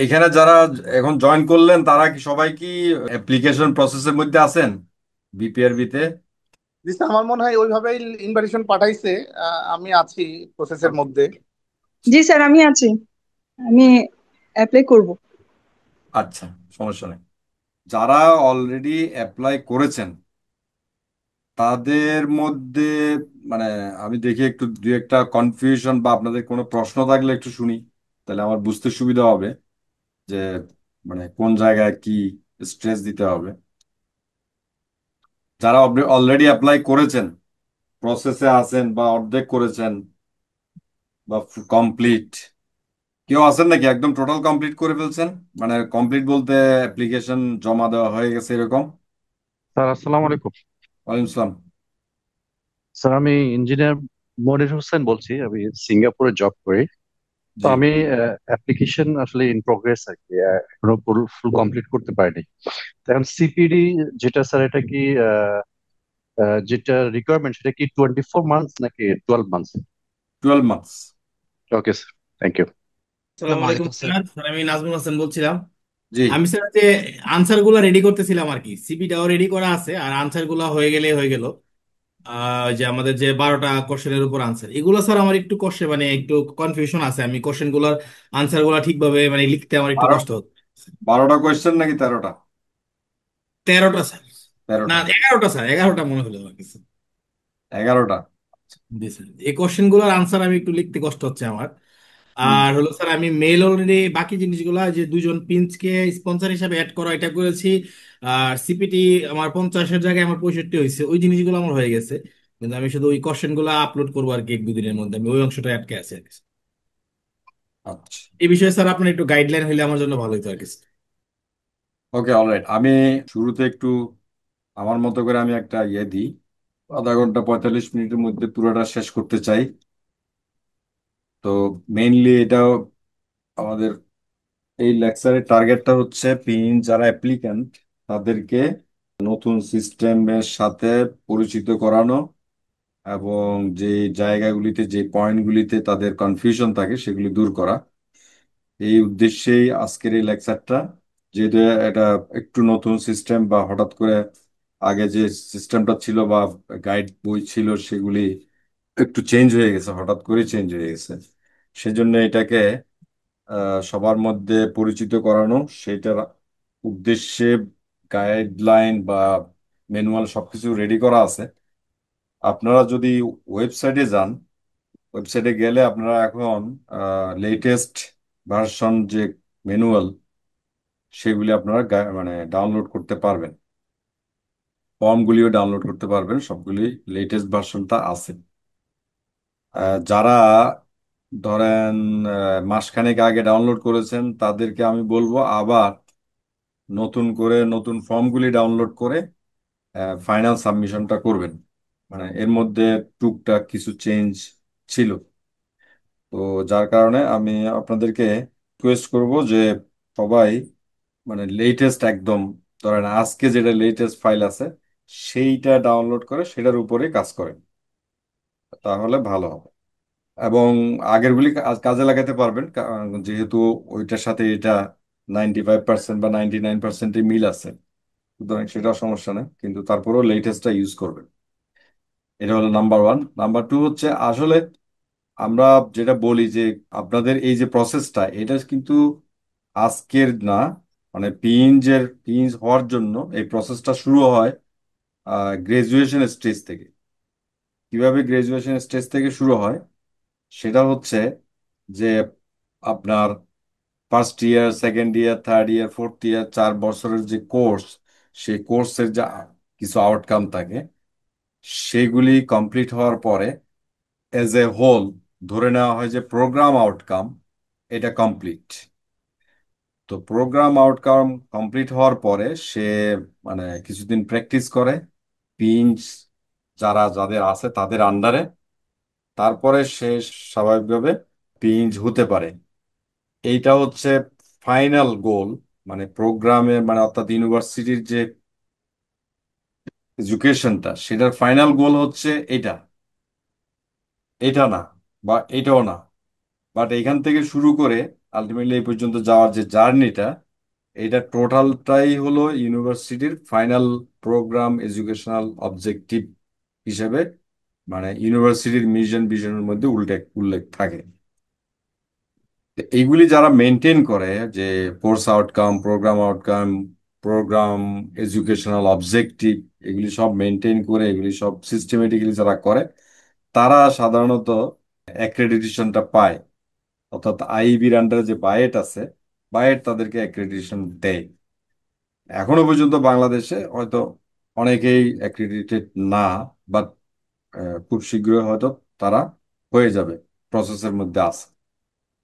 এখানে যারা এখন জয়েন করলেন তারা কি সবাই কি অ্যাপ্লিকেশন প্রসেসের মধ্যে আছেন বিপিআরবি তে? জি স্যার, আমার মনে হয় ওইভাবেই ইনভাইটেশন পাঠাইছে। আমি আছি প্রসেসের মধ্যে। জি স্যার, আমি আছি। আমি অ্যাপ্লাই করব। আচ্ছা, সমস্যা নেই। যারা অলরেডি অ্যাপ্লাই করেছেন তাদের মধ্যে মানে আমি দেখি একটু দুই একটা কনফিউশন বা আপনাদের কোনো প্রশ্ন থাকলে একটু শুনি, তাহলে আমার বুঝতে সুবিধা হবে যে মানে কোন জায়গায় কি স্ট্রেস দিতে হবে। যারা অলরেডি অ্যাপ্লাই করেছেন, প্রসেসে আছেন বা অর্ধেক করেছেন বা কমপ্লিট, কেউ আছেন নাকি একদম টোটাল কমপ্লিট করে ফেলছেন? মানে কমপ্লিট বলতে অ্যাপ্লিকেশন জমা দেওয়া হয়ে গেছে এরকম? স্যার আসসালামু আলাইকুম। ওয়ালাইকুম আসসালাম। স্যার আমি ইঞ্জিনিয়ার মনির হোসেন বলছি, আমি সিঙ্গাপুরে জব করি। তো জি। আমি অ্যাপ্লিকেশন আসলে ইন প্রোগ্রেস আর কি, এখনো ফুল কমপ্লিট করতে পারিনি। তো এখন সিপিডি যেটা স্যার, এটা কি যেটা রিকোয়ারমেন্ট সেটা কি 24 মান্থস নাকি 12 months? 12 months. Okay sir, thank you. আসসালামু আলাইকুম স্যার স্যার, আমি নাজমুল হাসান বলছিলাম। জি। আমি স্যার যে আনসার গুলা রেডি করতেছিলাম আর কি, সিপিটাও রেডি করা আছে, আর আনসার গুলা হয়ে গেলে হয়ে গেল। যে আমাদের যে 12টা কোশ্চেনের উপর আনসার, এগুলো স্যার আমার একটু কোশ্চেন মানে একটু কনফিউশন আছে। আমি কোশ্চেন গুলার আনসার গুলা ঠিকভাবে মানে লিখতে আমার একটু বারো কষ্ট হচ্ছে। 12টা কোয়েশ্চেন নাকি 13টা? 13টা স্যার। না, 13টা। 11টা স্যার, 11টা মনে হলো আর কিছু। 11টা। জি স্যার, এই কোশ্চেন গুলার আনসার আমি একটু লিখতে কষ্ট হচ্ছে আমার। হুম। আর হলো স্যার, আমি মেল অলরেডি বাকি জিনিসগুলো যে দুজন প্রিন্সকে স্পন্সর হিসাবে অ্যাড করা এটা করেছি। আর সিপিটি আমার 50-এর জায়গায় আমার 65 হয়েছে, ওই জিনিসগুলো আমার হয়ে গেছে। কিন্তু আমি শুধু ওই কোশ্চেন গুলো আপলোড করবো আর কি, এক দুদিনের মধ্যে আমি ওই অংশটা আটকে আছি আর কি। আচ্ছা। এই বিষয়ে স্যার আপনার একটু গাইডলাইন হলে আমার জন্য ভালো হতো আর কি। ওকে, অলরাইট। আমি শুরুতে একটু আমার মতো করে আমি একটা ইয়ে দিই। আধা ঘন্টা 45 মিনিটের মধ্যে পুরোটা শেষ করতে চাই। তো মেইনলি এটা আমাদের এই লেকচারের টার্গেটটা হচ্ছে যারা অ্যাপ্লিক্যান্ট তাদেরকে নতুন সিস্টেমের সাথে পরিচিত করানো, এবং যে জায়গাগুলিতে যে পয়েন্টগুলিতে তাদের কনফিউশন থাকে সেগুলি দূর করা। এই উদ্দেশ্যেই আজকের এই লেকচারটা। যেহেতু এটা একটু নতুন সিস্টেম, বা হঠাৎ করে আগে যে সিস্টেমটা ছিল বা গাইড বই ছিল সেগুলি একটু চেঞ্জ হয়ে গেছে, হঠাৎ করে চেঞ্জ হয়ে গেছে। সেজন্য এটাকে সবার মধ্যে পরিচিত করানো, সেটার উদ্দেশ্যে গাইডলাইন বা ম্যানুয়াল সবকিছু রেডি করা আছে। আপনারা যদি ওয়েবসাইটে যান, ওয়েবসাইটে গেলে আপনারা এখন লেটেস্ট ভার্সন যে ম্যানুয়াল সেগুলি আপনারা মানে ডাউনলোড করতে পারবেন। ফর্মগুলিও ডাউনলোড করতে পারবেন, সবগুলি লেটেস্ট ভার্সনটা আছে। যারা ধরেন মাসখানেক আগে ডাউনলোড করেছেন তাদেরকে আমি বলবো আবার নতুন করে নতুন ফর্মগুলি ডাউনলোড করে ফাইনাল সাবমিশনটা করবেন। মানে এর মধ্যে টুকটাক কিছু চেঞ্জ ছিল। তো যার কারণে আমি আপনাদেরকে রিকোয়েস্ট করব যে সবাই মানে লেটেস্ট একদম, ধরেন আজকে যেটা লেটেস্ট ফাইল আছে সেইটা ডাউনলোড করে সেটার উপরে কাজ করেন, তাহলে ভালো হবে। এবং আগেরগুলি কাজে লাগাতে পারবেন, যেহেতু ওইটার সাথে এটা 95% বা 99% মিল আছে, সুতরাং সেটা সমস্যা নেই, কিন্তু তারপরেও লেটেস্টটা ইউজ করবেন। এটা হলো নাম্বার ওয়ান। নাম্বার টু হচ্ছে আসলে আমরা যেটা বলি যে আপনাদের এই যে প্রসেসটা এটা কিন্তু আজকের না, মানে পিএনজি হওয়ার জন্য এই প্রসেসটা শুরু হয় গ্রাজুয়েশন স্টেজ থেকে। কিভাবে গ্রাজুয়েশন স্টেজ থেকে শুরু হয় সেটা হচ্ছে যে আপনার first year, second year, third year, fourth year, 4 বছরের যে কোর্স, সেই কোর্সের যা কিছু আউটকাম থাকে সেগুলি কমপ্লিট হওয়ার পরে এজ এ হোল ধরে নেওয়া হয় যে প্রোগ্রাম আউটকাম এটা কমপ্লিট। তো প্রোগ্রাম আউটকাম কমপ্লিট হওয়ার পরে সে মানে কিছুদিন প্র্যাকটিস করে পিঞ্চ যাদের আছে তাদের আন্ডারে, তারপরে সে স্বাভাবিকভাবে পিঞ্চ হতে পারে। এইটা হচ্ছে ফাইনাল গোল। মানে প্রোগ্রামে মানে অর্থাৎ ইউনিভার্সিটির যে এডুকেশনটা সেটার ফাইনাল গোল হচ্ছে এটা, এটা না বা এটাও না, বাট এখান থেকে শুরু করে আলটিমেটলি এই পর্যন্ত যাওয়ার যে জার্নিটা, এটা টোটালটাই হলো ইউনিভার্সিটির ফাইনাল প্রোগ্রাম এডুকেশনাল অবজেক্টিভ হিসেবে, মানে ইউনিভার্সিটির মিশন ভিশনের মধ্যে উল্লেখ থাকে। তো এইগুলি যারা মেনটেন করে, যে course outcome, program educational objective, এগুলি সব মেনটেন করে, এগুলি সব সিস্টেমেটিক্যালি যারা করে, তারা সাধারণত অ্যাক্রেডিটেশনটা পায়। অর্থাৎ আইবির আন্ডারে যে বায়েট আছে, বায়েট তাদেরকে অ্যাক্রেডিটেশন দেয়। এখনো পর্যন্ত বাংলাদেশে হয়তো অনেকেই অ্যাক্রেডিটেড না, বাট খুব শীঘ্রই হয়তো তারা হয়ে যাবে, প্রসেসের মধ্যে আছে।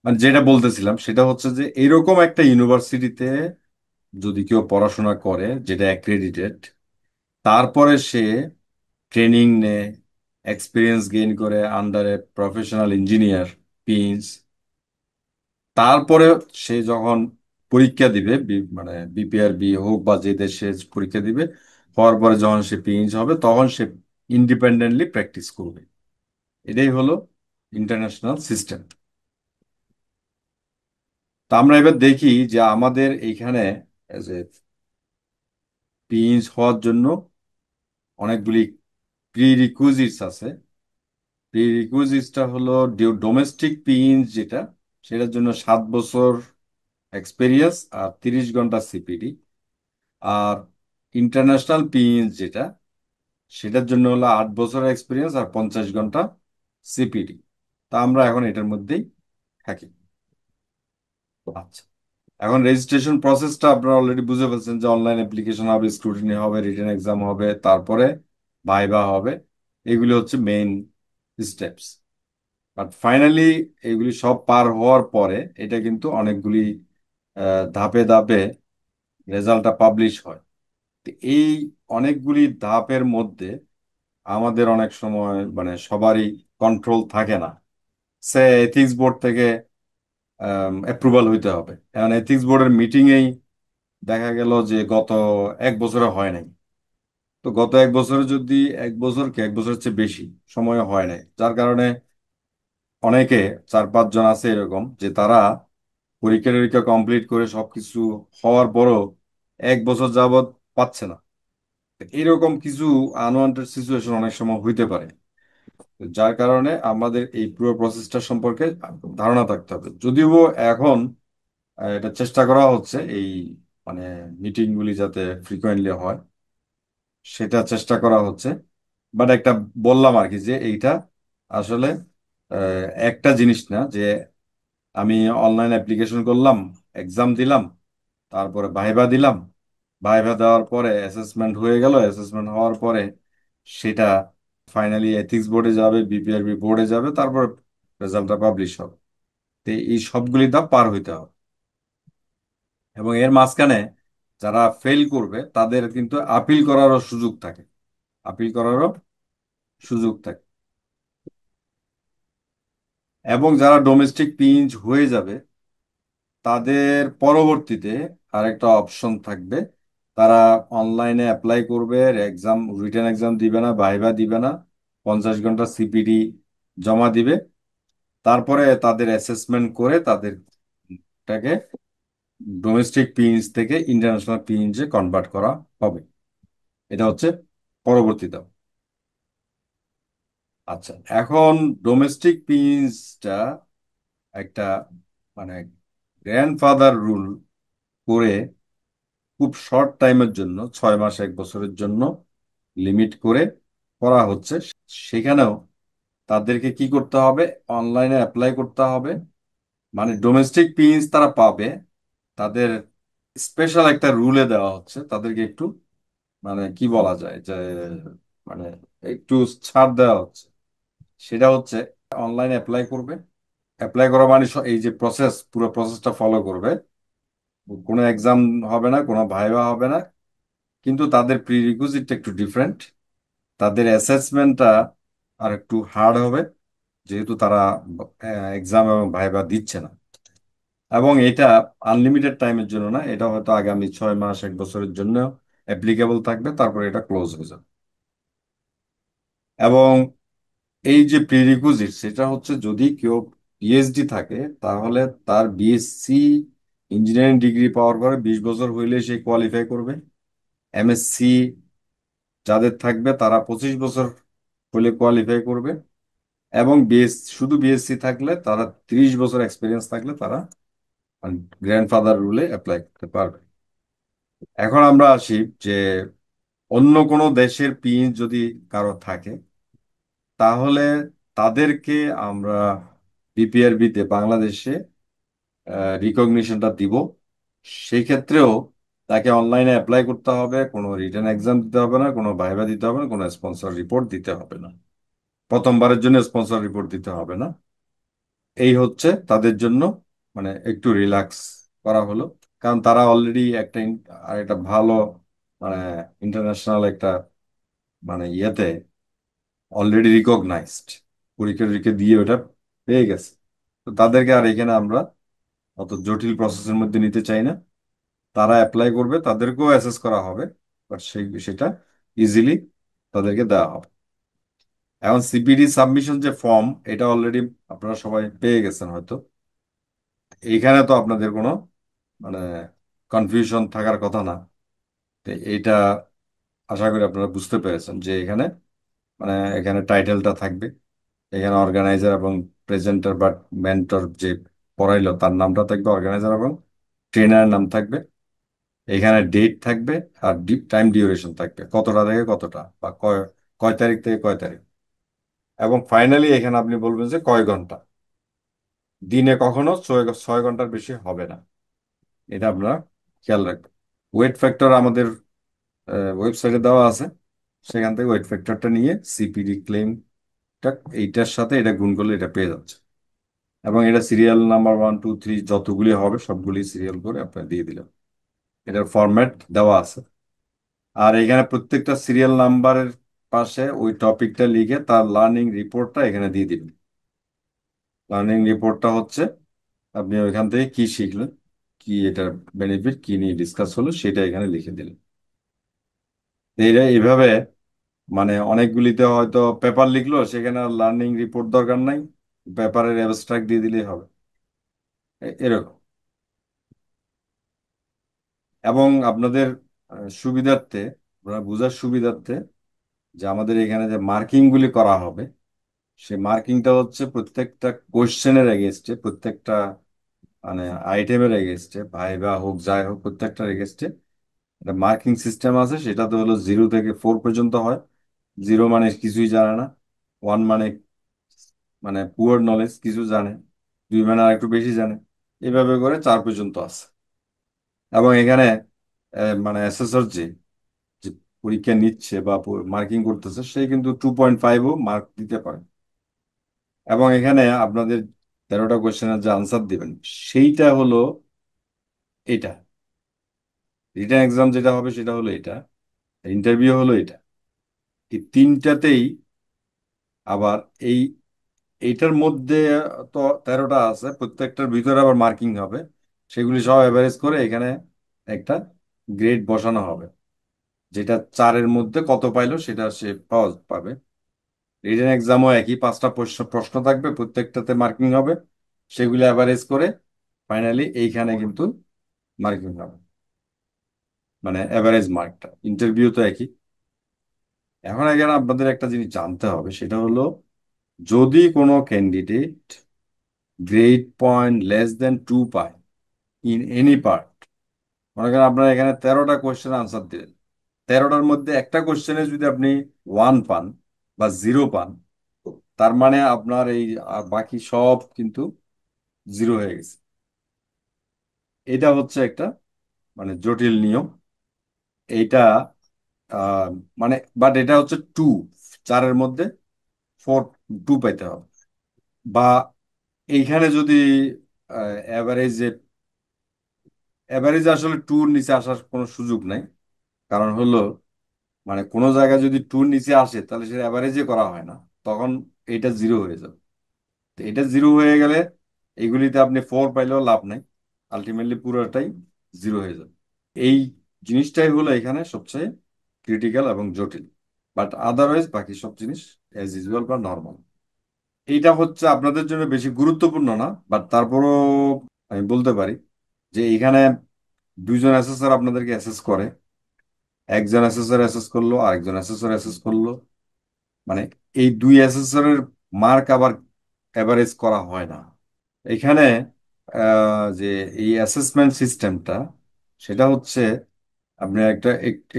মানে যেটা বলতেছিলাম সেটা হচ্ছে যে এরকম একটা ইউনিভার্সিটিতে যদি কেউ পড়াশোনা করে যেটা অ্যাক্রেডিটেড, তারপরে সে ট্রেনিং নেয়, এক্সপিরিয়েন্স গেইন করে আন্ডারে প্রফেশনাল ইঞ্জিনিয়ার, পিএইচ, তারপরে সে যখন পরীক্ষা দিবে, মানে বিপিআরবি হোক বা যে দেশে পরীক্ষা দিবে, হওয়ার পরে যখন সে পিএইচ হবে, তখন সে ইন্ডিপেন্ডেন্টলি প্র্যাকটিস করবে। এটাই হলো ইন্টারন্যাশনাল সিস্টেম। তা আমরা এবার দেখি যে আমাদের এইখানে যে পিএইচ হওয়ার জন্য অনেকগুলি প্রি আছে। প্রি হলো ডোমেস্টিক পিএইচ, যেটা সেটার জন্য 7 বছর এক্সপেরিয়েন্স আর 30 ঘন্টা সিপিডি। আর ইন্টারন্যাশনাল পিএইচ যেটা, সেটার জন্য হলো 8 বছরের এক্সপিরিয়েন্স আর 50 ঘন্টা সিপিডি। তা আমরা এখন এটার মধ্যেই থাকি। আচ্ছা, এখন রেজিস্ট্রেশন প্রসেসটা আপনারা অলরেডি বুঝে ফেলছেন যে অনলাইন অ্যাপ্লিকেশন হবে, স্ক্রুটিনি হবে, রিটেন এক্সাম হবে, তারপরে ভাইবা হবে। এগুলি হচ্ছে মেইন স্টেপস। বাট ফাইনালি এগুলি সব পার হওয়ার পরে এটা কিন্তু অনেকগুলি ধাপে ধাপে রেজাল্টটা পাবলিশ হয়। তো এই অনেকগুলি ধাপের মধ্যে আমাদের অনেক সময় মানে সবারই কন্ট্রোল থাকে না। সে এথিক্স বোর্ড থেকে অ্যাপ্রুভাল হইতে হবে। এখন এথিক্স বোর্ডের মিটিংয়েই দেখা গেল যে গত 1 বছরে হয় নাই। তো গত 1 বছরে যদি 1 বছর কি 1 বছরের চেয়ে বেশি সময় হয় নাই, যার কারণে অনেকে 4-5 জন আছে এরকম যে তারা পরীক্ষা টরীক্ষা কমপ্লিট করে সবকিছু হওয়ার পরও 1 বছর যাবত পাচ্ছে না। এরকম কিছু আনওয়ান্টেড সিচুয়েশন অনেক সময় হইতে পারে। যার কারণে আমাদের এই পুরো প্রসেসটা সম্পর্কে ধারণা থাকতে হবে। যদিও এখন এটা চেষ্টা করা হচ্ছে, এই মানে মিটিং গুলি যাতে ফ্রিকোয়েন্টলি হয় সেটা চেষ্টা করা হচ্ছে। বাট একটা বললাম আর কি, যে এইটা আসলে একটা জিনিস না যে আমি অনলাইন অ্যাপ্লিকেশন করলাম, এক্সাম দিলাম, তারপরে ভাইবা দিলাম, ভাইভা দেওয়ার পরে অ্যাসেসমেন্ট হয়ে গেল, অ্যাসেসমেন্ট হওয়ার পরে সেটা ফাইনালি এথিক্স বোর্ডে যাবে, বিপিআরবি বোর্ডে যাবে, তারপর রেজাল্টটা পাবলিশ হবে। তো এই সবগুলি ধাপ পার হইতে হবে। এবং এর মাঝখানে যারা ফেল করবে তাদের কিন্তু আপিল করারও সুযোগ থাকে, আপিল করারও সুযোগ থাকে। এবং যারা ডোমেস্টিক পিঞ্চ হয়ে যাবে তাদের পরবর্তীতে আরেকটা অপশন থাকবে। তারা অনলাইনে অ্যাপ্লাই করবে, এক্সাম, রিটেন এক্সাম দিবে না, ভাইভা দিবে না, 50 ঘন্টা সিপিডি জমা দিবে, তারপরে তাদের অ্যাসেসমেন্ট করে তাদেরটাকে ডোমেস্টিক পিঞ্চ থেকে ইন্টারন্যাশনাল পিঞ্চে কনভার্ট করা হবে। এটা হচ্ছে পরবর্তী ধাপ। আচ্ছা, এখন ডোমেস্টিক পিঞ্চটা একটা মানে গ্র্যান্ডফাদার রুল করে খুব শর্ট টাইমের জন্য, 6 মাস 1 বছরের জন্য লিমিট করে করা হচ্ছে। সেখানেও তাদেরকে কি করতে হবে? অনলাইনে অ্যাপ্লাই করতে হবে। মানে ডোমেস্টিক পিন্স তারা পাবে, তাদের স্পেশাল একটা রুলে দেওয়া হচ্ছে তাদেরকে একটু, মানে কি বলা যায় যে, মানে একটু ছাড় দেওয়া হচ্ছে। সেটা হচ্ছে অনলাইনে অ্যাপ্লাই করবে, অ্যাপ্লাই করা মানে এই যে প্রসেস, পুরো প্রসেসটা ফলো করবে। কোনো এক্সাম হবে না, কোনো ভাইভা হবে না, কিন্তু তাদের প্রি রিকুইজিটটা একটু ডিফারেন্ট। তাদের অ্যাসেসমেন্টটা আর একটু হার্ড হবে, যেহেতু তারা এক্সাম এবং ভাইবা দিচ্ছে না। এবং এটা আনলিমিটেড টাইমের জন্য না, এটা হয়তো আগামী 6 মাস 1 বছরের জন্য অ্যাপ্লিকেবল থাকবে, তারপর এটা ক্লোজ হয়ে যাবে। এবং এই যে প্রি রিকুইজিট, সেটা হচ্ছে যদি কেউ পিএইচডি থাকে, তাহলে তার বিএসসি ইঞ্জিনিয়ারিং ডিগ্রি পাওয়ার পরে 20 বছর হইলে সে কোয়ালিফাই করবে। এমএসসি যাদের থাকবে তারা 25 বছর হলে কোয়ালিফাই করবে। এবং শুধু বিএসসি থাকলে তারা 30 বছর এক্সপিরিয়েন্স থাকলে তারা গ্র্যান্ডফাদার রুলে অ্যাপ্লাই করতে পারবে। এখন আমরা আসি যে অন্য কোনো দেশের পিন যদি কারো থাকে, তাহলে তাদেরকে আমরা বিপিআরবিতে বাংলাদেশে রিকগনিশনটা দিব। সেই ক্ষেত্রেও তাকে অনলাইনে অ্যাপ্লাই করতে হবে, কোনো রিটেন এক্সাম দিতে হবে না, কোনো ভাইভা দিতে হবে না, কোনো স্পন্সর রিপোর্ট দিতে হবে না, প্রথমবারের জন্য স্পন্সর রিপোর্ট দিতে হবে না। এই হচ্ছে তাদের জন্য মানে একটু রিল্যাক্স করা হলো, কারণ তারা অলরেডি আর একটা ভালো মানে ইন্টারন্যাশনাল একটা মানে ইয়েতে অলরেডি রিকগনাইজড, পরীক্ষা টরীক্ষা দিয়ে ওটা পেয়ে গেছে। তো তাদেরকে আর এখানে আমরা অত জটিল প্রসেসের মধ্যে নিতে চাই না। তারা অ্যাপ্লাই করবে, তাদেরকেও অ্যাসেস করা হবে, বাট সেটা ইজিলি তাদেরকে দেওয়া হবে। এখন সিপিডি সাবমিশন যে ফর্ম, এটা অলরেডি আপনারা সবাই পেয়ে গেছেন হয়তো। এইখানে তো আপনাদের কোনো মানে কনফিউশন থাকার কথা না। তো এইটা আশা করি আপনারা বুঝতে পেরেছেন যে এখানে টাইটেলটা থাকবে, এখানে অর্গানাইজার এবং প্রেজেন্টার বা মেন্টর যে পড়াইলো তার নামটা থাকবে, অর্গানাইজার এবং ট্রেনারের নাম থাকবে, এখানে ডেট থাকবে, আর টাইম ডিউরেশন থাকবে, কতটা থেকে কতটা বা কয় কয় তারিখ থেকে কয় তারিখ। এবং ফাইনালি এখানে আপনি বলবেন যে কয় ঘন্টা, দিনে কখনো 6 ঘন্টার বেশি হবে না, এটা আপনারা খেয়াল রাখবেন। ওয়েট ফ্যাক্টর আমাদের ওয়েবসাইটে দেওয়া আছে, সেখান থেকে ওয়েট ফ্যাক্টরটা নিয়ে সিপিডি ক্লেমটা এইটার সাথে এটা গুণ করলে এটা পেয়ে যাচ্ছে। এবং এটা সিরিয়াল নাম্বার 1 2 3 যতগুলি হবে সবগুলি সিরিয়াল করে আপনার দিয়ে দিলাম, এটার ফরম্যাট দেওয়া আছে। আর এখানে প্রত্যেকটা সিরিয়াল নাম্বারের পাশে ওই টপিকটা লিখে তার লার্নিং রিপোর্টটা এখানে দিয়ে দিবেন। লার্নিং রিপোর্টটা হচ্ছে আপনি ওইখান থেকে কি শিখলেন, কি এটার বেনিফিট, কি নিয়ে ডিসকাস হলো, সেটা এখানে লিখে দিলেন। এইভাবে অনেকগুলিতে হয়তো পেপার লিখলো, সেখানে লার্নিং রিপোর্ট দরকার নাই, পেপারের অ্যাবস্ট্রাক্ট দিয়ে দিলেই হবে, এরকম। এবং আপনাদের সুবিধার্থে, আপনারা বোঝার সুবিধার্থে, যে আমাদের এখানে যে মার্কিং গুলি করা হবে, সেই মার্কিংটা হচ্ছে প্রত্যেকটা কোশ্চেনের এগেনস্টে, প্রত্যেকটা মানে আইটেমের এগেনস্টে, ভাইবা হোক যাই হোক, প্রত্যেকটার এগেনস্টে একটা মার্কিং সিস্টেম আছে। সেটা তো হলো 0 থেকে 4 পর্যন্ত হয়। 0 মানে কিছুই জানে না, 1 মানে পুয়ার নলেজ, কিছু জানে, 2 মানে আর একটু বেশি জানে, এইভাবে করে 4 পর্যন্ত আছে। এবং এখানে অ্যাসেসর যে যে পরীক্ষা নিচ্ছে বা মার্কিং করতেছে, সে কিন্তু 2.5ও মার্ক দিতে পারে। এবং এখানে আপনাদের 13টা কোয়েশ্চেনের যে আনসার দিবেন, সেইটা হলো এটা, রিটেন এক্সাম যেটা হবে সেটা হলো এটা, ইন্টারভিউ হলো এটা। এই তিনটাতেই আবার এই এইটার মধ্যে তো 13টা আছে, প্রত্যেকটার ভিতরে আবার মার্কিং হবে, সেগুলি সব অ্যাভারেজ করে এখানে একটা গ্রেড বসানো হবে, যেটা 4-এর মধ্যে কত পাইলো সেটা সে পাবে। রিটেন এক্সামও একই, 5টা প্রশ্ন প্রশ্ন থাকবে, প্রত্যেকটাতে মার্কিং হবে, সেগুলি অ্যাভারেজ করে ফাইনালি এইখানে কিন্তু মার্কিং হবে, মানে অ্যাভারেজ মার্কটা। ইন্টারভিউ তো একই। এখন এখানে আপনাদের একটা জিনিস জানতে হবে, সেটা হলো যদি কোনো candidate grade point less than 2 পায় ইন এনি পার্ট, মনে করেন আপনার এখানে 13টা কোয়েশ্চেন আনসার দিলেন, 13টার মধ্যে একটা কোয়েশ্চেনে যদি আপনি 1 পান বা 0 পান, তার মানে আপনার এই আর বাকি সব কিন্তু 0 হয়ে গেছে। এটা হচ্ছে একটা জটিল নিয়ম। এইটা আহ, বাট এটা হচ্ছে 2, 4-এর মধ্যে 2 পাইতে হবে। বা এইখানে যদি অ্যাভারেজ আসলে 2-র নিচে আসার কোনো সুযোগ নাই, কারণ হলো কোনো জায়গায় যদি 2-র নিচে আসে তাহলে সেটা অ্যাভারেজে করা হয় না, তখন এটা 0 হয়ে যাবে। তো এটা 0 হয়ে গেলে এগুলিতে আপনি 4 পাইলেও লাভ নাই, আলটিমেটলি পুরোটাই 0 হয়ে যাবে। এই জিনিসটাই হলো এখানে সবচেয়ে ক্রিটিক্যাল এবং জটিল। বাট আদারওয়াইজ বাকি সব জিনিস অ্যাজ ইউজুয়াল বা নর্মাল। এইটা হচ্ছে আপনাদের জন্য বেশি গুরুত্বপূর্ণ না, বাট তারপরও আমি বলতে পারি যে এখানে দুইজন অ্যাসেসর আপনাদেরকে অ্যাসেস করে, একজন অ্যাসেসর অ্যাসেস করলো, আরেকজন অ্যাসেসর অ্যাসেস করলো, মানে এই দুই অ্যাসেসরের মার্ক আবার অ্যাভারেজ করা হয় না এখানে। যে এই অ্যাসেসমেন্ট সিস্টেমটা, সেটা হচ্ছে আপনি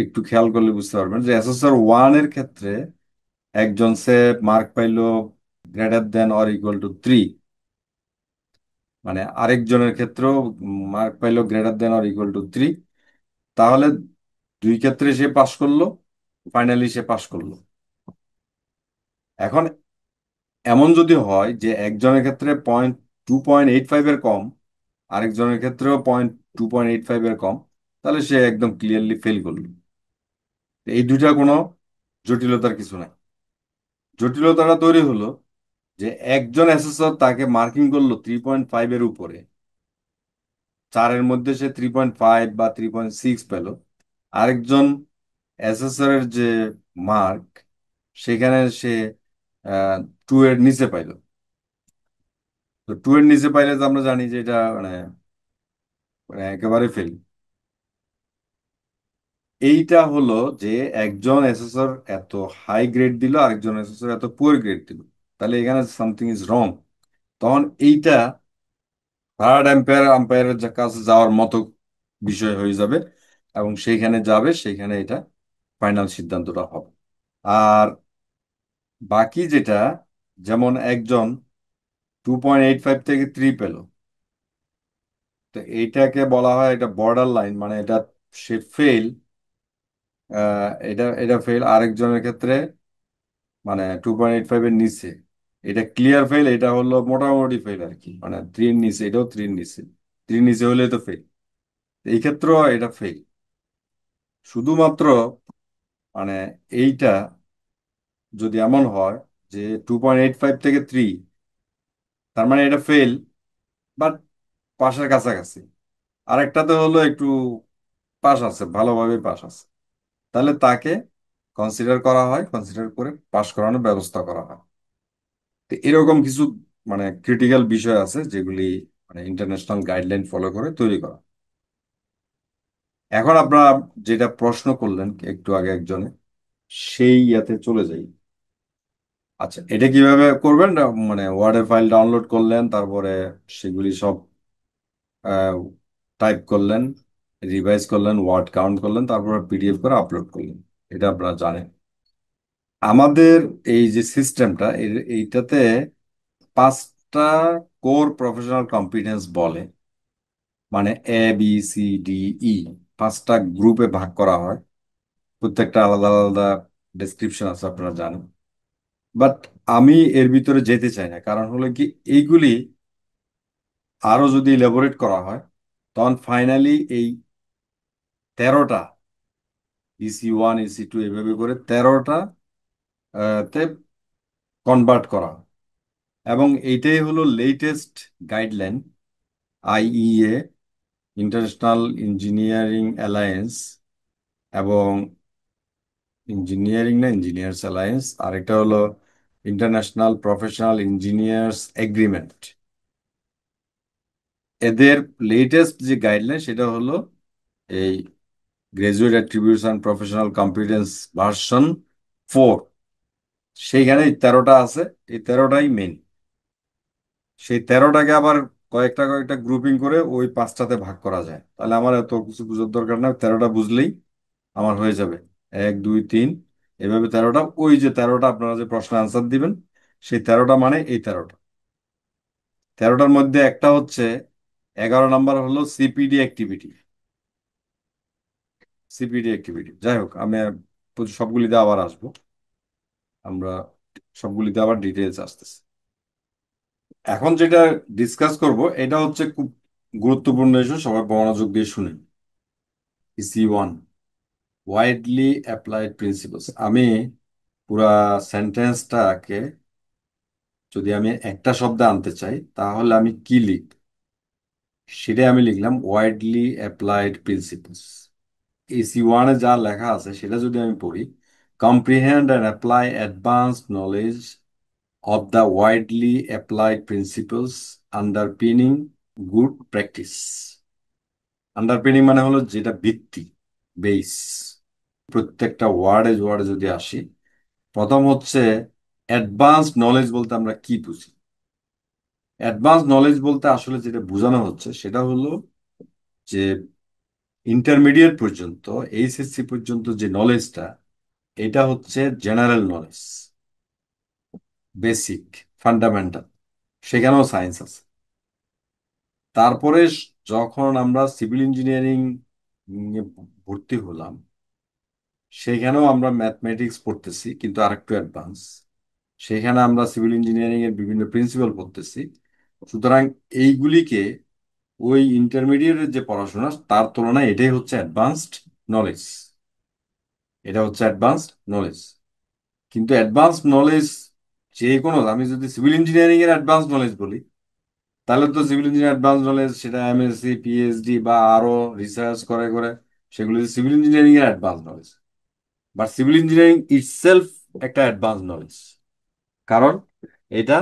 একটু খেয়াল করলে বুঝতে পারবেন যে অ্যাসেসর ওয়ান এর ক্ষেত্রে একজন সে মার্ক পাইলো greater than or equal to 3, মানে আরেকজনের ক্ষেত্রেও মার্ক পাইলো greater than or equal to 3, তাহলে দুই ক্ষেত্রে সে পাশ করলো, ফাইনালি সে পাশ করলো। এখন এমন যদি হয় যে একজনের ক্ষেত্রে 2.85 এর কম, আরেকজনের ক্ষেত্রেও 2.85 এর কম, তাহলে সে একদম ক্লিয়ারলি ফেল করলো। এই দুইটা কোনো জটিলতার কিছু নাই। জটিলতাটা তৈরি হলো যে একজন অ্যাসেসর তাকে মার্কিং করলো 3.5 এর উপরে, 4-এর মধ্যে সে 3.5 বা 3.6 পেল, আরেকজন অ্যাসেসরের যে মার্ক সেখানে সে 2 এর নিচে পাইলো। তো 2 এর নিচে পাইলে তো আমরা জানি যে এটা মানে মানে একেবারে ফেল। এইটা হলো যে একজন এসএসর এত হাই গ্রেড দিল, আরেকজন এসএসর এত পুয়ার গ্রেড দিল, তাহলে এখানে সামথিং ইজ রং। তখন এইটা থার্ড আম্পায়ারের কাছে যাওয়ার মতো বিষয় হয়ে যাবে, এবং সেইখানে যাবে, সেইখানে এটা ফাইনাল সিদ্ধান্তটা হবে। আর বাকি যেটা, যেমন একজন 2.85 থেকে 3 পেল, তো এইটাকে বলা হয় এটা বর্ডার লাইন, মানে এটা সে ফেল, এটা এটা ফেল। আরেকজনের ক্ষেত্রে মানে 2.85 এর নিচে, এটা ক্লিয়ার ফেল, এটা হলো মোটামুটি ফেল আর কি, মানে 3-এর নিচে, এটাও 3-এর নিচে, 3-এর নিচে হলে তো ফেল। এই ক্ষেত্রেও এটা ফেল। শুধুমাত্র মানে এইটা যদি এমন হয় যে 2.85 থেকে 3, তার মানে এটা ফেল বাট পাশের কাছাকাছি, আরেকটাতে হলো একটু পাস আছে, ভালোভাবে পাস আছে, তাহলে তাকে কনসিডার করা হয়, কনসিডার করে পাস করানোর ব্যবস্থা করা হয়। তো এরকম কিছু মানে ক্রিটিক্যাল বিষয় আছে যেগুলি মানে ইন্টারন্যাশনাল গাইডলাইন ফলো করে তৈরি করা। এখন আপনারা যেটা প্রশ্ন করলেন একটু আগে একজনে, সেই ইয়াতে চলে যাই। আচ্ছা, এটা কিভাবে করবেন? মানে ওয়ার্ডের ফাইল ডাউনলোড করলেন, তারপরে সেগুলি সব টাইপ করলেন, রিভাইজ করলেন, ওয়ার্ড কাউন্ট করলেন, তারপরে পিডিএফ করে আপলোড করলেন। এটা আপনারা জানেন। আমাদের এই যে সিস্টেমটা, এইটাতে 5টা কোর প্রফেশনাল কম্পিটেন্স বলে, মানে ABCDE, 5টা গ্রুপে ভাগ করা হয়, প্রত্যেকটা আলাদা আলাদা ডেসক্রিপশন আছে, আপনারা জানেন। বাট আমি এর ভিতরে যেতে চাই না, কারণ হলো কি এইগুলি আরো যদি ইলাবোরেট করা হয়, তখন ফাইনালি এই 13টা, EC1 EC2 এভাবে করে 13টা তে কনভার্ট করা হয়। এবং এইটাই হলো latest guideline, IEA, international engineering alliance, এবং ইঞ্জিনিয়ারিং না ইঞ্জিনিয়ার্স অ্যালায়েন্স, আরেকটা হলো ইন্টারন্যাশনাল প্রফেশনাল ইঞ্জিনিয়ার্স এগ্রিমেন্ট। এদের লেটেস্ট যে গাইডলাইন সেটা হলো এই graduate attribution professional competence version 4। সেইখানে এই 13টা আছে, এই 13টাই মেন। সেই 13টাকে আবার কয়েকটা কয়েকটা গ্রুপিং করে ওই 5টাতে ভাগ করা যায়, তাহলে আমার এত কিছু বুঝার দরকার না, 13টা বুঝলেই আমার হয়ে যাবে। 1 2 3, এভাবে 13টা, ওই যে 13টা আপনারা যে প্রশ্ন আনসার দিবেন, সেই 13টা মানে এই 13টা। 13টার মধ্যে একটা হচ্ছে 11 নাম্বার হলো সিপিডি অ্যাক্টিভিটি। সিপিডি অ্যাক্টিভিটি, যাই হোক, আমি সবগুলিতে আবার আসবো, আমরা সবগুলিতে আবার ডিটেলস আসতেছি। এখন যেটা ডিসকাস করব এটা হচ্ছে খুব গুরুত্বপূর্ণ ইস্যু, সবাই মনোযোগ দিয়ে শুনেন। EC1, widely applied principles. আমি পুরা সেন্টেন্সটাকে যদি আমি একটা শব্দে আনতে চাই, তাহলে আমি কি লিখ, সেটাই আমি লিখলাম ওয়াইডলি অ্যাপ্লাইড প্রিন্সিপলস। EC1-এ যা লেখা আছে সেটা যদি আমি পড়ি, comprehend and apply advanced knowledge of the widely applied principles underpinning good practice. আন্ডারপিনিং মানে হলো যেটা ভিত্তি, বেস। প্রত্যেকটা ওয়ার্ডে ওয়ার্ডে যদি আসি, প্রথম হচ্ছে অ্যাডভান্স নলেজ বলতে আমরা কি বুঝি। অ্যাডভান্স নলেজ বলতে আসলে যেটা বোঝানো হচ্ছে সেটা হলো যে ইন্টারমিডিয়েট পর্যন্ত, এইচএসসি পর্যন্ত যে নলেজটা, এটা হচ্ছে জেনারেল নলেজ, বেসিক, ফান্ডামেন্টাল। সেখানেও সায়েন্স আছে। তারপরে যখন আমরা সিভিল ইঞ্জিনিয়ারিং নিয়ে ভর্তি হলাম, সেখানেও আমরা ম্যাথমেটিক্স পড়তেছি, কিন্তু আরেকটু অ্যাডভান্স। সেখানে আমরা সিভিল ইঞ্জিনিয়ারিং এর বিভিন্ন প্রিন্সিপাল পড়তেছি। সুতরাং এইগুলিকে ওই ইন্টারমিডিয়েটের যে পড়াশোনা তার তুলনায় এটাই হচ্ছে অ্যাডভান্সড নলেজ। এটা হচ্ছে অ্যাডভান্সড নলেজ। কিন্তু অ্যাডভান্স নলেজ যে কোনো, আমি যদি সিভিল ইঞ্জিনিয়ারিং এর অ্যাডভান্স নলেজ বলি, তাহলে তো সিভিল ইঞ্জিনিয়ার অ্যাডভান্স নলেজ সেটা এমএসসি, পিএইচডি বা আরো রিসার্চ করে করে, সেগুলো সিভিল ইঞ্জিনিয়ারিং এর advance knowledge. But civil engineering itself একটা অ্যাডভান্স নলেজ, কারণ এটা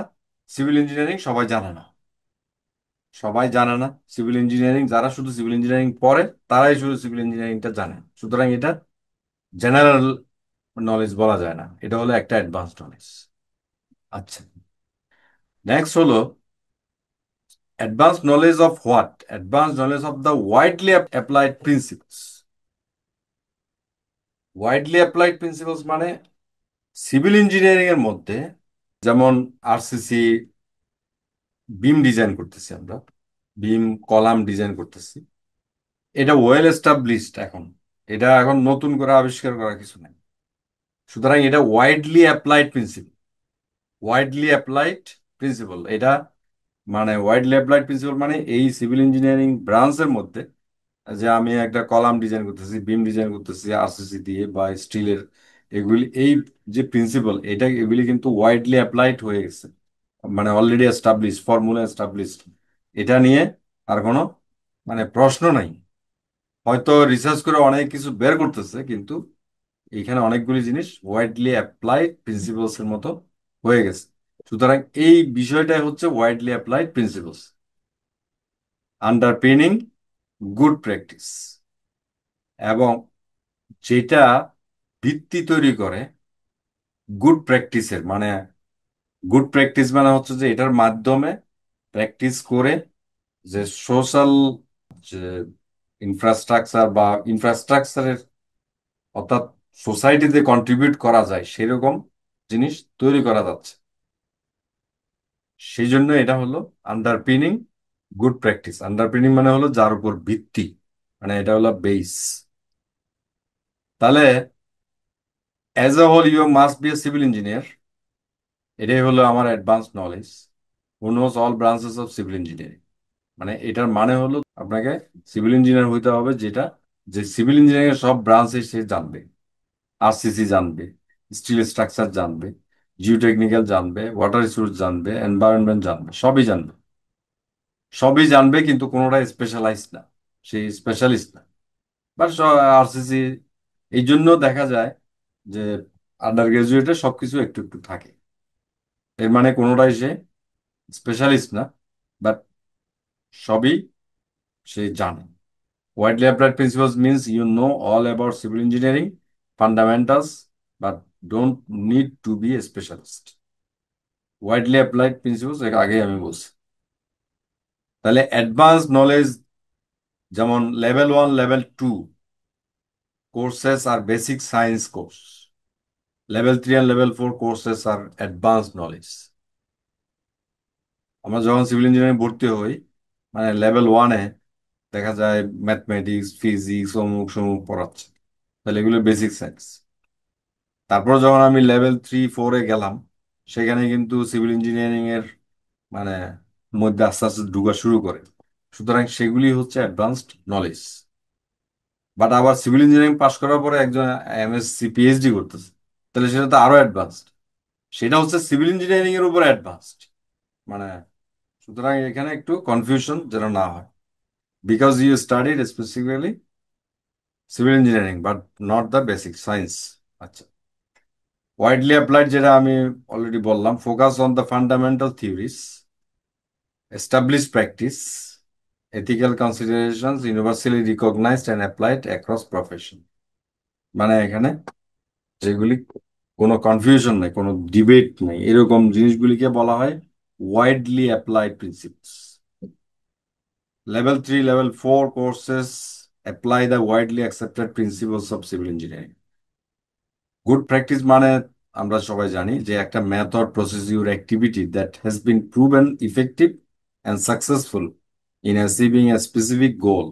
সিভিল ইঞ্জিনিয়ারিং সবাই জানে না। সবাই জানে না সিভিল ইঞ্জিনিয়ারিং, যারা শুধু সিভিল ইঞ্জিনিয়ারিং পড়ে তারাই শুধু সিভিল ইঞ্জিনিয়ারিংটা জানে। সুতরাং এটা জেনারেল নলেজ বলা যায় না, এটা হলো একটা অ্যাডভান্স নলেজ। আচ্ছা, নেক্সট হলো advance knowledge of what? Advance knowledge of the widely applied principles. Widely applied principles মানে সিভিল ইঞ্জিনিয়ারিং এর মধ্যে, যেমন আরসিসি বিম ডিজাইন করতেছি আমরা, বিম কলাম ডিজাইন করতেছি, এটা ওয়েল এস্টাবলিশড এখন। এটা এখন নতুন করে আবিষ্কার করা কিছু নেই। সুতরাং এটা widely applied principle. Widely applied principle এটা মানে, ওয়াইডলি অ্যাপ্লাইড প্রিন্সিপল মানে এই সিভিল ইঞ্জিনিয়ারিং ব্রাঞ্চের মধ্যে যে আমি একটা কলাম ডিজাইন করতেছি, বিম ডিজাইন করতেছি আরসিসি দিয়ে বা স্টিলের, এগুলি এই যে প্রিন্সিপাল, এটা এগুলি কিন্তু ওয়াইডলি অ্যাপ্লাইড হয়ে গেছে, মানে অলরেডি এস্টাবলিশ, ফর্মুলা এস্টাবলিশড। এটা নিয়ে আর কোনো মানে প্রশ্ন নাই। হয়তো রিসার্চ করে অনেক কিছু বের করতেছে, কিন্তু এখানে অনেকগুলি জিনিস ওয়াইডলি অ্যাপ্লাইড প্রিন্সিপালস এর মতো হয়ে গেছে। সুতরাং এই বিষয়টাই হচ্ছে widely applied principles আন্ডারপিনিং good practice, এবং যেটা ভিত্তি তৈরি করে গুড প্র্যাকটিসের। মানে গুড প্র্যাকটিস মানে হচ্ছে যে এটার মাধ্যমে প্র্যাকটিস করে যে সোশ্যাল যে ইনফ্রাস্ট্রাকচার বা ইনফ্রাস্ট্রাকচারের, অর্থাৎ সোসাইটিতে কন্ট্রিবিউট করা যায় সেরকম জিনিস তৈরি করা যাচ্ছে। সেই জন্য এটা হলো আন্ডারপিনিং গুড প্র্যাকটিস। আন্ডারপিনিং মানে হলো যার উপর ভিত্তি, মানে এটা হলো বেস। তাহলে as a whole you must be a civil engineer, এটাই হলো আমার advance knowledge, who knows all branches of civil engineering. মানে এটার মানে হলো আপনাকে সিভিল ইঞ্জিনিয়ার হইতে হবে, যেটা যে সিভিল ইঞ্জিনিয়ারিং এর সব ব্রাঞ্চে সে জানবে। আরসিসি জানবে, স্টিল স্ট্রাকচার জানবে, জিওটেকনিক্যাল জানবে, ওয়াটার রিসোর্স জানবে, এনভায়রনমেন্ট জানবে, সবই জানবে। সবই জানবে, কিন্তু কোনোটাই স্পেশালাইজ না, সেই স্পেশালিস্ট না। বাট আরসিসি, এই জন্য দেখা যায় যে আন্ডার গ্রাজুয়েটে সবকিছু একটু একটু থাকে। এর মানে কোনোটাই সে স্পেশালিস্ট না, বাট সবই সে জানে। Widely applied principles means you know all about civil engineering fundamentals, but don't need to be a specialist. Widely applied principles এর আগে আমি বলছি। তাহলে অ্যাডভান্স নলেজ, যেমন লেভেল 1, লেভেল 2 কোর্সেস আর বেসিক সায়েন্স কোর্স, লেভেল 3 আর level 4 courses আর advance knowledge. আমরা যখন civil engineering ভর্তি হই, মানে লেভেল 1-এ দেখা যায় ম্যাথমেটিক্স, ফিজিক্স, অমুক সমুক পড়াচ্ছে, তাহলে এগুলো বেসিক সায়েন্স। তারপর যখন আমি লেভেল 3, 4-এ গেলাম, সেখানে কিন্তু সিভিল ইঞ্জিনিয়ারিং এর মানে মধ্যে আস্তে আস্তে ঢুকা শুরু করে। সুতরাং সেগুলি হচ্ছে অ্যাডভান্সড নলেজ। বাট আবার সিভিল ইঞ্জিনিয়ারিং পাশ করার পরে একজন এমএসসি, পিএইচডি করতেছে, তাহলে সেটা তো আরো অ্যাডভান্সড। সেটা হচ্ছে সিভিল ইঞ্জিনিয়ারিং এর উপর অ্যাডভান্সড। মানে সুতরাং এখানে একটু কনফিউশন যেন না হয়, because you studied specifically civil engineering but not the basic science. আচ্ছা, ওয়াইডলি অ্যাপ্লাইড যেটা আমি অলরেডি বললাম, focus on the fundamental theories, establish practice, ethical considerations, universally recognised and applied across profession. মানে এখানে যেগুলি কোনো কনফিউশন নেই, কোনো ডিবেট নেই, এরকম জিনিসগুলিকে বলা হয় widely applied principles. Level 3, Level 4 courses apply the widely accepted principles of civil engineering. Good practice মানে আমরা সবাই জানি যে একটা method, procedure, activity that has been proven effective and successful in achieving a specific goal.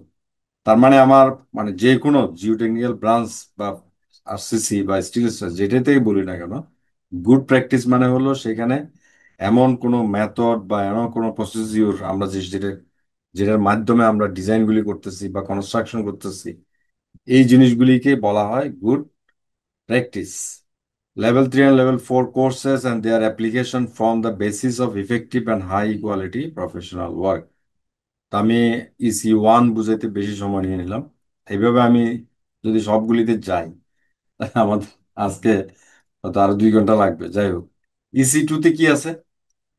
তার মানে আমার মানে যে কোনো জিওটেকনিক্যাল ব্রাঞ্চ বা আরসিসি বা স্টিল যেটাতেই বলি না কেন, গুড প্র্যাকটিস মানে হলো সেখানে এমন কোনো মেথড বা এমন কোনো প্রসিডিউর আমরা যেটার মাধ্যমে আমরা ডিজাইনগুলি করতেছি বা কনস্ট্রাকশন করতেছি, এই জিনিসগুলিকে বলা হয় good practice. Level 3 and Level 4 courses and their application form the basis of effective and high quality professional work. তা আমি EC1 বুঝাইতে বেশি সময় নিয়ে নিলাম। এইভাবে আমি যদি সবগুলিতে যাই তাহলে আমাদের আজকে হয়তো আরো 2 ঘন্টা লাগবে। যাই হোক, EC2 তে কি আছে?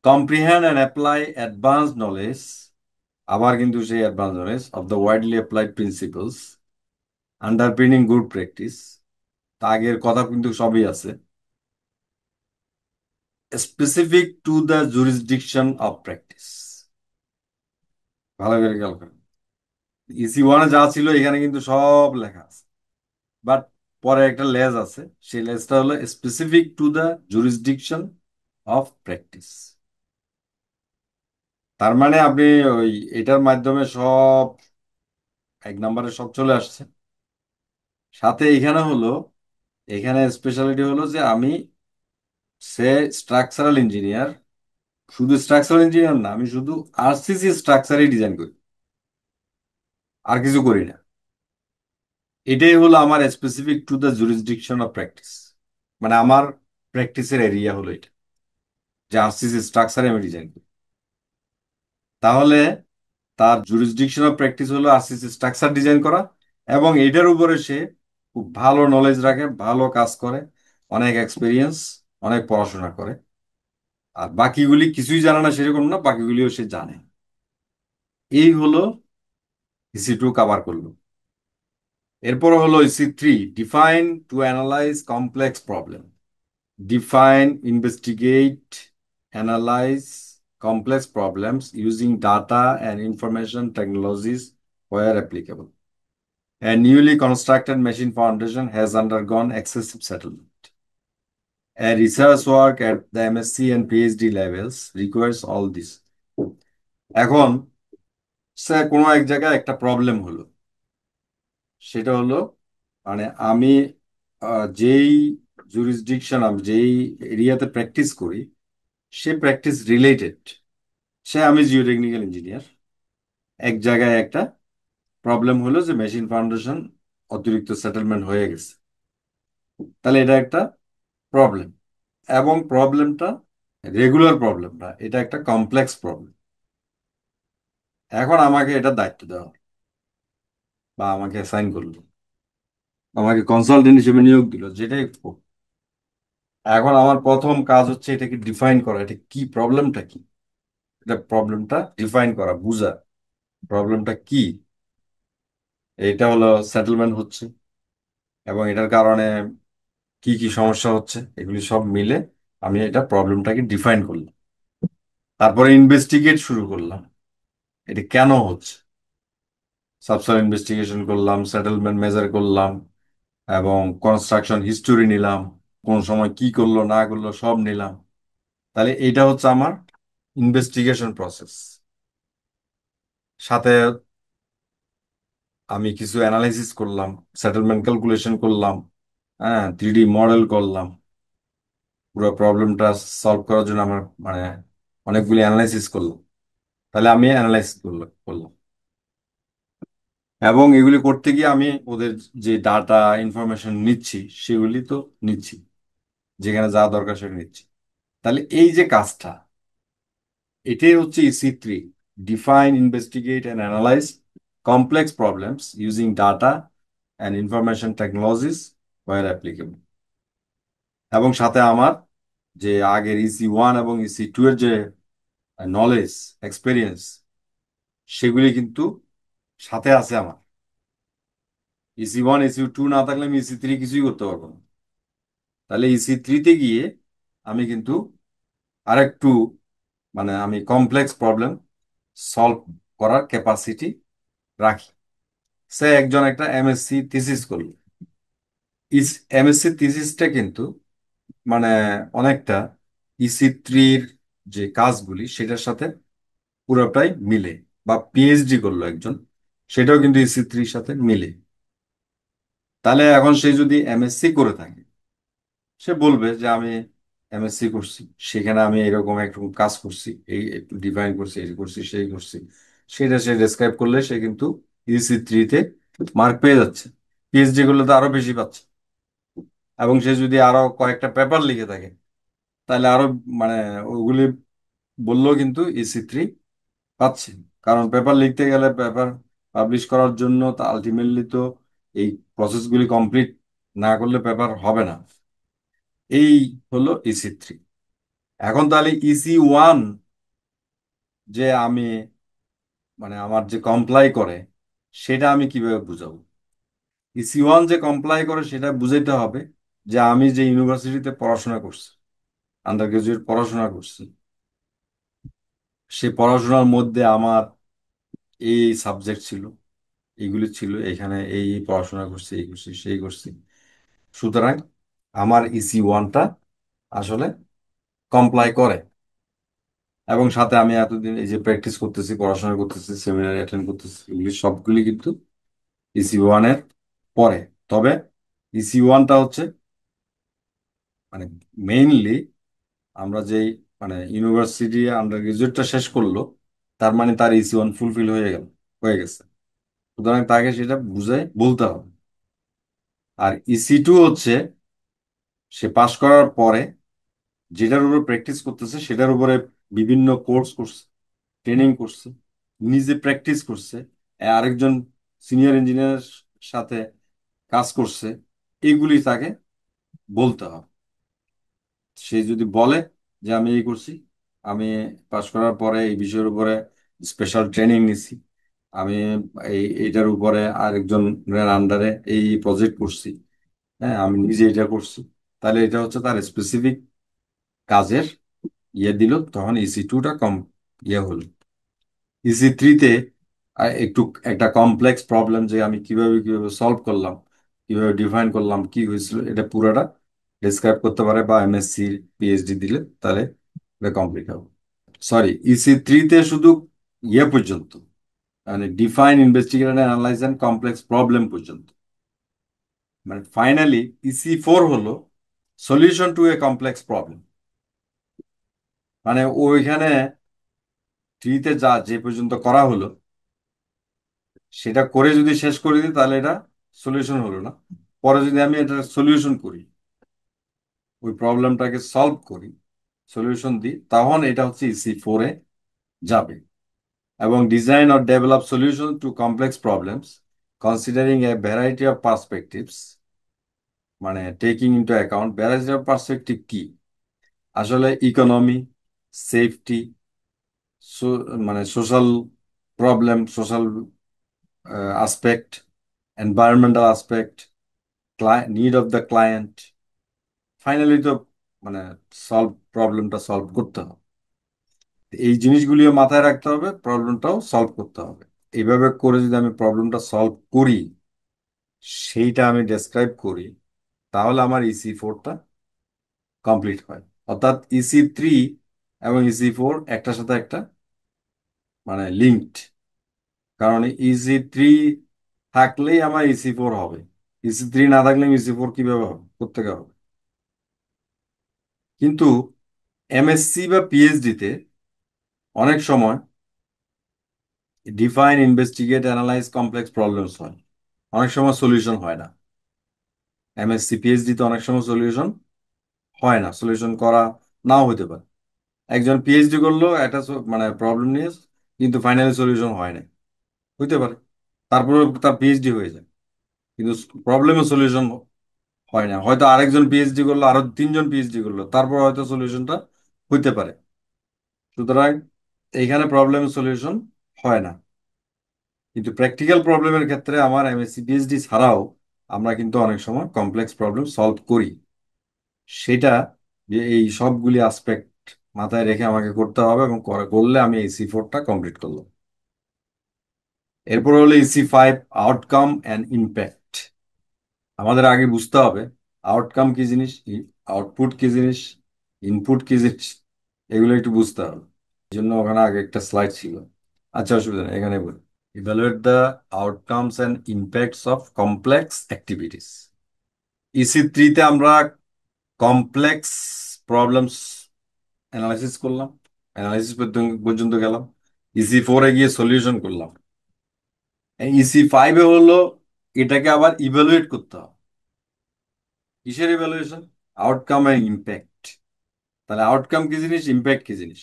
Comprehend and apply advance knowledge, আবার কিন্তু সেই advance knowledge of the widely applied principles আন্ডারপিনিং good practice. তা আগের কথা কিন্তু সবই আছে। Specific to the jurisdiction of practice. ভালো করে খেয়াল করেন, EC1 যা ছিল এখানে কিন্তু সব লেখা আছে, বাট পরে একটা লেজ আছে, সেই লেজটা হলো specific to the jurisdiction of practice. তার মানে আপনি ওই এটার মাধ্যমে সব 1 নম্বরে সব চলে আসছে। সাথে এখানে হলো, এখানে স্পেশালিটি হলো যে আমি সে স্ট্রাকচারাল ইঞ্জিনিয়ার, শুধু স্ট্রাকচারাল ইঞ্জিনিয়ার না, আমি শুধু আরসিসি স্ট্রাকচারই ডিজাইন করি, আর কিছু করি না। এটাই হলো আমার specific to the jurisdiction of practice. মানে আমার প্র্যাকটিসের এরিয়া হলো এটা, যে আরসিসি স্ট্রাকচারে আমি ডিজাইন করি। তাহলে তার জুরিসডিকশন অফ প্র্যাকটিস হলো আরসিসি স্ট্রাকচার ডিজাইন করা, এবং এটার উপরে সে খুব ভালো নলেজ রাখে, ভালো কাজ করে, অনেক এক্সপিরিয়েন্স, অনেক পড়াশোনা করে। আর বাকিগুলি কিছুই জানে না সেরকম না, বাকিগুলিও সে জানে। এই হলো EC2 কাভার করলো। এরপর হলো EC3, define to analyse complex problem. Define, investigate, analyze complex problems using data and information technologies where applicable. A newly constructed machine foundation has undergone excessive settlement. A research work at the MSc and PhD levels requires all this. এখন sir কোনো এক জায়গায় একটা problem হলো, সেটা হলো মানে আমি যেই জুরিসডিকশন, আমি যেই এরিয়াতে প্র্যাকটিস করি, সে প্র্যাকটিস রিলেটেড, আমি জিওটেকনিক্যাল ইঞ্জিনিয়ার। এক জায়গায় একটা প্রবলেম হলো যে মেশিন ফাউন্ডেশন অতিরিক্ত সেটেলমেন্ট হয়ে গেছে, তাহলে এটা একটা প্রবলেম, এবং প্রবলেমটা রেগুলার প্রবলেম না, এটা একটা কমপ্লেক্স প্রবলেম। এখন আমাকে এটা দায়িত্ব দেওয়া হলো, বা আমাকে অ্যাসাইন করলো, আমাকে কনসালটেন্ট হিসেবে নিয়োগ দিল, যেটাই হোক। এখন আমার প্রথম কাজ হচ্ছে এটাকে ডিফাইন করা, এটা কি, প্রবলেমটা কি, এটা প্রবলেমটা ডিফাইন করা, বুঝা প্রবলেমটা কি। এটা হলো সেটেলমেন্ট হচ্ছে, এবং এটার কারণে কি কি সমস্যা হচ্ছে, এগুলি সব মিলে আমি এটা প্রবলেমটাকে ডিফাইন করলাম। তারপরে ইনভেস্টিগেট শুরু করলাম, এটা কেন হচ্ছে, সাবসল ইনভেস্টিগেশন করলাম, সেটেলমেন্ট মেজার করলাম, এবং কনস্ট্রাকশন হিস্টোরি নিলাম, কোন সময় কি করলো না করলো সব নিলাম। তাহলে এটা হচ্ছে আমার ইনভেস্টিগেশন প্রসেস। সাথে আমি কিছু অ্যানালাইসিস করলাম, সেটেলমেন্ট ক্যালকুলেশন করলাম, হ্যাঁ, 3D মডেল করলাম, পুরো প্রবলেমটা সলভ করার জন্য আমার মানে অনেকগুলি অ্যানালাইসিস করলাম। তাহলে আমি অ্যানালাইসিস করলাম, এবং এগুলি করতে গিয়ে আমি ওদের যে ডাটা ইনফরমেশন নিচ্ছি সেগুলি তো নিচ্ছি, যেখানে যা দরকার সেটা নিচ্ছি। তাহলে এই যে কাজটা, এটাই হচ্ছে EC3, define, investigate and analyse complex problems using data and information technologies where applicable. এবং সাথে আমার যে আগের EC1 এবং EC2 এর যে নলেজ এক্সপেরিয়েন্স সেগুলি কিন্তু সাথে আছে আমার। EC1 EC2 না থাকলে আমি EC3 কিছুই করতে পারবো না। তাহলে EC3-তে গিয়ে আমি কিন্তু আরেকটু আমি কমপ্লেক্স প্রবলেম সলভ করার ক্যাপাসিটি রাখি। সে একজন একটা MSc থিসিস করলো, MSc থিসিসটা কিন্তু মানে অনেকটা EC3-র যে কাজগুলি সেটার সাথে পুরোটাই মিলে, বা PhD করলো একজন, সেটাও কিন্তু EC3-র সাথে মিলে। তাহলে এখন সে যদি MSc করে থাকে, সে বলবে যে আমি MSc করছি, সেখানে আমি এরকম একরকম কাজ করছি, এই একটু ডিফাইন করছি, এই করছি, সেই করছি, সেটা সে ডেসক্রাইব করলে সে কিন্তু EC3-তে মার্ক পেয়ে যাচ্ছে। PhD করলে তো আরো বেশি পাচ্ছে। এবং সে যদি আরো কয়েকটা পেপার লিখে থাকে, তাহলে আরো মানে ওগুলি বললেও কিন্তু EC3 পাচ্ছে। কারণ পেপার লিখতে গেলে, পেপার পাবলিশ করার জন্য তা আলটিমেটলি তো এই প্রসেসগুলি কমপ্লিট না করলে পেপার হবে না। এই হলো EC3। এখন তাহলে EC1 যে আমি আমার যে কমপ্লাই করে, সেটা আমি কিভাবে বুঝাবো? EC1 যে কমপ্লাই করে সেটা বুঝাইতে হবে যে আমি যে ইউনিভার্সিটিতে পড়াশোনা করছি, আন্ডার গ্রাজুয়েট পড়াশোনা করছি, সে পড়াশোনার মধ্যে আমার এই সাবজেক্ট ছিল, এইগুলি ছিল, এখানে এই এই পড়াশোনা করছি, এই করছি, সেই করছি। সুতরাং আমার EC1টা আসলে কমপ্লাই করে। এবং সাথে আমি এতদিন এই যে প্র্যাকটিস করতেছি, পড়াশোনা করতেছি, সেমিনার অ্যাটেন্ড করতেছি, এগুলি সবগুলি কিন্তু EC1-এর পরে। তবে EC1টা হচ্ছে মেইনলি আমরা যেই ইউনিভার্সিটি আন্ডার গ্রাজুয়েটটা শেষ করলো, তার তার EC1 ফুলফিল হয়ে গেছে। সুতরাং তাকে সেটা বুঝে বলতে হবে। আর EC2 হচ্ছে সে পাশ করার পরে যেটার উপর প্র্যাকটিস করতেছে, সেটার উপরে বিভিন্ন কোর্স করছে, ট্রেনিং করছে, নিজে প্র্যাকটিস করছে, আরেকজন সিনিয়র ইঞ্জিনিয়ারের সাথে কাজ করছে, এগুলি তাকে বলতে হবে। সে যদি বলে যে আমি এই করছি, আমি পাশ করার পরে এই বিষয়ের উপরে স্পেশাল ট্রেনিং নিছি, আমি এইটার উপরে আরেকজনের আন্ডারে এই প্রজেক্ট করছি, হ্যাঁ আমি নিজে এটা করছি, তাহলে এটা হচ্ছে তার স্পেসিফিক কাজের দিল, তখন EC2টা কম হলো। EC3-তে একটু একটা কমপ্লেক্স প্রবলেম যে আমি কিভাবে কিভাবে সলভ করলাম, কিভাবে ডিফাইন করলাম, কি হয়েছিল, এটা পুরোটা ডিসক্রাইব করতে পারে, বা MSc PhD দিলে তাহলে এটা কমপ্লিট হবে। সরি, EC3-তে শুধু পর্যন্ত, define, investigate, analyse and complex problem পর্যন্ত। ফাইনালি EC4 হলো solution to a complex problem. ওইখানে থ্রিতে যা যে পর্যন্ত করা হলো, সেটা করে যদি শেষ করে দিই, তাহলে এটা সলিউশন হলো না। পরে যদি আমি এটা সলিউশন করি, ওই প্রবলেমটাকে সলভ করি, সলিউশন দিই, তখন এটা হচ্ছে EC4-এ যাবে। এবং design or develop solution to complex problems considering a variety of perspectives, taking into account variety of perspective কি, আসলে economy, safety, social problem, social aspect, environmental aspect, need of the client, finally তো মানে প্রবলেমটা solve করতে হবে। এই জিনিসগুলিও মাথায় রাখতে হবে, প্রবলেমটাও সলভ করতে হবে। এইভাবে করে যদি আমি প্রবলেমটা সলভ করি, সেইটা আমি ডেসক্রাইব করি, তাহলে আমার EC4টা কমপ্লিট হয়। অর্থাৎ EC3 এবং EC4 একটার সাথে একটা লিঙ্কড। কারণ EC3 থাকলেই আমার EC4 হবে, EC3 না থাকলে EC4 কিভাবে হবে, কোত্থেকে হবে? কিন্তু MSc বা PhD-তে অনেক সময় define, investigate, analyse complex problems হয়, অনেক সময় সলিউশন হয় না। MSc PhD-তে অনেক সময় সলিউশন হয় না, সলিউশন করা নাও হতে পারে। একজন PhD করলো একটা প্রবলেম নিয়ে, কিন্তু ফাইনালি সলিউশন হয় না, হইতে পারে। তারপরে তার PhD হয়ে যায়, কিন্তু প্রবলেমের সলিউশন হয় না, হয়তো আরেকজন পিএইচডি করলো, আরো তিনজন পিএইচডি করলো, তারপর হয়তো সলিউশনটা হইতে পারে। সুতরাং এইখানে প্রবলেম সলিউশন হয় না। কিন্তু প্র্যাকটিক্যাল প্রবলেমের ক্ষেত্রে আমার এমএসসি পিএইচডি ছাড়াও আমরা কিন্তু অনেক সময় কমপ্লেক্স প্রবলেম সলভ করি। সেটা যে এই সবগুলি আসপেক্ট মাথায় রেখে আমাকে করতে হবে, এবং করলে আমি এই C4টা কমপ্লিট করলাম। এরপর হলো EC5, আউটকাম অ্যান্ড ইম্প্যাক্ট। আমাদের আগে বুঝতে হবে আউটকাম কি জিনিস, আউটপুট কি জিনিস, ইনপুট কি জিনিস, এগুলো একটু বুঝতে হবে। এই জন্য ওখানে আগে একটা স্লাইড ছিল। আচ্ছা, অসুবিধা নেই, এখানে বলি। Evaluate the outcomes and impacts of complex activities. EC3-তে আমরা কমপ্লেক্স প্রবলেমস অ্যানালাইসিস করলাম, অ্যানালাইসিস পর্যন্ত গেলাম। EC4-এ গিয়ে সলিউশন করলাম। EC5-এ হলো এটাকে আবার ইভ্যালুয়েট করতে হবে। কিসের ইভ্যালুয়েশন? Outcome and impact. তাহলে আউটকাম কি জিনিস, ইম্প্যাক্ট কি জিনিস?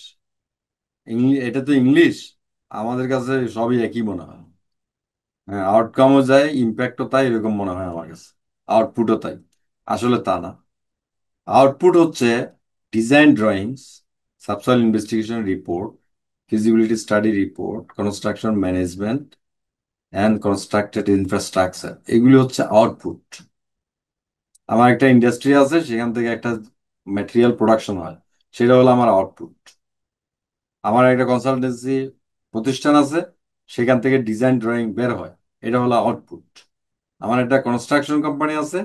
এটা তো ইংলিশ, আমাদের কাছে সবই একই মনে হয়। হ্যাঁ, আউটকামও যায়, ইম্প্যাক্টও তাই, এরকম মনে হয় আমার কাছে। আউটপুটও তাই। আসলে তা না। আউটপুট হচ্ছে design drawings, subsoil investigation report, feasibility study report, construction management and constructed infrastructure, এগুলি হচ্ছে আউটপুট। আমার একটা ইন্ডাস্ট্রি আছে, সেখান থেকে একটা ম্যাটেরিয়াল প্রোডাকশন হয়, সেটা হলো আমার আউটপুট। আমার একটা কনসালটেন্সি প্রতিষ্ঠান আছে, সেখান থেকে ডিজাইন ড্রয়িং বের হয়, এটা হলো আউটপুট। আমার একটা কনস্ট্রাকশন কোম্পানি আছে,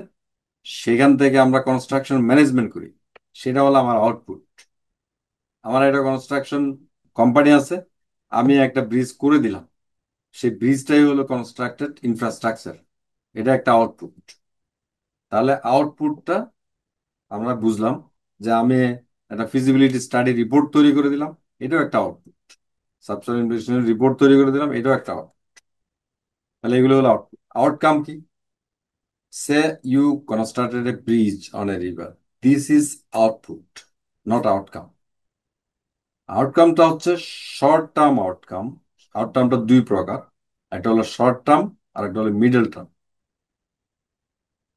সেখান থেকে আমরা কনস্ট্রাকশন ম্যানেজমেন্ট করি, সেটা হলো আমার আউটপুট। আমার একটা কনস্ট্রাকশন কোম্পানি আছে, আমি একটা ব্রিজ করে দিলাম, সেই ব্রিজটাই হলো কনস্ট্রাক্টেড ইনফ্রাস্ট্রাকচার, এটা একটা আউটপুট। তাহলে আউটপুটটা আমরা বুঝলাম, যে আমি একটা ফিজিবিলিটি স্টাডি রিপোর্ট তৈরি করে দিলাম, এটাও একটা আউটপুট। সাবসয়েল ইনভেস্টিগেশন রিপোর্ট তৈরি করে দিলাম, এটাও একটা আউটপুট। তাহলে এগুলো হলো আউটপুট। আউটকাম কি? Say you constructed a bridge on a river, this is output, not outcome. আউটকামটা হচ্ছে শর্ট টার্ম আউটকাম। আউটকামটা দুই প্রকার, একটা হলো শর্ট টার্ম আর একটা হলো মিডল টার্ম।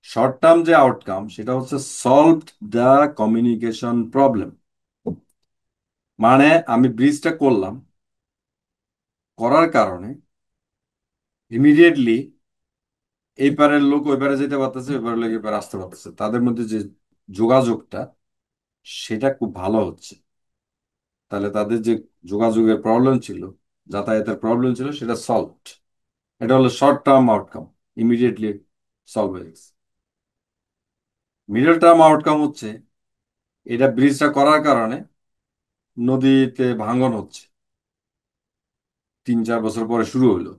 শর্ট টার্ম যে আউটকাম, সেটা হচ্ছে সলভ দ্য কমিউনিকেশন প্রবলেম। মানে আমি ব্রিজটা করলাম, করার কারণে ইমিডিয়েটলি এই পারের লোক ওই পারে যেতে পারতেছে, ওই পারের লোক এই পারে আসতে পারতেছে, তাদের মধ্যে যে যোগাযোগটা, সেটা খুব ভালো হচ্ছে। তাহলে তাদের যে যোগাযোগের প্রবলেম ছিল, যাতায়াতের প্রবলেম ছিল, সেটা সলভড। এটা হলো short term outcome, immediately solve হয়ে গেছে। মিডল টার্ম আউটকাম হচ্ছে এটা ব্রিজটা করার কারণে নদীতে ভাঙন হচ্ছে, 3-4 বছর পরে শুরু হলো।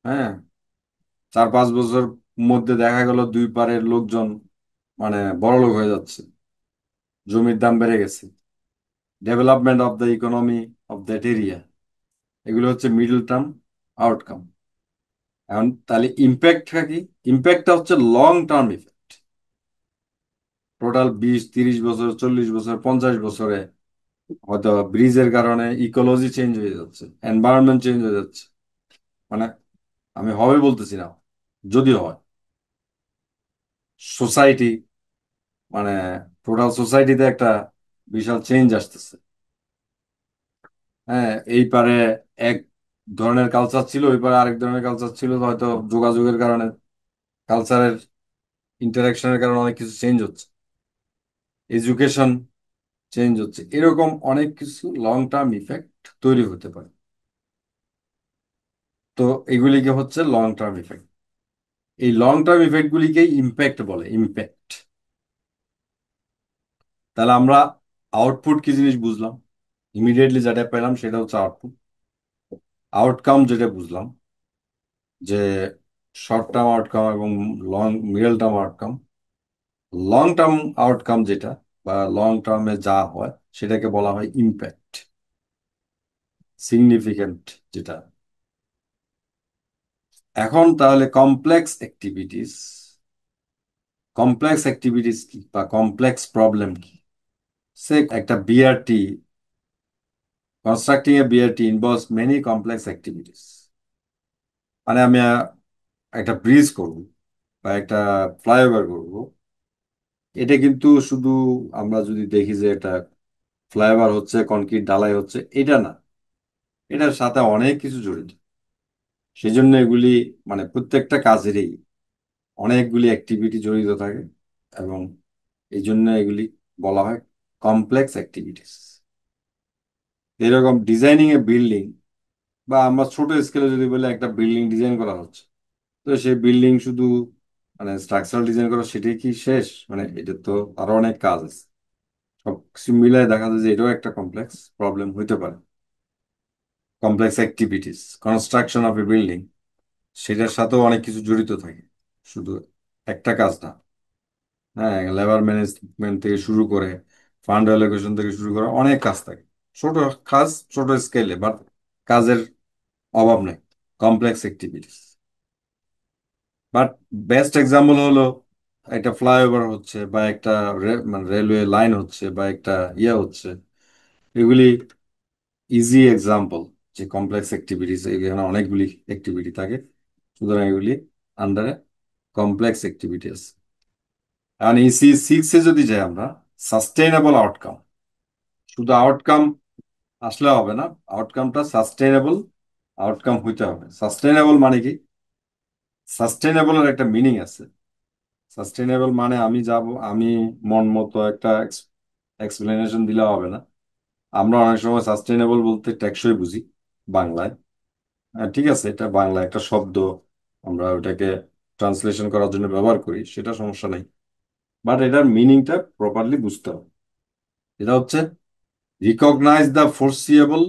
হ্যাঁ, 4-5 বছর মধ্যে দেখা গেল দুই পারের লোকজন মানে বড়লোক হয়ে যাচ্ছে, জমির দাম বেড়ে গেছে, development of the economy of that area, এগুলো হচ্ছে মিডল টার্ম আউটকাম। এখন তাহলে ইম্প্যাক্টটা কি? ইম্প্যাক্টটা হচ্ছে লং টার্ম ইফেক্ট। টোটাল 20-30 বছর, 40 বছর, 50 বছরে হয়তো ব্রিজের কারণে ইকোলজি চেঞ্জ হয়ে যাচ্ছে, এনভায়রনমেন্ট চেঞ্জ হয়ে যাচ্ছে। মানে আমি হবে বলতেছি না, যদি হয় সোসাইটি, মানে টোটাল সোসাইটিতে একটা বিশাল চেঞ্জ আসতেছে। হ্যাঁ, এই পারে এক ধরনের কালচার ছিল, ওই পারে আরেক ধরনের কালচার ছিল, হয়তো যোগাযোগের কারণে, কালচারের ইন্টারাকশনের কারণে অনেক কিছু চেঞ্জ হচ্ছে, এডুকেশন চেঞ্জ হচ্ছে, এরকম অনেক কিছু লং টার্ম ইফেক্ট তৈরি হতে পারে। তো এগুলিকে হচ্ছে লং টার্ম ইফেক্ট। এই লং টার্ম ইফেক্ট গুলিকে ইম্প্যাক্ট বলে, ইম্প্যাক্ট। তাহলে আমরা আউটপুট কি জিনিস বুঝলাম, ইমিডিয়েটলি যেটা পেলাম সেটা হচ্ছে আউটপুট। আউটকাম যেটা বুঝলাম, যে শর্ট টার্ম আউটকাম এবং middle term outcome. Long term outcome যেটা, বা লং টার্মে যা হয়, সেটাকে বলা হয় ইম্প্যাক্ট, সিগনিফিকেন্ট যেটা। এখন তাহলে কমপ্লেক্স অ্যাক্টিভিটিস কি, বা কমপ্লেক্স প্রবলেম কি? সে একটা BRT, constructing a BRT involves many complex activities. মানে আমি একটা ব্রিজ করব, বা একটা ফ্লাইওভার করব, এটা কিন্তু শুধু আমরা যদি দেখি যে এটা ফ্লাইওভার হচ্ছে, কনক্রিট ঢালাই হচ্ছে, এটা না, এটার সাথে অনেক কিছু জড়িত। সেই জন্য এগুলি মানে প্রত্যেকটা কাজেরই অনেকগুলি অ্যাক্টিভিটি জড়িত থাকে, এবং এই জন্য এগুলি বলা হয় কমপ্লেক্স অ্যাক্টিভিটিস। এরকম ডিজাইনিং এ বিল্ডিং, বা আমরা ছোট স্কেলে যদি বলি একটা বিল্ডিং ডিজাইন করা হচ্ছে, তো সেই বিল্ডিং শুধু মানে স্ট্রাকচারাল ডিজাইন করা সেটাই কি শেষ? মানে এটা তো আরো অনেক কাজ আছে। সবকিছু মিলায় দেখা যায় যে এটাও একটা কমপ্লেক্স প্রবলেম হইতে পারে। Complex activities, construction of A building, সেটার সাথেও অনেক কিছু জড়িত থাকে, শুধু একটা কাজ না। হ্যাঁ, লেবার ম্যানেজমেন্ট থেকে শুরু করে ফান্ড অ্যালোকেশন থেকে শুরু করে অনেক কাজ থাকে। ছোট কাজ, ছোট স্কেলে, বাট কাজের অভাব নেই। Complex activities. But best example হলো একটা ফ্লাইওভার হচ্ছে, বা একটা মানে রেলওয়ে লাইন হচ্ছে, বা একটা হচ্ছে, এগুলি ইজি এক্সাম্পল যে কমপ্লেক্স অ্যাক্টিভিটিস। এখানে অনেকগুলি অ্যাক্টিভিটি থাকে, সুতরাং এগুলি আন্ডারে কমপ্লেক্স অ্যাক্টিভিটিস। আর ইসি সিক্সে যদি যাই আমরা, সাস্টেইনেবল আউটকাম, শুধু আউটকাম আসলে হবে না, আউটকামটা সাস্টেইনেবল আউটকাম হইতে হবে। সাস্টেইনেবল মানে কি? সাস্টেইনেবলের একটা মিনিং আছে। সাস্টেইনেবল মানে আমি মন মতো একটা এক্সপ্লেনেশন দিলে হবে না। আমরা অনেক সময় সাস্টেইনেবল বলতে টেকসই বুঝি বাংলায়। হ্যাঁ, ঠিক আছে, এটা বাংলা একটা শব্দ, আমরা ওটাকে ট্রান্সলেশন করার জন্য ব্যবহার করি, সেটা সমস্যা নেই। বাট এটার মিনিংটা প্রপারলি বুঝতে হবে। এটা হচ্ছে recognise the foreseeable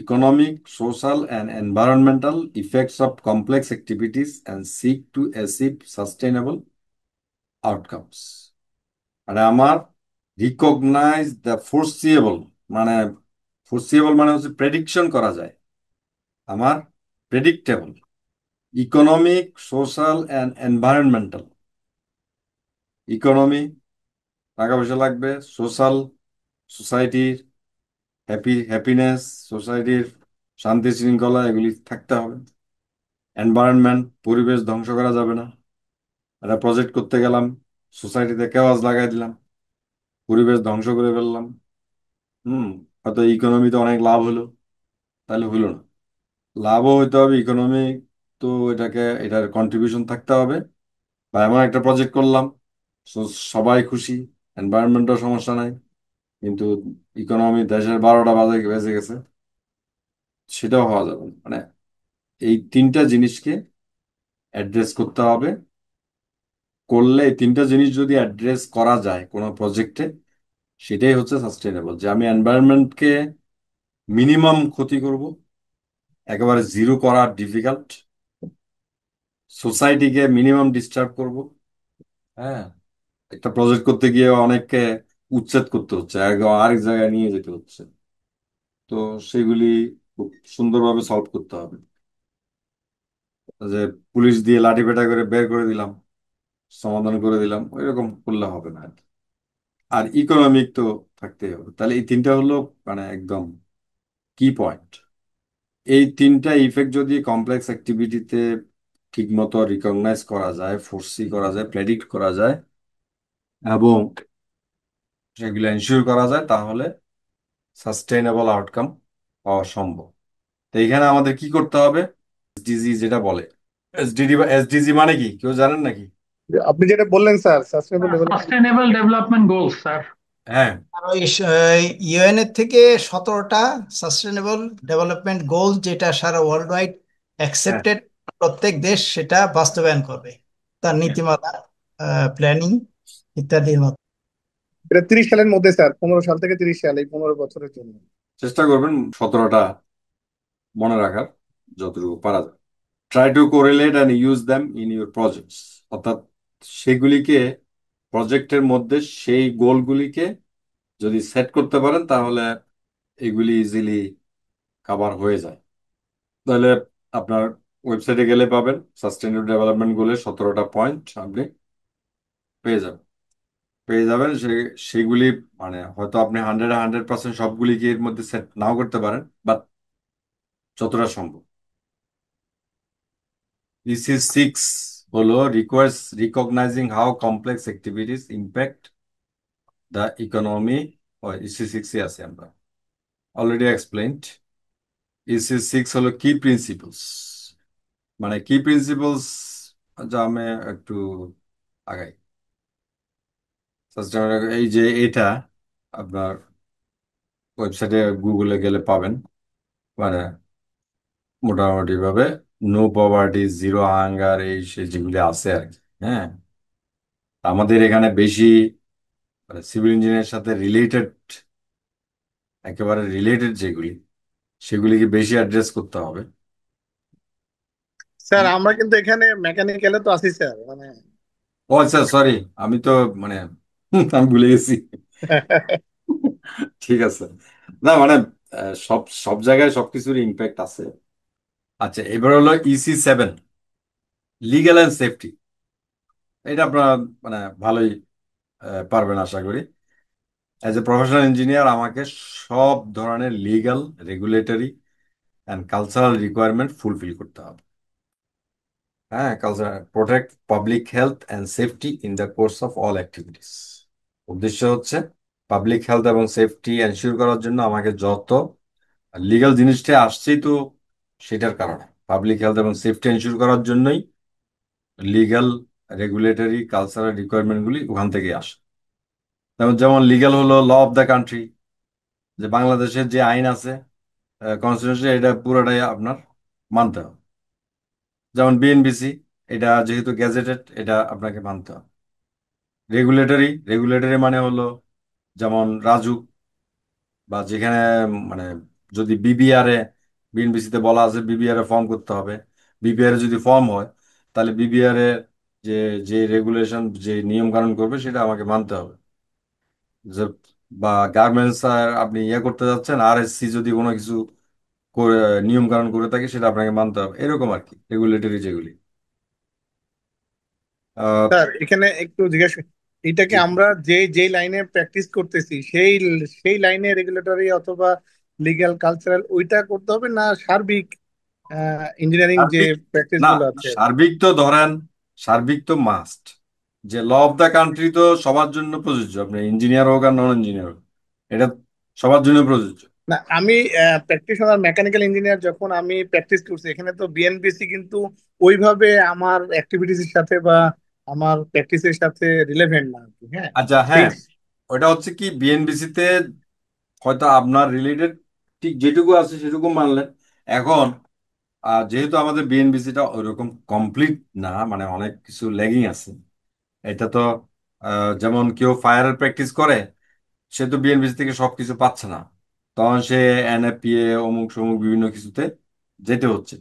economic, social, and environmental effects of complex activities and seek to achieve sustainable outcomes. মানে আমার রিকগনাইজ দ্য ফোরসিয়েবল, মানে ফোরসিয়েবল মানে হচ্ছে প্রেডিকশন করা যায়, আমার predictable, economic, social and environmental. Economy, টাকা পয়সা লাগবে। সোশ্যাল, সোসাইটির হ্যাপিনেস, সোসাইটির শান্তি শৃঙ্খলা, এগুলি থাকতে হবে। এনভায়রনমেন্ট, পরিবেশ ধ্বংস করা যাবে না। একটা প্রজেক্ট করতে গেলাম, সোসাইটিতে কেওয়াজ লাগাই দিলাম, পরিবেশ ধ্বংস করে ফেললাম। হুম, হয়তো ইকোনমিতে অনেক লাভ হলো, তাহলে হইলো না। লাভও হইতে হবে ইকোনমি, তো এটার কন্ট্রিবিউশন থাকতে হবে। বা এমন একটা প্রজেক্ট করলাম, সবাই খুশি, এনভায়রনমেন্টও সমস্যা নাই, কিন্তু ইকোনমি দেশের 12টা বাজে বেজে গেছে, সেটাও হওয়া যাবে না। মানে এই তিনটা জিনিসকে অ্যাড্রেস করতে হবে। করলে এই তিনটা জিনিস যদি অ্যাড্রেস করা যায় কোনো প্রজেক্টে, সেটাই হচ্ছে সাস্টেইনেবল। যে আমি এনভায়রনমেন্টকে মিনিমাম ক্ষতি করব, একেবারে জিরো করা ডিফিকাল্ট। সোসাইটিকে মিনিমাম ডিস্টার্ব করব। হ্যাঁ, একটা প্রজেক্ট করতে গিয়ে অনেককে উচ্ছেদ করতে হচ্ছে, আরেক জায়গায় নিয়ে যেতে হচ্ছে, তো সেগুলি খুব সুন্দরভাবে সলভ করতে হবে। যে পুলিশ দিয়ে লাঠি পেটা করে বের করে দিলাম, সমাধান করে দিলাম, ওইরকম করলে হবে না আর কি। আর ইকোনমিক তো থাকতেই হবে। তাহলে এই তিনটা হলো মানে একদম কি পয়েন্ট। এই তিনটা ইফেক্ট যদি কমপ্লেক্স অ্যাক্টিভিটিতে ঠিক মতো রিকগনাইজ করা যায়, ফোরসি করা যায়, প্রেডিক্ট করা যায়, এবং সেগুলো এনশিওর করা যায়, তাহলে সাস্টেইনেবল আউটকাম পাওয়া সম্ভব। তো এখানে আমাদের কি করতে হবে? এসডিজি যেটা বলে, এসডিজি মানে কি কেউ জানেন নাকি? আপনি যেটা বললেন sir, sustainable development. Sustainable development goal sir. হ্যাঁ, আর ওই ইউএন এর থেকে 17টা সাস্টেনেবল ডেভেলপমেন্ট গোল, যেটা সারা ওয়ার্ল্ড ওয়াইড হ্যাঁ, অ্যাকসেপ্টেড, প্রত্যেক দেশ সেটা বাস্তবায়ন করবে, তার নীতিমালা, প্ল্যানিং ইত্যাদির মতো। এটা 30 সালের মধ্যে স্যার, 15 সাল থেকে 30 সাল, এই 15 বছরের জন্য। চেষ্টা করবেন 17টা মনে রাখার যতটুকু পারা যায়। Try to correlate and use them in your projects, অর্থাৎ সেগুলিকে প্রজেক্টের মধ্যে সেই গোলগুলিকে যদি সেট করতে পারেন, তাহলে এগুলি ইজিলি কাভার হয়ে যায়। তাহলে আপনার ওয়েবসাইটে গেলে পাবেন সাস্টেইনেবল ডেভেলপমেন্ট গোলের 17টা পয়েন্ট, আপনি পেয়ে যাবেন সেগুলি মানে হয়তো আপনি 100% সবগুলিকে এর মধ্যে সেট নাও করতে পারেন, বাট যতটা সম্ভব। দিস ইজ 6 হলো requires recognising how complex activities impact the economy. EC সিক্সে আছে আমরা, অলরেডি এক্সপ্লেইনড। ইসি সিক্স হলো কি প্রিন্সিপলস, মানে কি প্রিন্সিপলস, যা আমি একটু আগাই। এই যে এটা আপনার ওয়েবসাইটে গুগলে গেলে পাবেন, মানে মোটামুটি ভাবে নো পভার্টি, জিরো হাঙ্গার, এই সে যেগুলি আছে আর কি। হ্যাঁ, আমাদের এখানে বেশি সিভিল ইঞ্জিনিয়ারের সাথে রিলেটেড, একেবারে রিলেটেড যেগুলি, সেগুলিকে বেশি অ্যাড্রেস করতে হবে। স্যার আমরা কিন্তু এখানে মেকানিক্যালে তো আছি স্যার, মানে ও আচ্ছা, সরি, আমি তো মানে আমি ভুলে গেছি। ঠিক আছে, না মানে সব সব জায়গায় সবকিছুর ইম্প্যাক্ট আছে। আচ্ছা, এবার হলো EC seven, legal and safety. এটা আপনারা মানে ভালোই পারবেন আশা করি। অ্যাজ এ প্রফেশনাল ইঞ্জিনিয়ার আমাকে সব ধরনের legal, regulatory and cultural requirement fulfil করতে হবে। হ্যাঁ, culture protect public health and safety in the course of all activities. উদ্দেশ্য হচ্ছে পাবলিক হেলথ এবং সেফটি এনশিওর করার জন্য আমাকে যত লিগ্যাল জিনিসটা আসছেই তো সেটার কারণে, পাবলিক হেলথ এবং সেফটি এনশিওর করার জন্যই লিগ্যাল, রেগুলেটরি, কালচারাল রিকোয়ারমেন্টগুলি ওখান থেকে আসে। যেমন যেমন লিগ্যাল হলো ল অফ দ্য কান্ট্রি, যে বাংলাদেশের যে আইন আছে, কনস্টিটিউশন, এটা পুরোটাই আপনার মানতে হবে। যেমন বিএনবিসি, এটা যেহেতু গ্যাজেটেড, এটা আপনাকে মানতে হবে। রেগুলেটরি, রেগুলেটরি মানে হলো যেমন রাজুক, বা যেখানে মানে যদি বিবিআর এ, বিএনবিসি তে বলা আছে বিবিআর এ ফর্ম করতে হবে, বিবিআর এ যদি ফর্ম হয় তাহলে বিবিআর এ যে যে রেগুলেশন, যে নিয়ম কানুন করবে সেটা আমাকে মানতে হবে। যে বা গার্মেন্টস আপনি ইয়ে করতে যাচ্ছেন, আরএসসি যদি কোনো কিছু নিয়ম কানুন করে থাকে সেটা আপনাকে মানতে হবে, এরকম আর কি রেগুলেটরি যেগুলি। আহ, স্যার এখানে একটু জিজ্ঞেস, এটাকে জি। আমরা যে যে লাইনে প্র্যাকটিস করতেছি সেই সেই লাইনে রেগুলেটরি অথবা লিগ্যাল কালচারাল ওইটা করতে হবে, না সার্বিক ইঞ্জিনিয়ারিং যে সার্বিক, প্র্যাকটিস না গুলো আছে? সার্বিক তো ধরেন, সার্বিক তো মাস্ট, যে ল অফ দ্য কান্ট্রি তো সবার জন্য প্রযোজ্য, আপনি ইঞ্জিনিয়ার হোক আর নন ইঞ্জিনিয়ার হোক, এটা সবার জন্য প্রযোজ্য। না আমি প্র্যাকটিশনার মেকানিক্যাল ইঞ্জিনিয়ার, যখন আমি প্র্যাকটিস করছি এখানে তো বিএনপিসি কিন্তু ওইভাবে আমার অ্যাক্টিভিটিস এর সাথে বা আমার প্র্যাকটিসের সাথে রিলেভেন্ট না আর কি। হ্যাঁ, আচ্ছা, সেই হ্যাঁ, ওটা হচ্ছে কি বিএনবিসি তে হয়তো আপনার রিলেটেড ঠিক যেটুকু আছে সেটুকু মানলেন। এখন যেহেতু আমাদের বিএনবিসিটা ওইরকম কমপ্লিট না, মানে অনেক কিছু ল্যাগিং আছে। এটা তো যেমন কেউ ফায়ারের প্র্যাকটিস করে, সে তো বিএনবিসি থেকে সবকিছু পাচ্ছে না, তখন সে এনএপিএ অমুক সমুক বিভিন্ন কিছুতে যেতে হচ্ছে।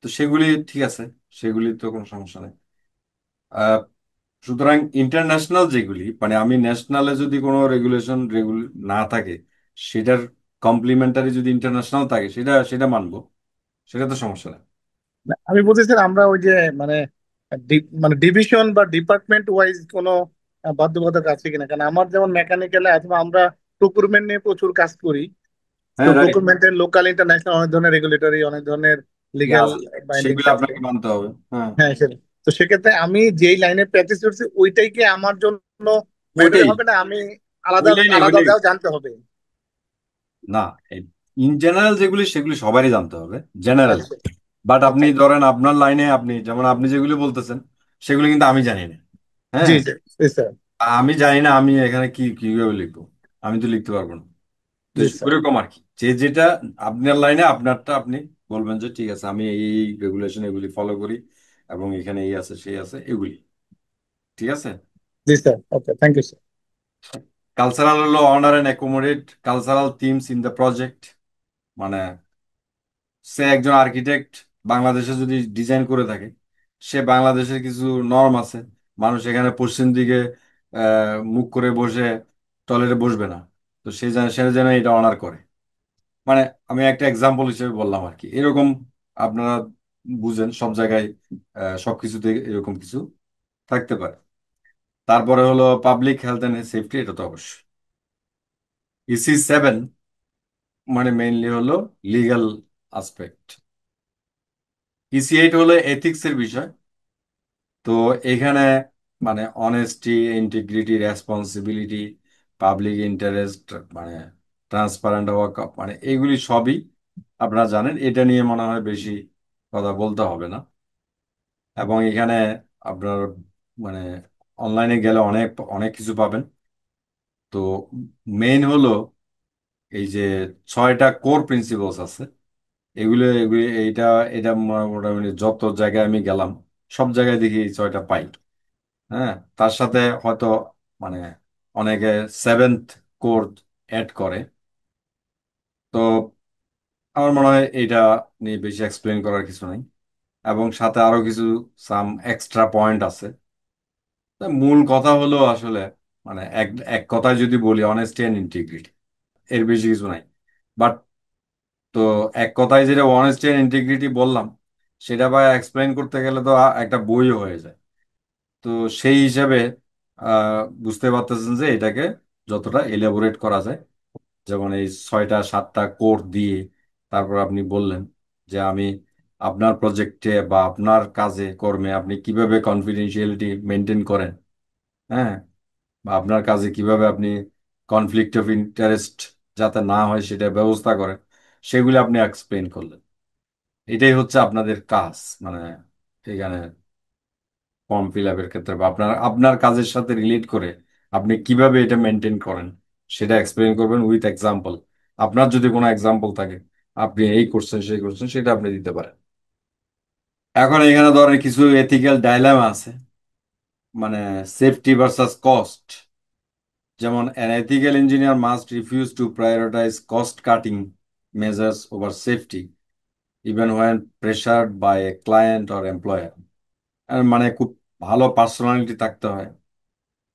তো সেগুলি ঠিক আছে, সেগুলি তো কোনো সমস্যা নেই। আহ, সুতরাং ইন্টারন্যাশনাল যেগুলি, মানে আমি ন্যাশনালে যদি কোনো রেগুলেশন না থাকে, সেটার কমপ্লিমেন্টারি যদি ইন্টারন্যাশনাল থাকে, সেটা সেটা মানবো, সেটা তো সমস্যা নেই। না, আমি বলছি স্যার আমরা ওই যে মানে মানে ডিভিশন বা ডিপার্টমেন্ট ওয়াইজ কোনো বাধ্যবাধকতা আছে কিনা, কারণ আমার যেমন মেকানিক্যালে অথবা আমরা প্রকুরমেন্ট নিয়ে প্রচুর কাজ করি। তো হ্যাঁ, রাইট, প্রকুরমেন্টের লোকাল ইন্টারন্যাশনাল অনেক ধরনের রেগুলেটরি, অনেক ধরনের লিগ্যাল বাইন্ডিংস সেগুলো আছে। আপনাকে মানতে হবে। হ্যাঁ, হ্যাঁ সেটা, তো সেক্ষেত্রে আমি যেই লাইনে প্র্যাকটিস করছি ওইটাই কি আমার জন্য ম্যাটার ওইটাই, হবে, না আমি আলাদা ওইটাই নেই, ওইটাই আলাদাও জানতে হবে? না, ইন জেনারেল যেগুলি সেগুলি সবারই জানতে হবে, জেনারেল। আচ্ছা বাট আপনি আচ্ছা। ধরেন আপনার লাইনে, আপনি যেমন আপনি যেগুলি বলতেছেন সেগুলি কিন্তু আমি জানি না। জি হ্যাঁ, স্যার, জি স্যার। আমি জানি না আমি এখানে কি কিভাবে লিখবো, আমি তো লিখতে পারবো না। তো জি স্যার। ওইরকম আর কি, যে যেটা আপনার লাইনে আপনারটা আপনি বলবেন যে ঠিক আছে, আমি এই রেগুলেশন এগুলি ফলো করি, এবং এখানে এই আছে সেই আছে এগুলি, ঠিক আছে। জি sir, okay, thank you sir. Cultural হলো honour and accommodate cultural themes in the project, মানে সে একজন আর্কিটেক্ট বাংলাদেশে যদি ডিজাইন করে থাকে, সে বাংলাদেশের কিছু নরম আছে, মানুষ এখানে পশ্চিম দিকে মুখ করে বসে টয়লেটে বসবে না, তো সে যেন এটা অনার করে। মানে আমি একটা এক্সাম্পল হিসেবে বললাম আর কি, এরকম আপনারা বুঝেন সব জায়গায় সবকিছুতে এরকম কিছু থাকতে পারে। তারপরে হলো পাবলিক হেলথ অ্যান্ড সেফটি, এটা তো অবশ্যই। ইসি সেভেন মানে মেইনলি হলো লিগ্যাল আসপেক্ট। ইসি এইট হলো এথিক্স এর বিষয়, তো এখানে মানে honesty, integrity, responsibility, public interest, মানে ট্রান্সপারেন্ট হওয়া, মানে এগুলি সবই আপনারা জানেন। এটা নিয়ে মনে হয় বেশি কথা বলতে হবে না। এবং এখানে আপনার মানে অনলাইনে গেলে অনেক অনেক কিছু পাবেন। তো মেইন হলো এই যে 6টা কোর প্রিন্সিপালস আছে, এগুলো এগুলি এইটা এটা মোটামুটি যত জায়গায় আমি গেলাম সব জায়গায় দেখি এই 6টা পাই। হ্যাঁ, তার সাথে হয়তো মানে অনেকে 7th কোর অ্যাড করে। তো আমার মনে হয় এইটা নিয়ে বেশি এক্সপ্লেন করার কিছু নাই, এবং সাথে আরো কিছু সাম এক্সট্রা পয়েন্ট আছে। তা মূল কথা হলো আসলে মানে এক এক কথায় যদি বলি, অনেস্টি অ্যান্ড ইন্টিগ্রিটি, এর বেশি কিছু নাই। বাট তো এক কথায় যেটা অনেস্টি অ্যান্ড ইন্টিগ্রিটি বললাম, সেটা বা এক্সপ্লেন করতে গেলে তো একটা বইও হয়ে যায়। তো সেই হিসাবে বুঝতে পারতেছেন যে এটাকে যতটা এলাবোরেট করা যায়, যেমন এই 6টা 7টা কোর দিয়ে তারপর আপনি বললেন যে আমি আপনার প্রজেক্টে বা আপনার কাজে কর্মে আপনি কিভাবে কনফিডেন্সিয়ালিটি মেনটেন করেন। হ্যাঁ, বা আপনার কাজে কিভাবে আপনি কনফ্লিক্ট অফ ইন্টারেস্ট যাতে না হয় সেটা ব্যবস্থা করেন, সেগুলি আপনি এক্সপ্লেন করলেন। এটাই হচ্ছে আপনাদের কাজ, মানে এখানে ফর্ম ফিল আপের ক্ষেত্রে বা আপনার আপনার কাজের সাথে রিলেট করে আপনি কিভাবে এটা মেনটেন করেন সেটা এক্সপ্লেন করবেন উইথ এক্সাম্পল। আপনার যদি কোনো এক্সাম্পল থাকে, আপনি এই করছেন সেই করছেন, সেটা আপনি দিতে পারেন। এখন এখানে ধরেন কিছু এথিক্যাল ডাইলেমা আছে, মানে সেফটি ভার্সাস কস্ট। যেমন an ethical engineer must refuse to prioritize cost cutting measures over safety even when pressured by a client or employer। আর মানে খুব ভালো পার্সোনালিটি থাকতে হয়,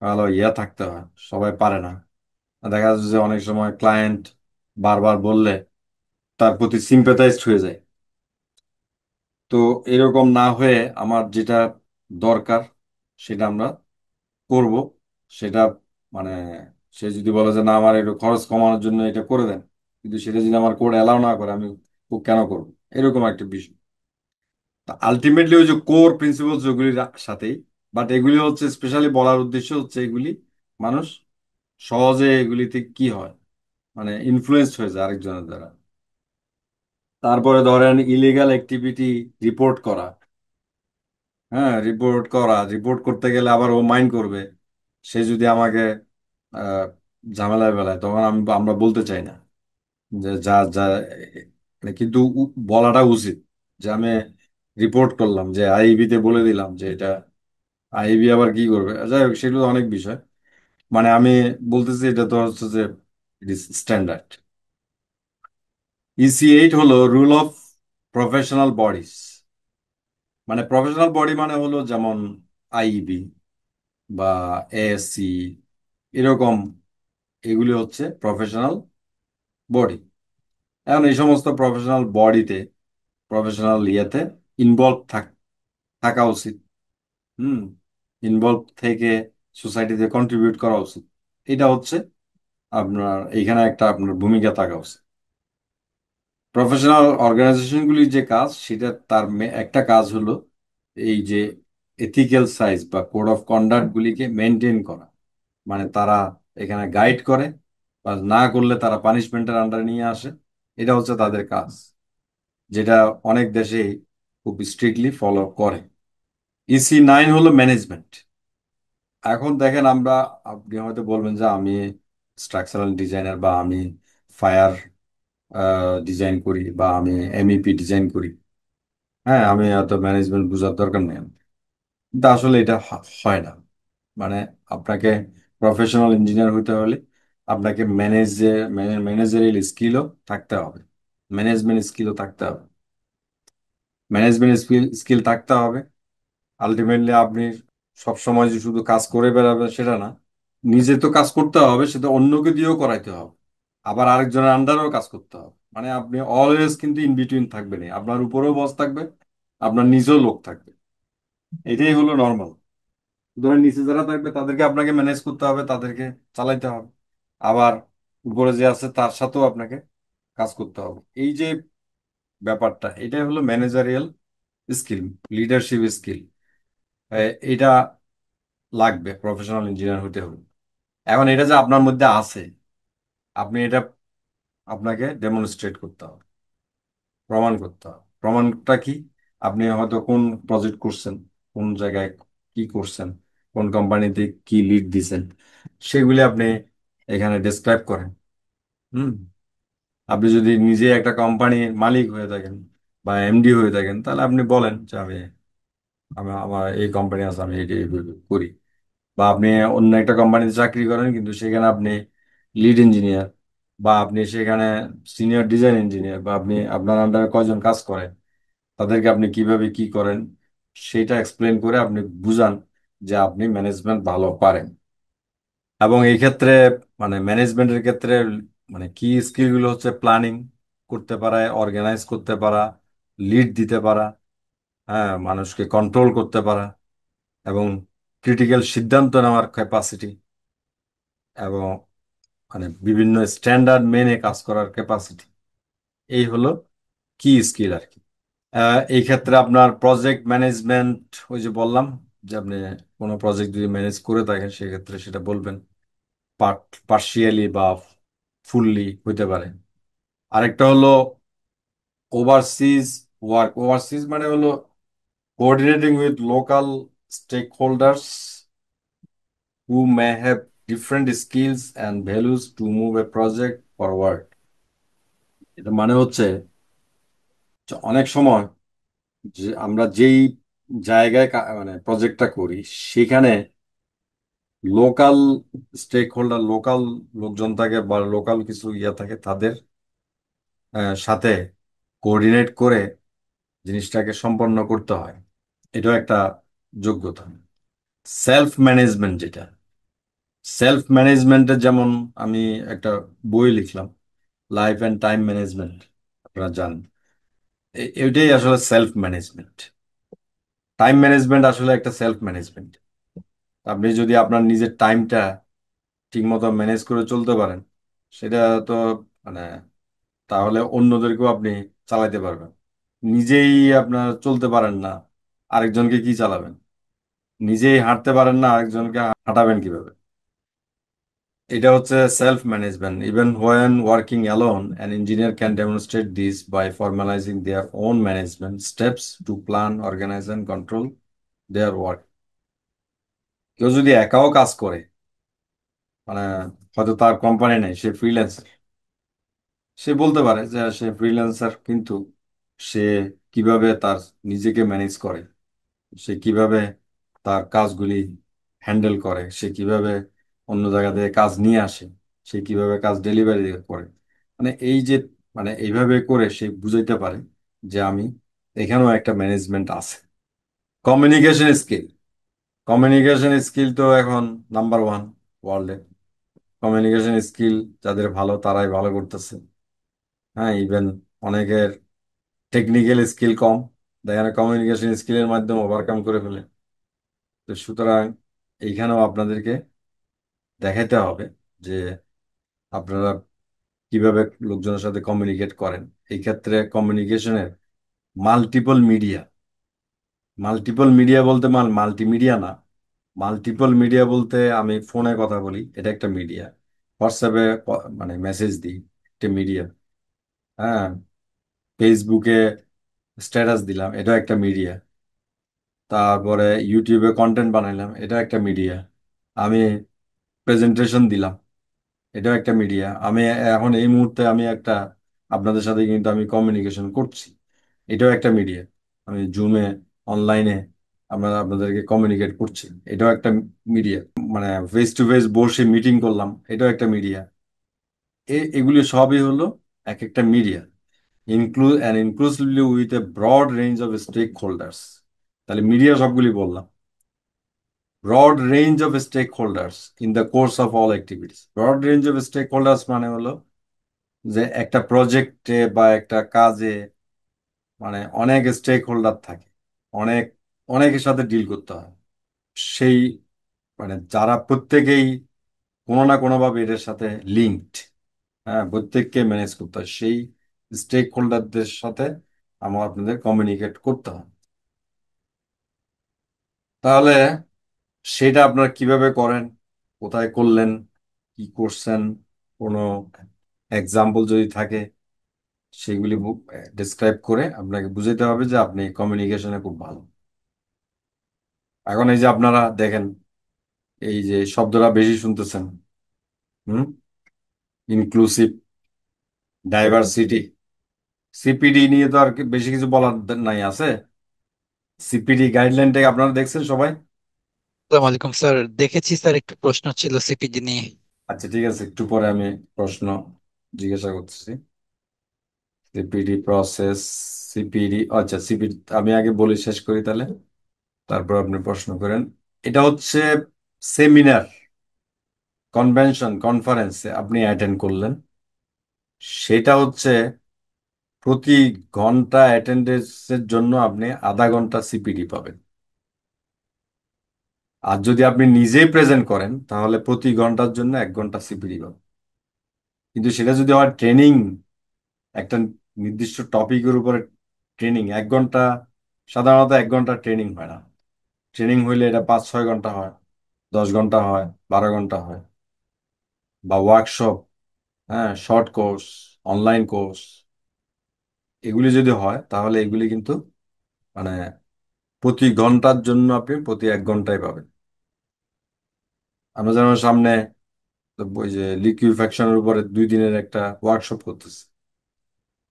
ভালো থাকতে হয়, সবাই পারে না। দেখা যাচ্ছে যে অনেক সময় ক্লায়েন্ট বারবার বললে তার প্রতি সিম্পাথাইজড হয়ে যায়। তো এরকম না হয়ে আমার যেটা দরকার সেটা আমরা করব। সেটা মানে সে যদি বলে যে না আমার একটু খরচ কমানোর জন্য এটা করে দেন, কিন্তু সেটা যদি আমার কোড অ্যালাউ না করে, আমি ও কেন করবো, এরকম একটা বিষয়। আলটিমেটলি ওই যে কোর প্রিন্সিপাল যেগুলির সাথেই, বাট এগুলি হচ্ছে স্পেশালি বলার উদ্দেশ্য হচ্ছে এগুলি মানুষ সহজে এগুলিতে কি হয় মানে ইনফ্লুয়েন্সড হয়ে যায় আরেকজনের দ্বারা। তারপরে ধরেন ইলিগাল অ্যাক্টিভিটি রিপোর্ট করা। হ্যাঁ, রিপোর্ট করতে গেলে আবার ও মাইন্ড করবে, সে যদি আমাকে আহ, ঝামেলায় বেলায়, তখন আমরা বলতে চাই না যে যা যা কিন্তু বলাটা উচিত যে আমি রিপোর্ট করলাম, যে আইবি তে বলে দিলাম যে এটা। আইবি আবার কি করবে, যাই হোক সেগুলো অনেক বিষয়। মানে আমি বলতেছি এটা তো হচ্ছে যে স্ট্যান্ডার্ড। EC8 হলো রুল অফ প্রফেশনাল বডিজ। মানে প্রফেশনাল বডি মানে হলো যেমন আইবি বা এএসসি, এরকম এগুলি হচ্ছে প্রফেশনাল বডি। এখন এই সমস্ত প্রফেশনাল বডিতে, প্রফেশনাল ইনভলভ থাকা উচিত। হুম, ইনভলভ থেকে সোসাইটিতে কন্ট্রিবিউট করা উচিত। এটা হচ্ছে আপনার এইখানে একটা আপনার ভূমিকা থাকা উচিত। প্রফেশনাল অর্গানাইজেশনগুলির যে কাজ, সেটা তার একটা কাজ হলো এই যে এথিক্যাল সাইজ বা কোড অফ কন্ডাক্ট গুলিকে মেনটেন করা। মানে তারা এখানে গাইড করে, বা না করলে তারা পানিশমেন্টের আন্ডারে নিয়ে আসে। এটা হচ্ছে তাদের কাজ, যেটা অনেক দেশেই খুব স্ট্রিক্টলি ফলো করে। EC9 হলো ম্যানেজমেন্ট। এখন দেখেন আমরা, আপনি হয়তো বলবেন যে আমি স্ট্রাকচারাল ডিজাইনার, বা আমি ফায়ার ডিজাইন করি, বা আমি MEP ডিজাইন করি। হ্যাঁ, আমি এত ম্যানেজমেন্ট বোঝার দরকার নেই আমার। কিন্তু আসলে এটা হয় না। মানে আপনাকে প্রফেশনাল ইঞ্জিনিয়ার হতে হলে আপনাকে ম্যানেজারিয়াল স্কিলও থাকতে হবে, ম্যানেজমেন্ট স্কিলও থাকতে হবে। ম্যানেজমেন্ট স্কিল থাকতে হবে। আলটিমেটলি আপনি সব সময় যে শুধু কাজ করে বেড়াবেন সেটা না, নিজে তো কাজ করতে হবে, সেটা অন্যকে দিয়েও করাইতে হবে, আবার আরেকজনের আন্ডারেও কাজ করতে হবে। মানে আপনি অলওয়েজ কিন্তু ইন বিটুইন থাকবেন, আপনার উপরেও বস থাকবে, আপনার নিজেও লোক থাকবে। এটাই হলো নর্মাল। ধরেন নিচে যারা থাকবে তাদেরকে আপনাকে ম্যানেজ করতে হবে, তাদেরকে চালাইতে হবে। আবার উপরে যে আছে তার সাথেও আপনাকে কাজ করতে হবে। এই যে ব্যাপারটা, এটাই হলো ম্যানেজারিয়াল স্কিল, লিডারশিপ স্কিল। এটা লাগবে, প্রফেশনাল ইঞ্জিনিয়ার হতে হবে। এখন এটা যে আপনার মধ্যে আছে, আপনি এটা আপনাকে ডেমনস্ট্রেট করতে হবে, প্রমাণ করতে হবে। প্রমাণটা কি? আপনি হয়তো কোন প্রজেক্ট করছেন, কোন জায়গায় কি করছেন, কোন কোম্পানিতে কি লিড দিছেন, সেগুলি আপনি এখানে ডেসক্রাইব করেন। হুম। আপনি যদি নিজে একটা কোম্পানির মালিক হয়ে থাকেন বা এমডি হয়ে থাকেন, তাহলে আপনি বলেন যে আমার এই কোম্পানি আছে, আমি এটি এইভাবে করি। বা আপনি অন্য একটা কোম্পানিতে চাকরি করেন, কিন্তু সেখানে আপনি লিড ইঞ্জিনিয়ার, বা আপনি সেখানে সিনিয়র ডিজাইন ইঞ্জিনিয়ার, বা আপনি আপনার আন্ডারে কয়জন কাজ করে, তাদেরকে আপনি কিভাবে কি করেন, সেটা এক্সপ্লেন করে আপনি বুঝান যে আপনি ম্যানেজমেন্ট ভালো পারেন। এবং এই ক্ষেত্রে মানে ম্যানেজমেন্টের ক্ষেত্রে মানে কি স্কিলগুলো হচ্ছে প্ল্যানিং করতে পারা, অর্গানাইজ করতে পারা, লিড দিতে পারা, হ্যাঁ, মানুষকে কন্ট্রোল করতে পারা, এবং ক্রিটিক্যাল সিদ্ধান্ত নেওয়ার ক্যাপাসিটি, এবং মানে বিভিন্ন স্ট্যান্ডার্ড মেনে কাজ করার ক্যাপাসিটি। এই হলো কি স্কিল আর কি। এই ক্ষেত্রে আপনার প্রজেক্ট ম্যানেজমেন্ট, ওই যে বললাম যে আপনি কোনো প্রজেক্ট যদি ম্যানেজ করে থাকেন, সেক্ষেত্রে সেটা বলবেন পার্শিয়ালি বা ফুললি হইতে পারে। আরেকটা হলো ওভারসিজ ওয়ার্ক। ওভারসিজ মানে হলো coordinating with local stakeholders who may have different skills and values to move a project forward. এটা মানে হচ্ছে যে অনেক সময় যে আমরা যেই জায়গায় মানে প্রজেক্টটা করি, সেখানে লোকাল স্টেক হোল্ডার, লোকাল লোকজন থাকে বা লোকাল কিছু ইয়ে থাকে, তাদের সাথে কোঅর্ডিনেট করে জিনিসটাকে সম্পন্ন করতে হয়। এটাও একটা যোগ্যতা। সেলফ ম্যানেজমেন্ট যেটা, সেলফ ম্যানেজমেন্টের যেমন আমি একটা বই লিখলাম, লাইফ অ্যান্ড টাইম ম্যানেজমেন্ট, আপনারা জানেন। এটাই আসলে সেলফ ম্যানেজমেন্ট। টাইম ম্যানেজমেন্ট আসলে একটা সেলফ ম্যানেজমেন্ট। আপনি যদি আপনার নিজের টাইমটা ঠিক মতো ম্যানেজ করে চলতে পারেন, সেটা তো মানে তাহলে অন্যদেরকেও আপনি চালাতে পারবেন। নিজেই আপনার চলতে পারেন না, আরেকজনকে কি চালাবেন? নিজেই হাঁটতে পারেন না, আরেকজনকে হাঁটাবেন কিভাবে? এটা হচ্ছে self management. Even when working alone an engineer can demonstrate this by formalising their own management steps to plan, organise and control their work. কেউ যদি একাও কাজ করে, মানে হয়তো তার কোম্পানি নেই, সে ফ্রিল্যান্সার, সে বলতে পারে যে সে ফ্রিল্যান্সার, কিন্তু সে কিভাবে তার নিজেকে ম্যানেজ করে, সে কিভাবে তার কাজগুলি হ্যান্ডেল করে, সে কিভাবে অন্য জায়গা থেকে কাজ নিয়ে আসে, সে কিভাবে কাজ ডেলিভারি করে, মানে এই যে মানে এইভাবে করে সে বুঝাইতে পারে যে আমি এখানেও একটা ম্যানেজমেন্ট আছে। কমিউনিকেশন স্কিল, কমিউনিকেশন স্কিল তো এখন নাম্বার ওয়ান ওয়ার্ল্ডে। কমিউনিকেশন স্কিল যাদের ভালো, তারাই ভালো করতেছে। হ্যাঁ, ইভেন অনেকের টেকনিক্যাল স্কিল কম, দেখেন কমিউনিকেশন স্কিলের মাধ্যমে ওভারকাম করে ফেলে। তো সুতরাং এইখানেও আপনাদেরকে দেখাইতে হবে যে আপনারা কিভাবে লোকজনের সাথে কমিউনিকেট করেন। এই ক্ষেত্রে কমিউনিকেশনের মাল্টিপল মিডিয়া, মাল্টিপল মিডিয়া বলতে মাল্টিমিডিয়া না, মাল্টিপল মিডিয়া বলতে আমি ফোনে কথা বলি, এটা একটা মিডিয়া। হোয়াটসঅ্যাপে মানে মেসেজ দিই, একটা মিডিয়া। হ্যাঁ, ফেসবুকে স্ট্যাটাস দিলাম, এটা একটা মিডিয়া। তারপরে ইউটিউবে কন্টেন্ট বানাইলাম, এটা একটা মিডিয়া। আমি প্রেজেন্টেশন দিলাম, এটাও একটা মিডিয়া। আমি এখন এই মুহূর্তে আমি একটা আপনাদের সাথে কিন্তু আমি কমিউনিকেশন করছি, এটাও একটা মিডিয়া। আমি জুমে, অনলাইনে আমরা আপনাদেরকে কমিউনিকেট করছি, এটাও একটা মিডিয়া। মানে ফেস টু ফেস বসে মিটিং করলাম, এটাও একটা মিডিয়া। এগুলি সবই হলো এক একটা media, inclusively with a broad range of stakeholders. তাহলে মিডিয়া সবগুলি বললাম। Broad range of stakeholders in the course of all activities. Broad range of stakeholders মানে হলো যে একটা প্রজেক্টে বা একটা কাজে মানে অনেক স্টেক হোল্ডার থাকে, অনেক অনেকের সাথে ডিল করতে হয়। সেই মানে যারা প্রত্যেকেই কোনো না কোনোভাবে এদের সাথে লিঙ্কড, হ্যাঁ, প্রত্যেককে ম্যানেজ করতে হয়। সেই স্টেক হোল্ডারদের সাথে আমার আপনাদের কমিউনিকেট করতে হয়। তাহলে সেটা আপনারা কিভাবে করেন, কোথায় করলেন, কি করছেন, কোনো এক্সাম্পল যদি থাকে সেগুলি ডিসক্রাইব করে আপনাকে বুঝাইতে হবে যে আপনি কমিউনিকেশনে খুব ভালো। এখন এই যে আপনারা দেখেন, এই যে শব্দটা বেশি শুনতেছেন, হুম, ইনক্লুসিভ, ডাইভার্সিটি, সিপিডি নিয়ে তো আর বেশি কিছু বলার নাই আছে। সিপিডি গাইডলাইনটা আপনারা দেখছেন সবাই? আসসালামু আলাইকুম স্যার, দেখেছি স্যার, একটু প্রশ্ন ছিল সিপিজি নিয়ে। আচ্ছা ঠিক আছে, একটু পরে আমি প্রশ্ন জিজ্ঞাসা করতেছি। সিপিডি প্রসেস, সিপিডি, আচ্ছা সিপিডি আমি আগে বলে শেষ করি তাহলে, তারপর আপনি প্রশ্ন করেন। এটা হচ্ছে সেমিনার, কনভেনশন, কনফারেন্সে আপনি অ্যাটেন্ড করলেন, সেটা হচ্ছে প্রতি ঘন্টা অ্যাটেন্ডেন্সের জন্য আপনি আধা ঘন্টা সিপিডি পাবেন। আর যদি আপনি নিজেই প্রেজেন্ট করেন তাহলে প্রতি ঘন্টার জন্য 1 ঘন্টা সিপিডি পাবেন। কিন্তু সেটা যদি হয় ট্রেনিং, একটা নির্দিষ্ট টপিকের উপরে ট্রেনিং, 1 ঘন্টা, সাধারণত 1 ঘন্টা ট্রেনিং হয় না। ট্রেনিং হইলে এটা 5-6 ঘন্টা হয়, 10 ঘন্টা হয়, 12 ঘন্টা হয়, বা ওয়ার্কশপ, হ্যাঁ, শর্ট কোর্স, অনলাইন কোর্স, এগুলি যদি হয় তাহলে এগুলি কিন্তু মানে প্রতি ঘন্টার জন্য আপনি প্রতি 1 ঘন্টায় পাবেন। আমরা যেমন সামনে ওই যে লিকুইফ্যাকশনের উপরে 2 দিনের একটা ওয়ার্কশপ করতেছে,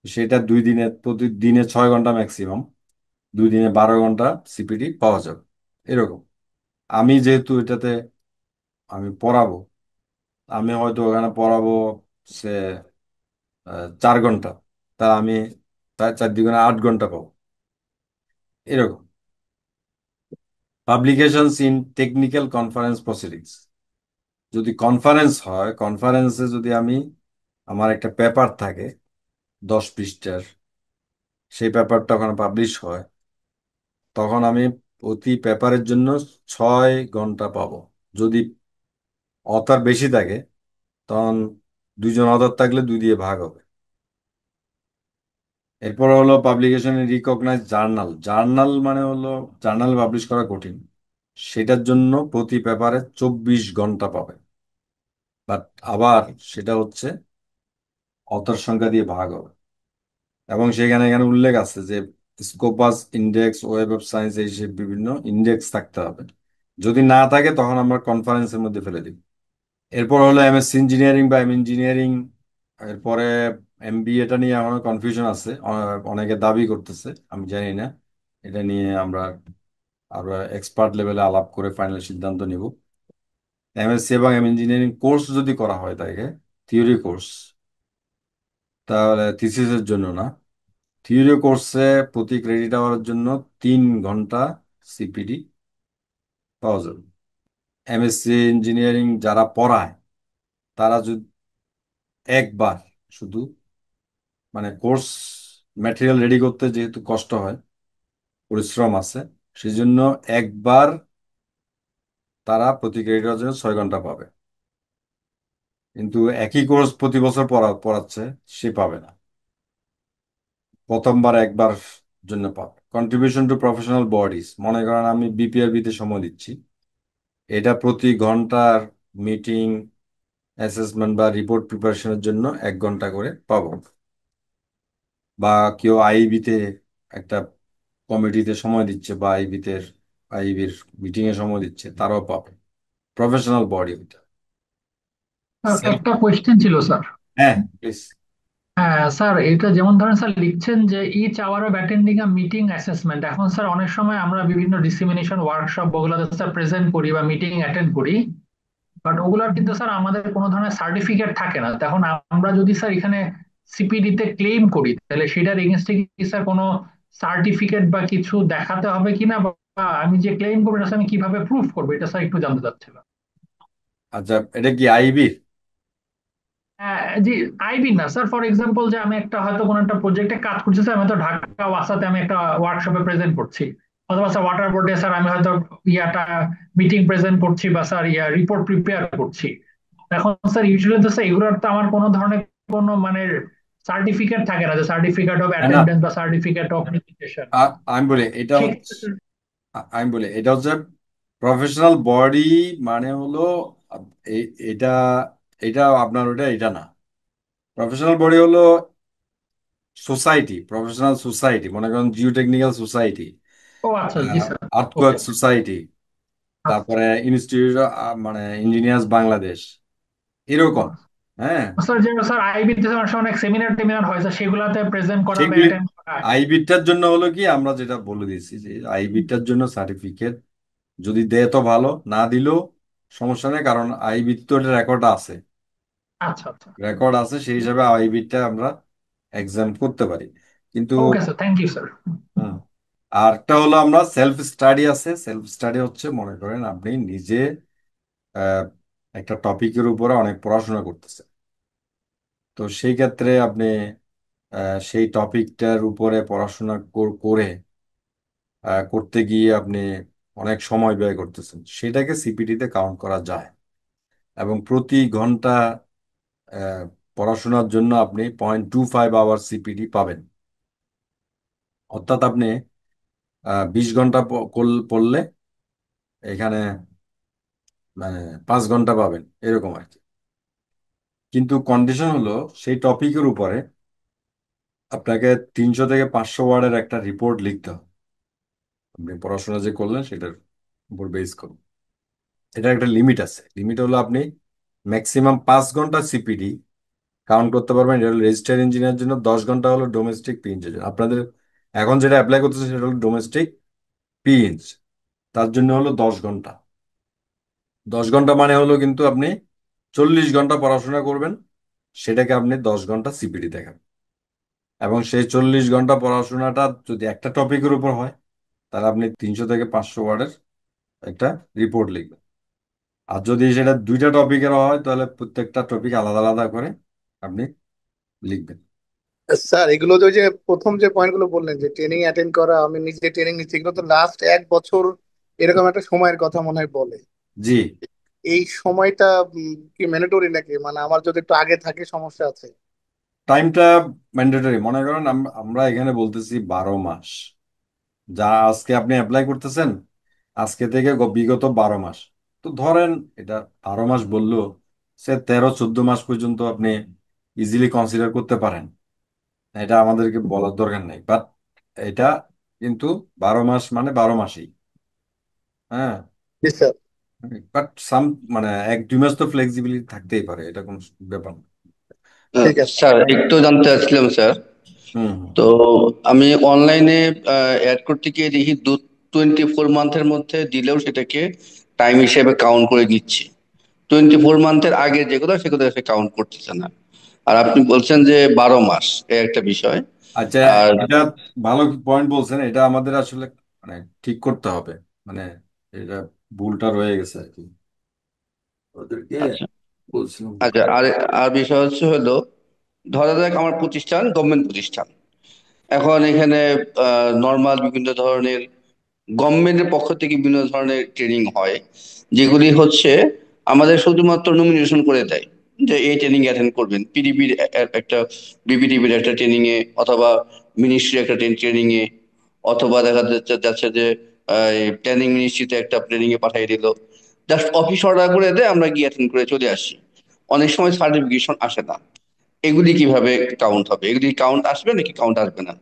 সেটা 2 দিনে, প্রতিদিনে 6 ঘন্টা ম্যাক্সিমাম, 2 দিনে 12 ঘন্টা সিপিডি পাওয়া যাবে। এরকম আমি যেহেতু এটাতে আমি পড়াবো, আমি হয়তো ওখানে পড়াবো সে 4 ঘন্টা, তা আমি তার 4 × 2 = 8 ঘন্টা পাবো। এরকম publications in technical conference proceedings, যদি কনফারেন্স হয়, কনফারেন্সে যদি আমি, আমার একটা পেপার থাকে 10 পৃষ্ঠার, সেই পেপারটা ওখানে পাবলিশ হয়, তখন আমি প্রতি পেপারের জন্য 6 ঘন্টা পাবো। যদি অথার বেশি থাকে তখন 2 জন অথার থাকলে 2 দিয়ে ভাগ হবে। এরপর হলো পাবলিকেশনে রিকগনাইজ জার্নাল। জার্নাল মানে হলো জার্নাল পাবলিশ করা কঠিন, সেটার জন্য প্রতি পেপারে 24 ঘন্টা পাবে। বাট আবার সেটা হচ্ছে অথর সংখ্যা দিয়ে ভাগ হবে, এবং সেখানে এখানে উল্লেখ আছে যে Scopus index, web of science, এই সব বিভিন্ন ইন্ডেক্স থাকতে হবে। যদি না থাকে তখন আমরা কনফারেন্সের মধ্যে ফেলে দিই। এরপর হলো এমএসসি ইঞ্জিনিয়ারিং বা এম ইঞ্জিনিয়ারিং। এরপরে এমবিএটা নিয়ে এখনো কনফিউশন আছে, অনেকে দাবি করতেছে, আমি জানি না। এটা নিয়ে আমরা আরো এক্সপার্ট লেভেলে আলাপ করে ফাইনাল সিদ্ধান্ত নিব। এমএসসি এবং এম ইঞ্জিনিয়ারিং কোর্স যদি করা হয় তাকে, থিওরি কোর্স, তাহলে থিসিসের জন্য না, থিওরি কোর্সে প্রতি ক্রেডিট আওয়ারের জন্য 3 ঘন্টা সিপিডি পাওয়া যাবে। এমএসসি ইঞ্জিনিয়ারিং যারা পড়ায় তারা যদি একবার শুধু, মানে কোর্স ম্যাটেরিয়াল রেডি করতে যেহেতু কষ্ট হয়, পরিশ্রম আছে, সেজন্য একবার তারা প্রতি ক্রেডিট আওয়ারের জন্য 6 ঘন্টা পাবে। কিন্তু একই কোর্স প্রতি বছর পড়াচ্ছে, সে পাবে না, প্রথমবার একবার জন্য পাবে। কন্ট্রিবিউশন টু প্রফেশনাল বডিজ, মনে করেন আমি বিপিআরবি তে সময় দিচ্ছি, এটা প্রতি ঘন্টার মিটিং, অ্যাসেসমেন্ট বা রিপোর্ট প্রিপারেশনের জন্য 1 ঘন্টা করে পাবো। বা কেউ আইবিতে একটা কমিটিতে সময় দিচ্ছে, বা আইবির মিটিং এ সময় দিচ্ছে, তারাও পাবে। প্রফেশনাল বডি ওইটা। স্যার সেলফ, একটা কোয়েশ্চেন ছিল স্যার। হ্যাঁ প্লিজ। হ্যাঁ স্যার, এটা যেমন ধরেন স্যার লিখছেন যে each hour of attending a meeting assessment. এখন স্যার অনেক সময় আমরা বিভিন্ন ডিসিমিনেশন ওয়ার্কশপ ওগুলোতে স্যার প্রেজেন্ট করি বা মিটিং অ্যাটেন্ড করি, বাট ওগুলোর কিন্তু স্যার আমাদের কোনো ধরনের সার্টিফিকেট থাকে না। তখন আমরা যদি স্যার এখানে সিপিডি তে ক্লেম করি, তাহলে সেটার এগেনস্টে কি স্যার কোনো সার্টিফিকেট বা কিছু দেখাতে হবে কিনা, বা আমি যে ক্লেম করবো এটা স্যার আমি কিভাবে প্রুফ করবো, এটা স্যার একটু জানতে চাচ্ছিলাম। আচ্ছা, এটা কি আইবি? জি, আইবি না স্যার। ফর এক্সাম্পল যে আমি একটা হয়তো কোনো একটা প্রজেক্টে কাজ করছি স্যার, আমি তো ঢাকা ওয়াসাতে আমি একটা ওয়ার্কশপে প্রেজেন্ট করছি, অথবা স্যার ওয়াটার বোর্ডে স্যার আমি হয়তো ইয়াটা মিটিং প্রেজেন্ট করছি বা স্যার রিপোর্ট প্রিপেয়ার করছি। এখন স্যার ইউজুয়ালি তো স্যার এগুলোর তো আমার কোনো ধরনের কোনো মানে সার্টিফিকেট থাকে না, যে সার্টিফিকেট অফ না না, অ্যাটেন্ডেন্স বা সার্টিফিকেট অফ প্রেজেন্টেশন। আমি বলি এটা হচ্ছে, সেক্ষেত্রে আমি বলি এটা হচ্ছে প্রফেশনাল বডি মানে হলো এটা এটা আপনার ওটা এটা না। প্রফেশনাল বডি হলো সোসাইটি, প্রফেশনাল সোসাইটি, মনে করেন জিওটেকনিক্যাল সোসাইটি, ও আচ্ছা, জি স্যার। আর্থকোয়েক ওকে। সোসাইটি, আচ্ছা তারপরে ইনস্টিটিউট মানে ইঞ্জিনিয়ার্স বাংলাদেশ, এরকম। হ্যাঁ, স্যার, যে স্যার আইবিতে অনেক সময় অনেক সেমিনার টেমিনার হয় স্যার, সেগুলাতে প্রেজেন্ট করা বা সেগুলি অ্যাটেন্ড করা। আইবিটার জন্য হলো কি আমরা যেটা বলে দিচ্ছি যে আইবিটার জন্য সার্টিফিকেট যদি দেয় তো ভালো, না দিলেও সমস্যা নেই, কারণ আইবির তো রেকর্ড আছে। আচ্ছা আচ্ছা। রেকর্ড আছে, সেই হিসাবে আইবিটা আমরা এক্সাম করতে পারি। কিন্তু okay sir, thank you sir. হুম, আর একটা হলো আমরা সেলফ স্টাডি আছে। সেলফ স্টাডি হচ্ছে মনে করেন আপনি নিজে আহ, একটা টপিকের উপরে অনেক পড়াশোনা করতেছেন, তো সেই ক্ষেত্রে আপনি সেই টপিকটার উপরে পড়াশোনা করে করতে গিয়ে আপনি অনেক সময় ব্যয় করতেছেন, সেটাকে সিপিটিতে কাউন্ট করা যায়। এবং প্রতি ঘন্টা আহ, পড়াশোনার জন্য আপনি 0.25 আওয়ার সিপিটি পাবেন। অর্থাৎ আপনি 20 ঘন্টা পড়লে এখানে মানে 5 ঘন্টা পাবেন, এরকম আর কি। কিন্তু কন্ডিশন হলো সেই টপিকের উপরে আপনাকে 300 থেকে 500 ওয়ার্ডের একটা রিপোর্ট লিখতে হবে। আপনি পড়াশোনা যে করলেন সেটার উপর বেস করুন। এটা একটা লিমিট আছে। লিমিট হলো আপনি ম্যাক্সিমাম 5 ঘন্টা সিপিডি কাউন্ট করতে পারবেন। এটা হলো রেজিস্টার্ড ইঞ্জিনিয়ার জন্য, 10 ঘন্টা হলো ডোমেস্টিক পিএইচজির জন্য। আপনাদের এখন যেটা অ্যাপ্লাই করতেছে সেটা হলো ডোমেস্টিক পিএইচ, তার জন্য হলো 10 ঘন্টা। 10 ঘন্টা মানে হলো কিন্তু আপনি 40 ঘন্টা পড়াশোনা করবেন, সেটাকে আপনি 10 ঘন্টা সিপিডি দেখাবেন। এবং সেই 40 ঘন্টা পড়াশোনাটা যদি একটা টপিকের উপর হয়, তাহলে আপনি 300 থেকে 500 ওয়ার্ডের একটা রিপোর্ট লিখবেন। আর যদি সেটা দুইটা টপিকের হয়, তাহলে প্রত্যেকটা টপিক আলাদা আলাদা করে আপনি লিখবেন। স্যার এগুলো যে ওই যে প্রথম যে পয়েন্টগুলো বললেন যে ট্রেনিং অ্যাটেন্ড করা, আমি নিজে ট্রেনিং নিচ্ছি, এগুলো তো লাস্ট 1 বছর এরকম একটা সময়ের কথা মনে হয় বলে। জি, এই সময়টা কি ম্যান্ডেটরি নাকি? মানে আমার যদি একটু আগে থাকে সমস্যা আছে? টাইমটা ম্যান্ডেটরি। মনে করেন আমরা এখানে বলতেছি 12 মাস, যা আজকে আপনি অ্যাপ্লাই করতেছেন, আজকে থেকে বিগত 12 মাস। তো ধরেন এটা 12 মাস বললেও সে 13-14 মাস পর্যন্ত আপনি ইজিলি কনসিডার করতে পারেন। এটা আমাদেরকে বলার দরকার নেই, বাট এটা কিন্তু 12 মাস মানে 12 মাসই। হ্যাঁ, জি স্যার। বাট মানে 1-2 মাস তো ফ্লেক্সিবিলিটি থাকতেই পারে, এটা কোনো ব্যাপার না। ঠিক আছে। স্যার একটু জানতে চাচ্ছিলাম স্যার। হুম হুম। তো আমি অনলাইনে অ্যাড করতে গিয়ে দেখি 24 মান্থের মধ্যে দিলেও সেটাকে টাইম হিসেবে কাউন্ট করে নিচ্ছে। 24 মান্থের আগে যেগুলো সেগুলো সে কাউন্ট করতেছে না। আর আপনি বলছেন যে 12 মাস, এই একটা বিষয়। আচ্ছা, আর এটা ভালো পয়েন্ট বলছেন। এটা আমাদের আসলে মানে ঠিক করতে হবে, মানে এটা ভুলটা রয়ে গেছে আর কি, ওদেরকে আচ্ছা বলছিলাম। আচ্ছা, আর আর বিষয় হচ্ছে হলো, ধরা যাক আমার প্রতিষ্ঠান গভর্নমেন্ট প্রতিষ্ঠান। এখন এখানে নর্মাল বিভিন্ন ধরনের গভর্নমেন্টের পক্ষ থেকে বিভিন্ন ধরনের ট্রেনিং হয়, যেগুলি হচ্ছে আমাদের শুধুমাত্র নমিনেশন করে দেয় যে এই ট্রেনিং অ্যাটেন্ড করবেন, পিডিবির একটা, বিপিডিবির একটা ট্রেনিং এ, অথবা মিনিস্ট্রি একটা ট্রেনিং এ, অথবা দেখা যাচ্ছে যাচ্ছে যে প্ল্যানিং মিনিস্ট্রিতে একটা ট্রেনিং এ পাঠিয়ে দিল। জাস্ট অফিস অর্ডার করে দেয়, আমরা গিয়ে অ্যাটেন্ড করে চলে আসি। অনেক সময় সার্টিফিকেশন আসে না। এগুলি কিভাবে কাউন্ট হবে? এগুলি কাউন্ট আসবে নাকি কাউন্ট আসবে না?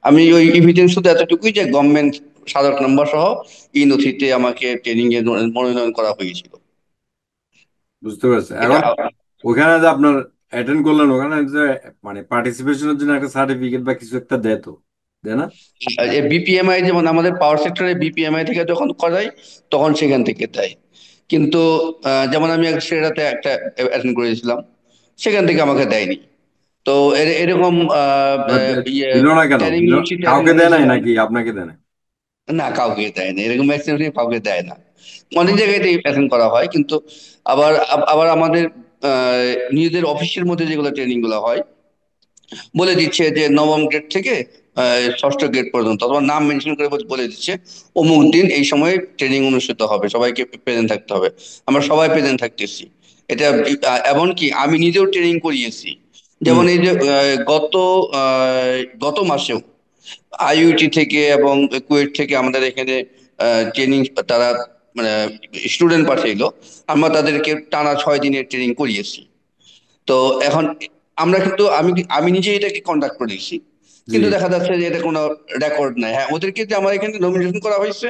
আমি ওই এভিডেন্স শুধু এতটুকুই যে গভর্নমেন্ট স্মারক নম্বর সহ এই নথিতে আমাকে ট্রেনিং এ মনোনয়ন করা হয়েছিল। বুঝতে পারছি। এটা এখন ওখানে যে আপনার অ্যাটেন্ড করলেন, ওখানে যে মানে পার্টিসিপেশনের জন্য একটা সার্টিফিকেট বা কিছু একটা দেয়, তো দেয় না? বিপিএমআই, যেমন আমাদের পাওয়ার সেক্টরে বিপিএমআই থেকে যখন করাই তখন সেখান থেকে দেয়। কিন্তু যেমন আমি সেটাতে একটা অ্যাটেন্ড করেছিলাম, সেখান থেকে আমাকে দেয়নি। তো এরকম বা দিল না কেন? ট্রেনিং ইনস্টিটিউটে অ্যাটেন্ড কাউকে দেয় নাই করেছিলাম। নাকি আপনাকে দেয় না? না, কাউকে দেয় না, এরকম ম্যাক্সিমাম কাউকে দেয় না। অনেক জায়গাতে অ্যাটেন্ড করা হয়, কিন্তু আবার আবার আমাদের নিজেদের অফিসের মধ্যে যেগুলো ট্রেনিং গুলো হয়, বলে দিচ্ছে যে নবম গ্রেড থেকে ষষ্ঠ গ্রেড পর্যন্ত, অথবা নাম মেনশন করে বলে দিচ্ছে অমুক দিন এই সময় ট্রেনিং অনুষ্ঠিত হবে, সবাইকে প্রেজেন্ট থাকতে হবে। আমরা সবাই প্রেজেন্ট থাকতেছি। এটা এমনকি আমি নিজেও ট্রেনিং করিয়েছি। হুম। যেমন এই যে গত মাসেও আইইউটি থেকে এবং কুয়েট থেকে আমাদের এখানে ট্রেনিং তারা মানে স্টুডেন্ট পাঠাইলো, আমরা তাদেরকে টানা 6 দিনের ট্রেনিং করিয়েছি। তো এখন আমরা কিন্তু আমি আমি নিজে এটাকে কন্ডাক্ট করেছি, জি। কিন্তু দেখা যাচ্ছে যে এটা কোনো রেকর্ড নাই। হ্যাঁ, ওদেরকে যে আমার এখানে নমিনেশন করা হয়েছে,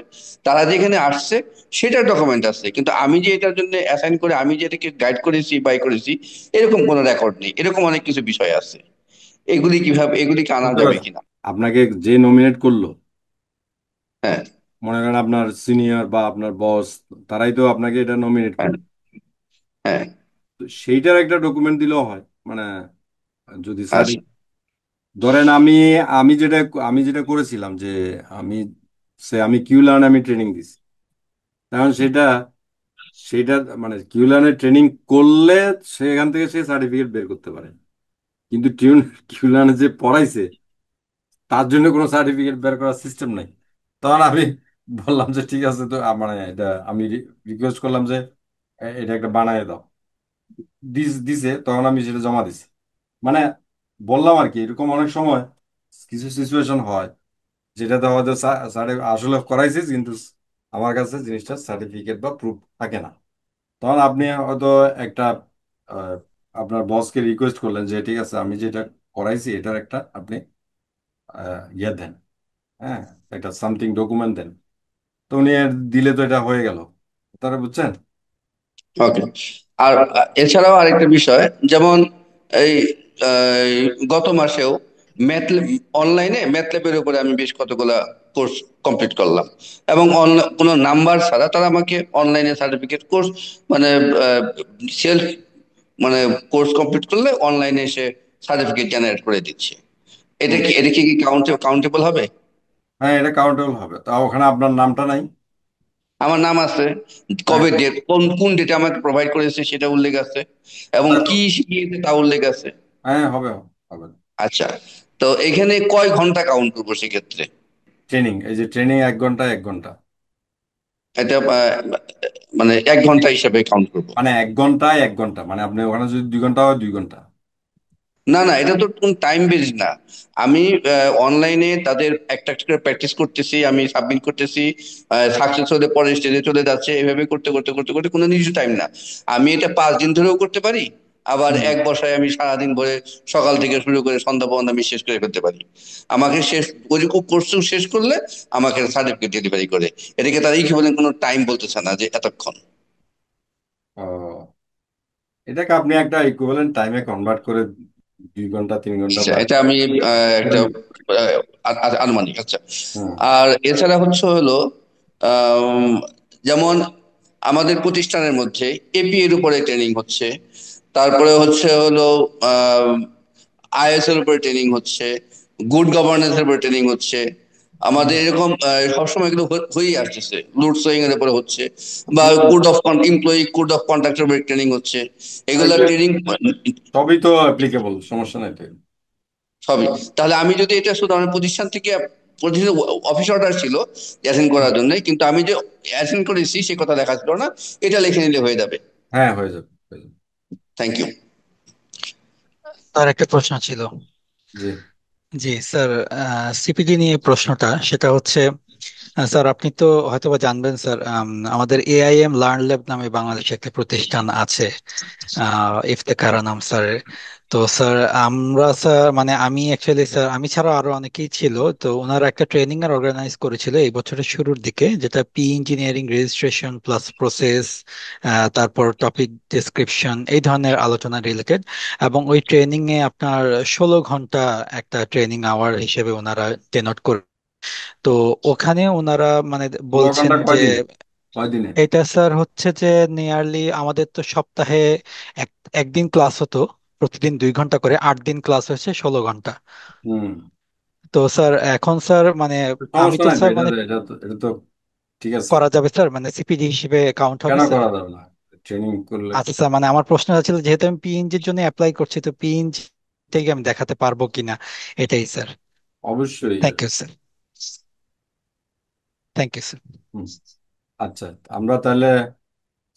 তারা যেখানে আসছে সেটার ডকুমেন্ট আছে, কিন্তু আমি যে এটার জন্য অ্যাসাইন করে আমি যে এটাকে গাইড করেছি বাই করেছি, এরকম কোনো রেকর্ড নেই। এরকম অনেক কিছু বিষয় আছে। এগুলিকে আনা বুঝতে যাবে পারছি। কিনা? আপনাকে যে নমিনেট করলো, হ্যাঁ, মনে করেন আপনার সিনিয়র বা আপনার বস, তারাই তো আপনাকে এটা নমিনেট হ্যাঁ, করলো। হ্যাঁ। তো সেইটার একটা ডকুমেন্ট দিলেও হয়। মানে যদি আচ্ছা, ধরেন আমি যেটা আমি যেটা করেছিলাম যে আমি আমি কিউ লার্ন আমি ট্রেনিং দিছি, কারণ সেটা সেটা মানে কিউ লার্নের ট্রেনিং করলে সেখান থেকে সে সার্টিফিকেট বের করতে পারে। কিন্তু কিউ লার্নে যে পড়াইছে তার জন্য কোনো সার্টিফিকেট বের করার সিস্টেম নাই। তখন আমি বললাম যে ঠিক আছে, তো মানে এটা আমি রিকোয়েস্ট করলাম যে এটা একটা বানায় দাও। দিছে, তখন আমি সেটা জমা দিছি। মানে বললাম আর কি, এরকম অনেক সময় কিছু সিচুয়েশন হয় যেটাতে হয়তো স্যার আসলে করাইছিস, কিন্তু আমার কাছে জিনিসটা সার্টিফিকেট বা প্রুফ থাকে না। তখন আপনি হয়তো একটা আহ, আপনার বসকে রিকোয়েস্ট করলেন যে ঠিক আছে, আমি যেটা করাইছি এটার একটা আপনি ইয়ে দেন, হ্যাঁ, একটা সামথিং ডকুমেন্ট দেন। তো উনি আর দিলে তো এটা হয়ে গেল, তারা বুঝছেন। ওকে। আর এছাড়াও আরেকটা বিষয়, যেমন এই এই গত মাসেও ম্যাথল্যাব, অনলাইনে ম্যাথল্যাবের উপরে আমি বেশ কতগুলা কোর্স কমপ্লিট করলাম, এবং কোনো নাম্বার ছাড়া তারা আমাকে অনলাইনে সার্টিফিকেট কোর্স, মানে সেলফ, মানে কোর্স কমপ্লিট করলে অনলাইনে এসে সার্টিফিকেট জেনারেট করে দিচ্ছে। হুম। এটা কি কাউন্টেবল হবে? হ্যাঁ, এটা কাউন্টেবল হবে। তা ওখানে আপনার নামটা নাই? আমার নাম আছে, হ্যাঁ, কবে ডেট, কোন কোন ডেটে আমাকে প্রোভাইড করেছে সেটা উল্লেখ আছে, এবং তাই তো। কি শিখিয়েছে তা উল্লেখ আছে। হ্যাঁ, হবে হবে। আচ্ছা, তো এখানে কয় ঘন্টা কাউন্ট করবো সেক্ষেত্রে? ট্রেনিং, এই যে ট্রেনিং 1 ঘন্টা 1 ঘন্টা। এটা মানে 1 ঘন্টা হিসাবে কাউন্ট করবো? মানে 1 ঘন্টায় 1 ঘন্টা, মানে আপনি ওখানে যদি 2 ঘন্টা হয় 2 ঘন্টা। না, না, এটা তো কোন টাইম বেজ না। আমি অনলাইনে তাদের একটা একটা করে প্র্যাকটিস করতেছি, আমি সাবমিট করতেছি, সাকসেস হলে পরের স্টেজে চলে যাচ্ছে, এভাবে করতে করতে করতে করতে কোনো নির্দিষ্ট টাইম না। আমি এটা 5 দিন ধরেও করতে পারি, আবার হুম। এক বসায় আমি সারাদিন ভরে সকাল থেকে শুরু করে সন্ধ্যা পর্যন্ত আমি শেষ করে ফেলতে পারি। আমাকে শেষ ওইরকম কোর্স শেষ করলে আমাকে সার্টিফিকেট ডেলিভারি করে। এটাকে তারা বলেন, কোনো টাইম বলতেছে না যে এতক্ষণ। ও, এটাকে আপনি একটা ইকুইভ্যালেন্ট টাইমে কনভার্ট করে 2 ঘন্টা 3 ঘন্টা আচ্ছা, বা এটা আমি করে একটা নিতে পারেন। আনুমানিক। আচ্ছা। হুম। আর এছাড়া হলো আম, যেমন আমাদের প্রতিষ্ঠানের মধ্যে এপি এর উপরে ট্রেনিং হচ্ছে, তারপরে হলো আইএস এর উপরে ট্রেনিং হচ্ছে, গুড গভর্নেন্স এর উপরে ট্রেনিং হচ্ছে। আমাদের এরকম সবসময় এগুলো হয়েই আসতেছে, লোড শোয়িং এর উপরে হচ্ছে, বা কোড অফ কন্ডাক্টের উপরে ট্রেনিং হচ্ছে। এগুলা এটা ট্রেনিং সবই তো অ্যাপ্লিকেবল, সমস্যা নাই তো। সবই। তাহলে আমি যদি এটা শুধু আমার প্রতিষ্ঠান থেকে, প্রতিষ্ঠান অফিস অর্ডার ছিল অ্যাসেন্ড হুম। করার জন্য, কিন্তু আমি যে অ্যাসেন্ড করেছি সে কথা দেখা ছিল না, এটা লিখে নিলে হয়ে যাবে। হ্যাঁ, হয়ে যাবে হয়ে যাবে। Thank you. তার একটা প্রশ্ন ছিল। জি। জি স্যার, সিপিটি নিয়ে প্রশ্নটা সেটা হচ্ছে, স্যার আপনি তো হয়তোবা জানবেন স্যার, আমাদের এআইএম লার্ন ল্যাব নামে বাংলাদেশে একটা প্রতিষ্ঠান আছে, ইফতেখার নাম স্যার। তো স্যার আমরা স্যার মানে আমি অ্যাকচুয়ালি স্যার, আমি ছাড়া আরো অনেকেই ছিল, তো ওনারা একটা ট্রেনিং এর অর্গানাইজ করেছিল এই বছরের শুরুর দিকে, যেটা P engineering registration plus process, তারপর টপিক ডেসক্রিপশন, এই ধরনের আলোচনা রিলেটেড। এবং ওই ট্রেনিং এ আপনার 16 ঘন্টা একটা ট্রেনিং আওয়ার হিসেবে ওনারা ডেনোট করে। তো ওখানে ওনারা মানে 16 ঘন্টা বলছেন যে কয়দিনে? কয়দিনে? এটা স্যার হচ্ছে যে নিয়ারলি আমাদের তো সপ্তাহে এক একদিন ক্লাস হতো, প্রতিদিন 2 ঘন্টা করে, 8 দিন ক্লাস হয়েছে 16 ঘন্টা। হুম। তো স্যার এখন স্যার মানে আমি সমস্যা তো নাই তো, স্যার এটা মানে এটা তো ঠিক আছে। করা যাবে স্যার, মানে সিপিডি হিসেবে কাউন্ট হবে কেন স্যার? করা যাবে না? ট্রেনিং করলে। আচ্ছা স্যার, মানে আমার প্রশ্ন ছিল যেহেতু আমি পিএনজির জন্য অ্যাপ্লাই করছি, তো পিএনজি থেকে আমি দেখাতে পারবো কিনা, এটাই স্যার। অবশ্যই। Thank you sir. Thank you sir. হুম। আচ্ছা, আমরা তাহলে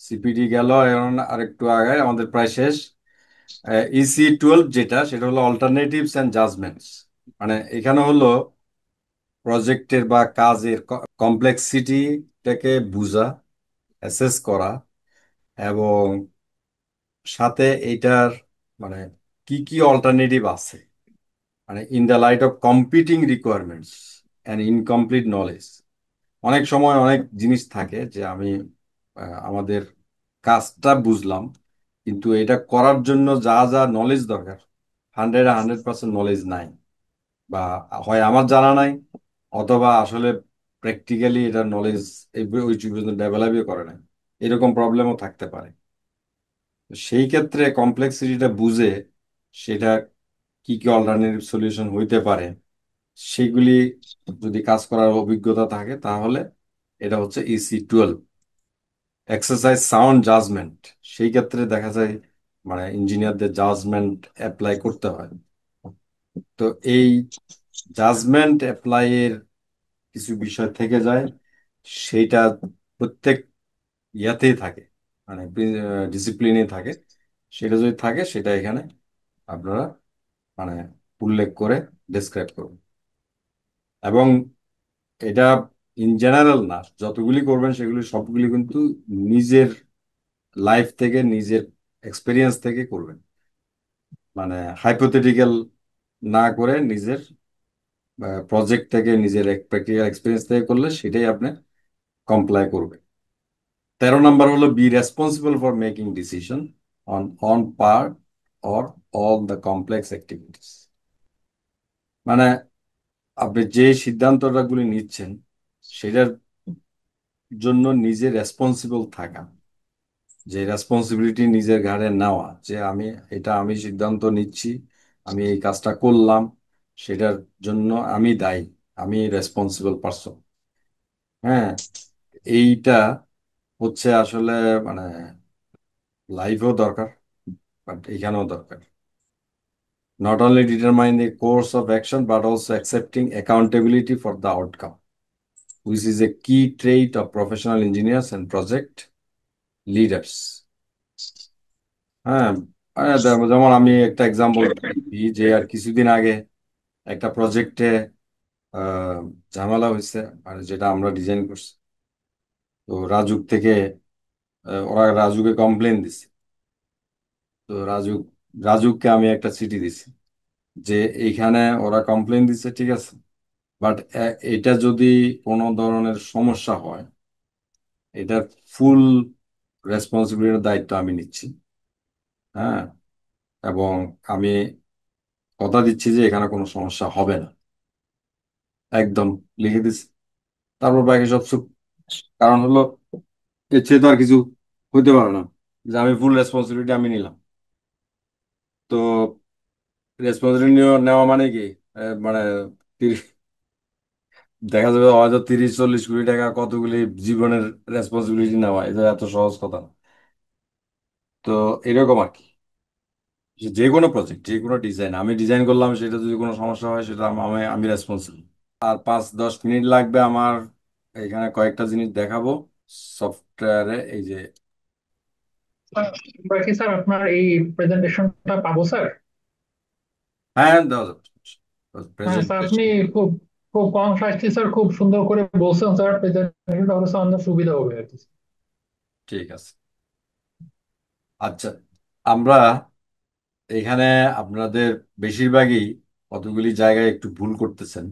সিপিডি গেল, এখন আরেকটু আগায়, আমাদের প্রায় শেষ। EC12 যেটা, সেটা হলো অল্টারনেটিভস অ্যান্ড জাজমেন্টস। মানে এখানে হলো প্রজেক্টের বা কাজের কমপ্লেক্সিটিটাকে বোঝা, অ্যাসেস করা এবং সাথে এইটার মানে কি কি অল্টারনেটিভ আছে, মানে in the light off competing requirements and incomplete knowledge. অনেক সময় অনেক জিনিস থাকে যে আমি আমাদের কাজটা বুঝলাম, কিন্তু এটা করার জন্য যা যা নলেজ দরকার 100% নলেজ নাই, বা হয় আমার জানা নাই, অথবা আসলে প্র্যাকটিক্যালি এটা নলেজ ওই ডেভেলপই করে নাই, এরকম প্রবলেমও থাকতে পারে। তো সেই ক্ষেত্রে কমপ্লেক্সিটিটা বুঝে সেটা কি কি অল্টারনেটিভ সলিউশন হইতে পারে সেগুলি যদি কাজ করার অভিজ্ঞতা থাকে, তাহলে এটা হচ্ছে EC12, এক্সারসাইজ সাউন্ড জাজমেন্ট। সেই ক্ষেত্রে দেখা যায় মানে ইঞ্জিনিয়ারদের জাজমেন্ট অ্যাপ্লাই করতে হয়। তো এই জাজমেন্ট অ্যাপ্লাই এর কিছু বিষয় থেকে যায়, সেইটা প্রত্যেক ইয়াতেই থাকে, মানে ডিসিপ্লিনে থাকে। সেটা যদি থাকে সেটা এখানে আপনারা মানে উল্লেখ করে ডেসক্রাইব করুন। এবং এটা ইন জেনারেল না, যতগুলি করবেন সেগুলি সবগুলি কিন্তু নিজের লাইফ থেকে, নিজের এক্সপিরিয়েন্স থেকে করবেন, মানে হাইপোথেটিক্যাল না করে নিজের প্রজেক্ট থেকে, নিজের প্র্যাকটিক্যাল এক্সপিরিয়েন্স থেকে করলে সেটাই আপনি কমপ্লাই করবেন। 13 নম্বর হলো be responsible for making decision on on part or all the complex activities. মানে আপনি যে সিদ্ধান্তটাগুলি নিচ্ছেন সেটার জন্য নিজে রেসপন্সিবল থাকা, যে রেসপন্সিবিলিটি নিজের ঘাড়ে নেওয়া, যে আমি সিদ্ধান্ত নিচ্ছি, আমি এই কাজটা করলাম, সেটার জন্য আমি দায়ী, আমি রেসপন্সিবল পারসন। হ্যাঁ, এইটা হচ্ছে আসলে মানে লাইফেও দরকার, বাট এখানেও দরকার। Not only determine the course of action but also accepting accountability for the outcome, which is a key trait of professional engineers and project leaders. হ্যাঁ, যেমন আমি একটা এক্সাম্পল দিই যে আর কিছুদিন আগে একটা প্রজেক্টে ঝামেলা হয়েছে, মানে যেটা আমরা ডিজাইন করছি। তো রাজুক থেকে ওরা রাজুকে কমপ্লেন দিছে। তো রাজুককে আমি একটা চিঠি দিছি যে এইখানে ওরা কমপ্লেন দিচ্ছে, ঠিক আছে, বাট এটা যদি কোনো ধরনের সমস্যা হয়, এটার ফুল রেসপন্সিবিলিটির দায়িত্ব আমি নিচ্ছি। হ্যাঁ, এবং আমি কথা দিচ্ছি যে এখানে কোনো সমস্যা হবে না, একদম লিখে দিচ্ছি। তারপর বাকি সব চুপ। কারণ হলো এর চেয়ে তো আর কিছু হইতে পারে না, যে আমি ফুল রেসপন্সিবিলিটি আমি নিলাম। তো রেসপন্সিবিলিটি নেওয়া মানে কি, মানে দেখা যাবে হয়তো 30-40 কোটি টাকা কতগুলি জীবনের রেসপন্সিবিলিটি নেওয়া, এটা এত সহজ কথা না। তো এরকম আর কি, যে যে কোনো প্রজেক্ট, যে কোনো ডিজাইন আমি ডিজাইন করলাম, সেটা যদি কোনো সমস্যা হয় সেটা আমি আমি রেসপন্সিবল। আর 5-10 মিনিট লাগবে আমার এখানে কয়েকটা জিনিস দেখাবো সফটওয়্যারে। এই যে আমরা কি স্যার আপনার এই প্রেজেন্টেশনটা পাবো স্যার? হ্যাঁ, দেওয়া যাবে। হ্যাঁ স্যার, আপনি প্রেজেন্টেশন খুব খুব কম সাহিত্যে স্যার খুব সুন্দর করে বলছেন স্যার, প্রেজেন্টেশনটা হলে স্যার আমাদের সুবিধা হবে আর কি। ঠিক আছে। আচ্ছা, আমরা এখানে আপনাদের বেশিরভাগই কতগুলি জায়গায় একটু ভুল করতেছেন,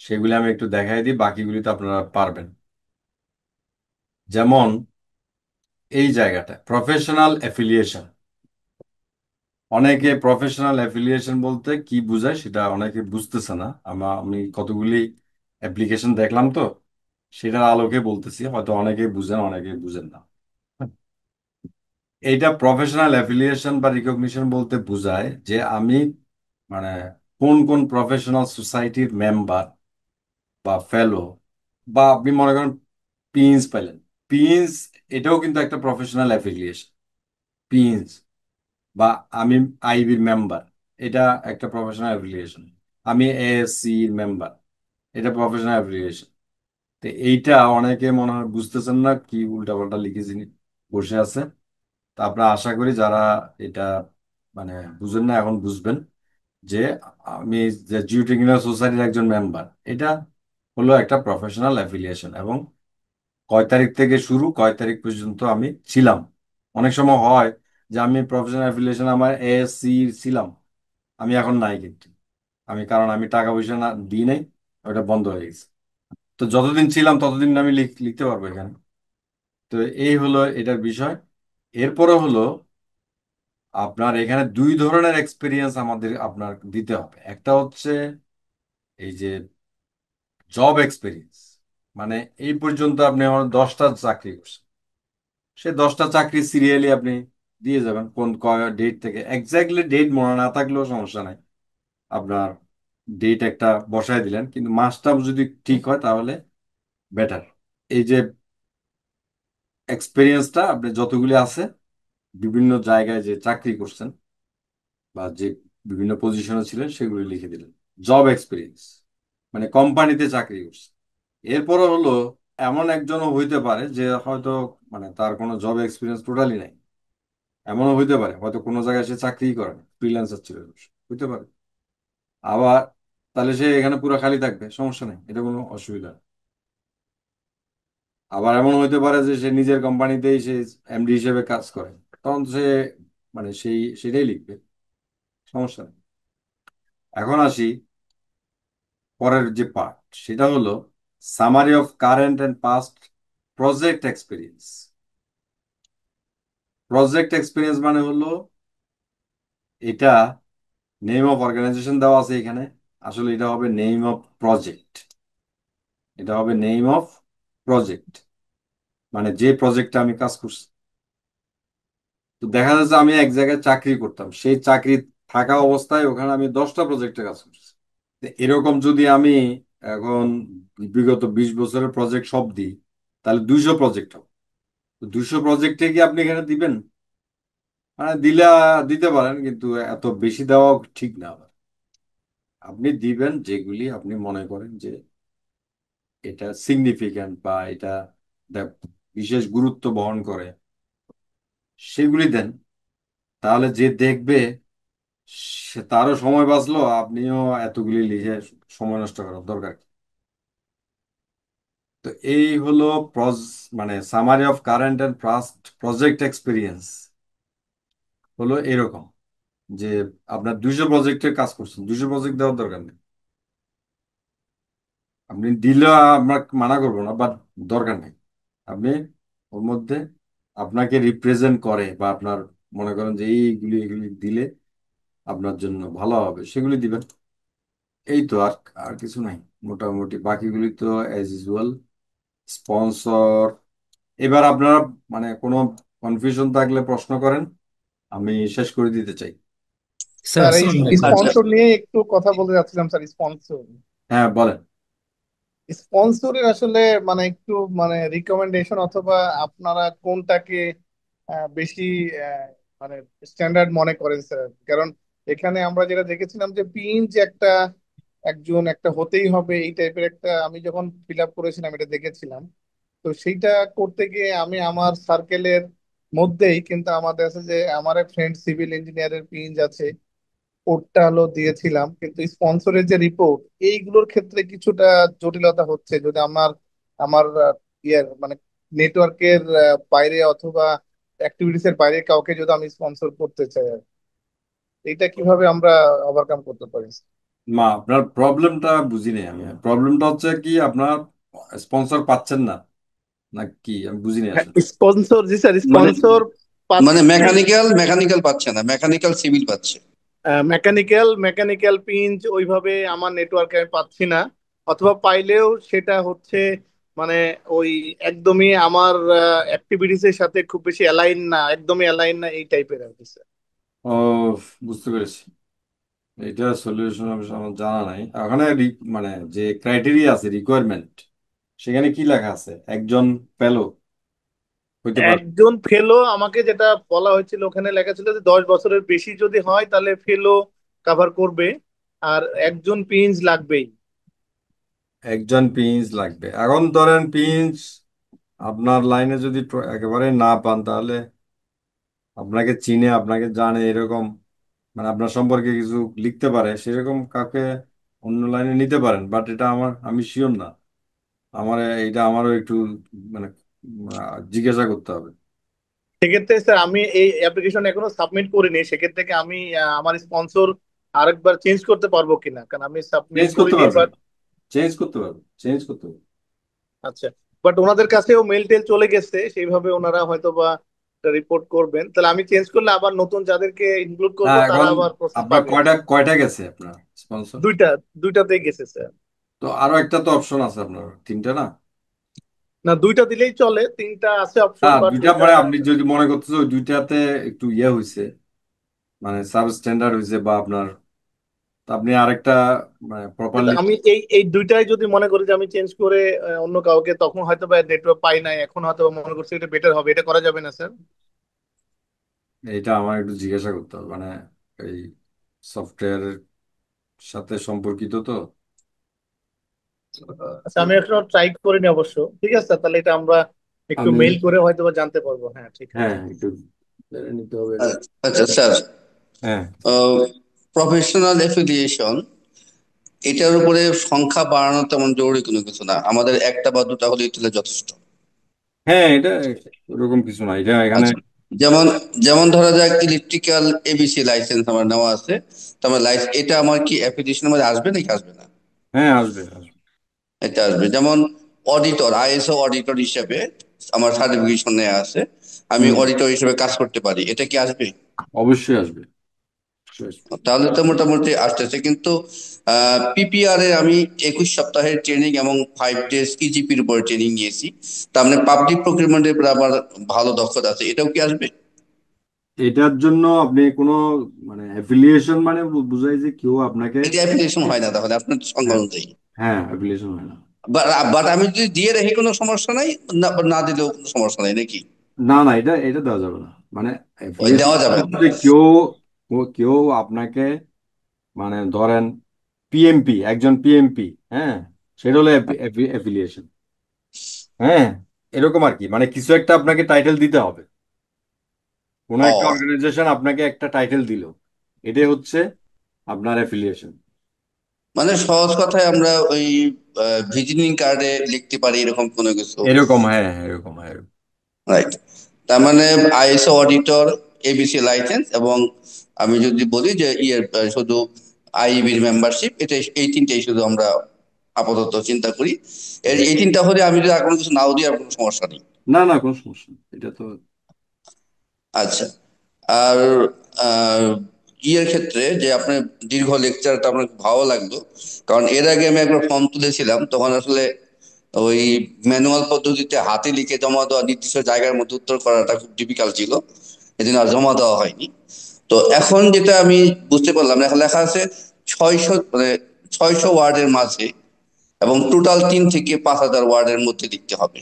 সেগুলি আমি একটু দেখাই দিই, বাকিগুলি তো আপনারা পারবেন। যেমন এই জায়গাটা প্রফেশনাল অ্যাফিলিয়েশন, অনেকে প্রফেশনাল অ্যাফিলিয়েশন বলতে কি বোঝায় সেটা অনেকে বুঝতেছে না। আমি কতগুলি অ্যাপ্লিকেশন দেখলাম, তো সেটার আলোকে বলতেছি, হয়তো অনেকে বুঝেন অনেকে বুঝেন না। এইটা প্রফেশনাল অ্যাফিলিয়েশন বা রিকগনিশন বলতে বোঝায় যে আমি মানে কোন কোন প্রফেশনাল সোসাইটির মেম্বার বা ফেলো, বা আপনি মনে করেন পিন্স পেলেন, পিন্স এটাও কিন্তু একটা প্রফেশনাল অ্যাফিলিয়েশন। পিন্স বা আমি আইবির মেম্বার, এটা একটা প্রফেশনাল অ্যাফিলিয়েশন। আমি এএসসি মেম্বার, এটা প্রফেশনাল অ্যাফিলিয়েশন। তো এইটা অনেকে মনে হয় বুঝতেছেন না, কি উল্টাপাল্টা লিখেছি বসে আছে। তা আমরা আশা করি যারা এটা মানে বুঝেন না এখন বুঝবেন, যে আমি যে জিওটেকনিক্যাল সোসাইটির একজন মেম্বার, এটা হলো একটা প্রফেশনাল অ্যাফিলিয়েশন। এবং কয় তারিখ থেকে শুরু, কয় তারিখ পর্যন্ত আমি ছিলাম। অনেক সময় হয় যে আমি প্রফেশনাল অ্যাফিলিয়েশন আমার এএসসি ছিলাম, আমি এখন নাই, কিন্তু কারণ আমি টাকা পয়সা না দিই নাই, ওটা বন্ধ হয়ে গেছে। তো যতদিন ছিলাম ততদিন আমি লিখতে পারবো এখানে। তো এই হলো এটার বিষয়। এরপরে হলো আপনার এখানে দুই ধরনের এক্সপিরিয়েন্স আমাদের আপনার দিতে হবে। একটা হচ্ছে এই যে জব এক্সপিরিয়েন্স, মানে এই পর্যন্ত আপনি আমার 10টা চাকরি করছেন, সে 10টা চাকরি সিরিয়ালি আপনি দিয়ে যাবেন, কোন কয় ডেট থেকে। এক্স্যাক্টলি ডেট মনে না থাকলেও সমস্যা নাই, আপনার ডেট একটা বসায় দিলেন, কিন্তু মাসটা যদি ঠিক হয় তাহলে বেটার। এই যে এক্সপিরিয়েন্সটা আপনি যতগুলি আছে, বিভিন্ন জায়গায় যে চাকরি করছেন বা যে বিভিন্ন পজিশনে ছিলেন সেগুলি লিখে দিলেন। জব এক্সপিরিয়েন্স মানে কোম্পানিতে চাকরি করছে। এরপরও হলো এমন একজনও হইতে পারে যে হয়তো মানে তার কোনো জব এক্সপিরিয়েন্স টোটালি নাই, এমনও হইতে পারে হয়তো কোনো জায়গায় সে চাকরিই করে না, ফ্রিল্যান্সার ছিল, হইতে পারে। আবার তাহলে সে এখানে পুরো খালি থাকবে, সমস্যা নেই, এটা কোনো অসুবিধা না। আবার এমন হইতে পারে যে সে নিজের কোম্পানিতেই সে এমডি হিসেবে কাজ করে, তখন সে মানে সেটাই লিখবে, সমস্যা নেই। এখন আসি পরের যে পার্ট, সেটা হলো summary of current and past project experience. Project experience মানে হলো এটা নেম অফ অর্গানাইজেশন দেওয়া আছে এখানে, আসলে এটা হবে নেম অফ প্রজেক্ট। এটা হবে নেম অফ প্রজেক্ট, মানে যে প্রজেক্টে আমি কাজ করছি। তো দেখা যাচ্ছে আমি এক জায়গায় চাকরি করতাম, সেই চাকরি থাকা অবস্থায় ওখানে আমি 10টা প্রজেক্টে কাজ করছি। তো এরকম যদি আমি এখন বিগত 20 বছরের প্রজেক্ট সব দিই, তাহলে 200 প্রজেক্ট হবে। তো 200 প্রজেক্টে কি আপনি এখানে দিবেন? মানে দিলে দিতে পারেন, কিন্তু এত বেশি দেওয়া ঠিক না আবার। আপনি দিবেন যেগুলি আপনি মনে করেন যে এটা সিগনিফিক্যান্ট বা এটা বিশেষ গুরুত্ব বহন করে, সেগুলি দেন। তাহলে যে দেখবে সে তারও সময় বাঁচলো, আপনিও এতগুলি লিখে সময় নষ্ট করার দরকার কি? তো এই হলো মানে summary of current and past project experience হলো এরকম যে আপনার 200 প্রজেক্টের কাজ করছেন, 200 প্রজেক্ট দেওয়ার দরকার নেই। আপনি দিলে আমরা মানা করবো না, বাট দরকার নেই। আপনি ওর মধ্যে আপনাকে রিপ্রেজেন্ট করে বা আপনার মনে করেন যে এইগুলি এগুলি দিলে আপনার জন্য ভালো হবে, সেগুলি দিবেন। এই তো, আর আর কিছু নাই মোটামুটি। বাকিগুলি তো অ্যাজ ইউজুয়াল। স্পন্সর, এবার আপনারা মানে কোনো কনফিউশন থাকলে প্রশ্ন করেন, আমি শেষ করে দিতে চাই। স্যার স্যার এই আসসালামু আলাইকুম। আচ্ছা, স্পন্সর নিয়ে একটু কথা বলতে যাচ্ছিলাম স্যার। স্পন্সর হ্যাঁ বলেন। স্পন্সরের আসলে মানে একটু মানে রিকমেন্ডেশন অথবা আপনারা কোনটাকে বেশি আহ, মানে স্ট্যান্ডার্ড মনে করেন স্যার? কারণ এখানে আমরা যেটা দেখেছিলাম যে পিন যে একজন একটা হতেই হবে এই টাইপের একটা, আমি যখন ফিল আপ করেছিলাম এটা দেখেছিলাম। তো সেইটা করতে গিয়ে আমি আমার সার্কেলের মধ্যেই কিন্তু আমাদের আছে যে আমার এক ফ্রেন্ড সিভিল ইঞ্জিনিয়ারের পিন আছে, ওরটা হলো দিয়েছিলাম। কিন্তু স্পন্সরের যে রিপোর্ট এইগুলোর ক্ষেত্রে কিছুটা জটিলতা হচ্ছে, যদি আমার আমার ইয়ের মানে নেটওয়ার্কের বাইরে অথবা অ্যাক্টিভিটিস এর বাইরে কাউকে যদি আমি স্পন্সর করতে চাই আর কি। এইটা কিভাবে আমরা ওভারকাম করতে পারি? মা আপনার প্রবলেমটা বুঝি নাই আমি। প্রবলেমটা হচ্ছে কি আপনার স্পন্সর পাচ্ছেন না, না কি আমি বুঝি নাই হ্যাঁ, আসলে। স্পন্সর, জি স্যার, মানে স্পন্সর মানে পাচ্ছি। মেকানিক্যাল পাচ্ছে না, মেকানিক্যাল সিভিল পাচ্ছে। মেকানিক্যাল পিঞ্চ ওইভাবে আমার নেটওয়ার্কে আমি পাচ্ছি না, অথবা পাইলেও সেটা হচ্ছে মানে ওই একদমই আমার অ্যাক্টিভিটিস এর সাথে খুব বেশি অ্যালাইন না, একদমই অ্যালাইন না এই টাইপের আর কি স্যার। ও, বুঝতে পেরেছি। এটা সলিউশন আমার জানা নাই। ওখানে মানে যে ক্রাইটেরিয়া আছে, রিকোয়ারমেন্ট, সেখানে কি লেখা আছে? একজন ফেলো হইতে পারে। একজন ফেলো আমাকে যেটা বলা হয়েছিল ওখানে লেখা ছিল যে 10 বছরের বেশি যদি হয় তাহলে ফেলো কভার করবে, আর একজন পিঞ্চ লাগবেই। একজন পিঞ্চ লাগবে। এখন ধরেন পিঞ্চ আপনার লাইনে যদি একেবারে না পান, তাহলে আপনাকে চিনে আপনাকে জানে এরকম, মানে আপনার সম্পর্কে কিছু লিখতে পারে সেরকম কাউকে অন্য লাইনে নিতে পারেন, বাট এটা আমি শিওর না। আমার এটা আমারও একটু মানে জিজ্ঞাসা করতে হবে। সেক্ষেত্রে স্যার আমি এই অ্যাপ্লিকেশন এখনো সাবমিট করিনি, সেক্ষেত্রে কি আমি আমার স্পন্সর আরেকবার চেঞ্জ করতে পারবো কিনা, কারণ আমি সাবমিট চেঞ্জ করতে করিনি পারবেন, বাট। চেঞ্জ করতে পারবেন, চেঞ্জ করতে পারবেন। আচ্ছা, বাট ওনাদের কাছেও মেল টেল চলে গেছে, সেইভাবে ওনারা হয়তো বা রিপোর্ট করবেন, তাহলে আমি চেঞ্জ করলে আবার নতুন যাদেরকে ইনক্লুড না করব তারা এখন আবার প্রসেস আপনার পাবে। কয়টা কয়টা গেছে আপনার স্পন্সর? দুইটা, দুইটাতেই গেছে স্যার। তো আরো একটা তো অপশন আছে আপনার, তিনটা না? না, দুইটা দিলেই চলে, তিনটা আছে অপশন হ্যাঁ বাট দুইটা, ওইটা। মানে আপনি যদি মনে করতেছেন ওই দুইটাতে একটু ইয়ে হয়েছে, মানে সাব স্ট্যান্ডার্ড হয়েছে বা আপনার, তো আপনি আরেকটা মানে কিন্তু প্রপারলি। আমি এই এই দুইটাই যদি মনে করি যে আমি চেঞ্জ করে অন্য কাউকে, তখন হয়তো বা নেটওয়ার্ক পাই নাই, এখন হয়তো বা মনে করছি এটা বেটার হবে, এটা করা যাবে না স্যার? এটা আমার একটু জিজ্ঞাসা করতে হবে, মানে এই সফটওয়্যারের সাথে সম্পর্কিত তো। আচ্ছা, আমি এখনো ট্রাই করিনি অবশ্য। ঠিক আছে স্যার, তাহলে এটা আমরা একটু আমি মেইল করে হয়তো বা জানতে পারবো। হ্যাঁ, ঠিক হ্যাঁ আছে। একটু জেনে নিতে হবে এটা। আচ্ছা স্যার, হ্যাঁ প্রফেশনাল এফিলিয়েশন এটার উপরে সংখ্যা বাড়ানো তেমন জরুরি কোনো কিছু না, আমাদের একটা বা দুটা হলেই তাহলে যথেষ্ট। হ্যাঁ, এটা ওরকম কিছু না, এটা এখানে। আচ্ছা, যেমন যেমন ধরা যাক ইলেকট্রিক্যাল এবিসি লাইসেন্স আমার নেওয়া আছে, তারপর এটা আমার কি অ্যাপ্লিকেশনের মধ্যে আসবে নাকি আসবে না? হ্যাঁ আসবে, আসবে। এটা আসবে। যেমন অডিটর, আইএসও অডিটর হিসেবে আমার সার্টিফিকেশন নেওয়া আছে, আমি হুম, অডিটর হিসেবে কাজ করতে পারি, এটা কি আসবে? অবশ্যই আসবে, অবশ্যই আসবে। তাহলে তো মোটামুটি আসতেছে। কিন্তু পিপিআর এ আমি 21 সপ্তাহের ট্রেনিং এবং 5 ডেজ ইজিপির উপরে ট্রেনিং নিয়েছি, তার মানে পাবলিক প্রকিউরমেন্টের উপরে আমার ভালো দক্ষতা আছে, এটাও কি আসবে? এটার জন্য আপনি কোনো মানে অ্যাফিলিয়েশন মানে বুঝাই যে কেউ আপনাকে। এটা অ্যাপ্লিকেশন হয় না তাহলে আপনার সংখ্যা হ্যাঁ, অনুযায়ী? হ্যাঁ অ্যাফিলিয়েশন হয় না। বাট বাট আমি যদি দিয়ে রাখি কোনো সমস্যা নাই, না না দিলেও কোনো সমস্যা নাই নাকি? না না, এটা এটা দেওয়া যাবে না, মানে ওই অ্যাফিলিয়েশন দেওয়া যাবে না। যদি কেউ কেউ আপনাকে, মানে ধরেন পিএমপি, একজন পিএমপি, হ্যাঁ, সেটা হলো অ্যাফিলিয়েশন। হ্যাঁ, এরকম আর কি, মানে কিছু একটা আপনাকে টাইটেল দিতে হবে, কোনো একটা ও, অর্গানাইজেশন আপনাকে একটা টাইটেল দিল, এটাই হচ্ছে আপনার অ্যাফিলিয়েশন। মানে সহজ কথায় আমরা ওই ভিজিটিং কার্ডে লিখতে পারি এরকম কোনো কিছু? এরকম, হ্যাঁ হ্যাঁ, এরকম, হ্যাঁ এরকম। রাইট। তার মানে আইএসও অডিটর, এবিসি লাইসেন্স, এবং আমি যদি বলি যে শুধু আইবির মেম্বারশিপ, এটা এই তিনটাই শুধু আমরা আপাতত চিন্তা করি। এই তিনটা হলে আমি যদি আর কোনো কিছু নাও দিই আর কোনো সমস্যা নেই। না না, কোনো সমস্যা নেই, এটা তো। আচ্ছা। আর আহ, ক্ষেত্রে যে আপনার দীর্ঘ লেকচারটা আমার খুব ভালো লাগলো, কারণ এর আগে আমি একবার ফর্ম তুলেছিলাম, তখন আসলে ওই ম্যানুয়াল পদ্ধতিতে হাতে লিখে জমা দেওয়া নির্দিষ্ট জায়গার মধ্যে উত্তর করাটা খুব ডিফিকাল্ট ছিল, এজন্য আর জমা দেওয়া হয়নি। তো এখন যেটা আমি বুঝতে পারলাম, এখন লেখা আছে 600 ওয়ার্ডের মাঝে, এবং টোটাল 3 থেকে 5 হাজার ওয়ার্ডের মধ্যে লিখতে হবে।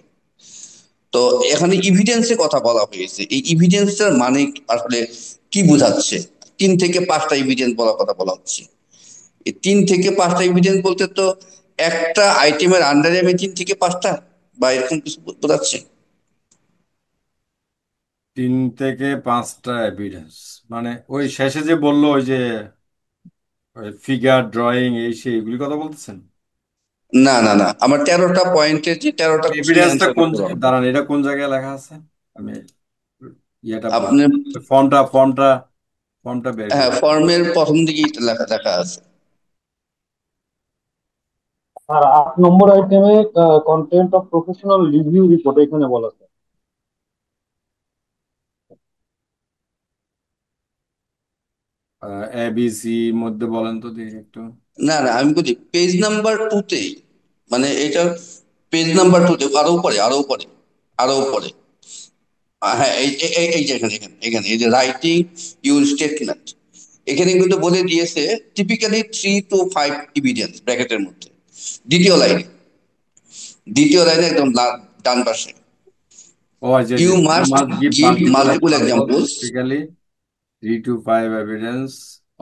তো এখানে ইভিডেন্সের কথা বলা হয়েছে, এই ইভিডেন্সটার মানে আসলে কি বোঝাচ্ছে? 3 থেকে 5টা ইভিডেন্স বলার কথা বলা হচ্ছে। এই 3 থেকে 5টা ইভিডেন্স বলতে তো একটা আইটেমের আন্ডারে আমি 3 থেকে 5টা বা এরকম কিছু বোঝাচ্ছে? 3 থেকে 5টা এভিডেন্স, মানে ওই শেষে যে বললো ওই যে ফিগার ড্রয়িং এই সেই এগুলি কথা বলতেছেন? না না না, আমার 13টা পয়েন্টের যে 13টা কোশ্চেনের এভিডেন্সটা অ্যান্সার কোন করতে হবে। দাঁড়ান, এটা কোন জায়গায় লেখা আছে? আমি ইয়েটা পড়ি, আপনি, ফর্মটা ফর্মটা ফর্মটা বের হ্যাঁ, করি। ফর্মের প্রথম দিকেই এটা লেখা লেখা আছে। আর 8 নম্বর আইটেমে content of professional review report এখানে বলা আছে। এবিসি মধ্যে বলেন তো দেখি একটু। না না, আমি বলি পেজ নাম্বার 2তেই, মানে এটা পেজ নাম্বার 2তে, আরো পরে আরো পরে আরো পরে। হ্যাঁ, এই যে এখানে এখানে এখানে এই যে রাইটিং ইউর স্টেটমেন্ট, এখানে কিন্তু বলে দিয়েছে টিপিক্যালি 3 to 5 এভিডেন্স ব্র্যাকেটের মধ্যে। দ্বিতীয় লাইনে, দ্বিতীয় লাইনে একদম ডান পাশে, ও আচ্ছা, you you must must give give multiple multiple example, examples. Typically 3 to 5 evidence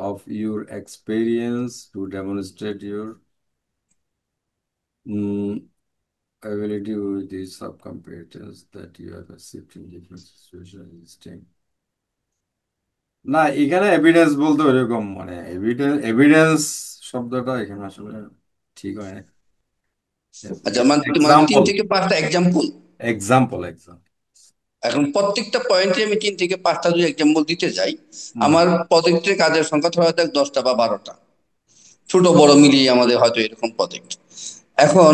of your experience to demonstrate your mm, ability with these sub-competence that you have achieved in different situations existing. না, এখানে evidence বলতে ওইরকম মানে evidence evidence শব্দটা এখানে আসলে ঠিক হয় না। আচ্ছা, মানে মানে তিন এক্সাম্পল, থেকে পাঁচটা এক্সাম্পল। Example, example. এখন প্রত্যেকটা পয়েন্টে আমি তিন থেকে পাঁচটা যদি এক্সাম্পল দিতে যাই, হুম। আমার প্রজেক্টের কাজের সংখ্যা ধরা যাক 10টা বা 12টা, ছোট বড় মিলিয়ে আমাদের হয়তো এরকম প্রজেক্ট। এখন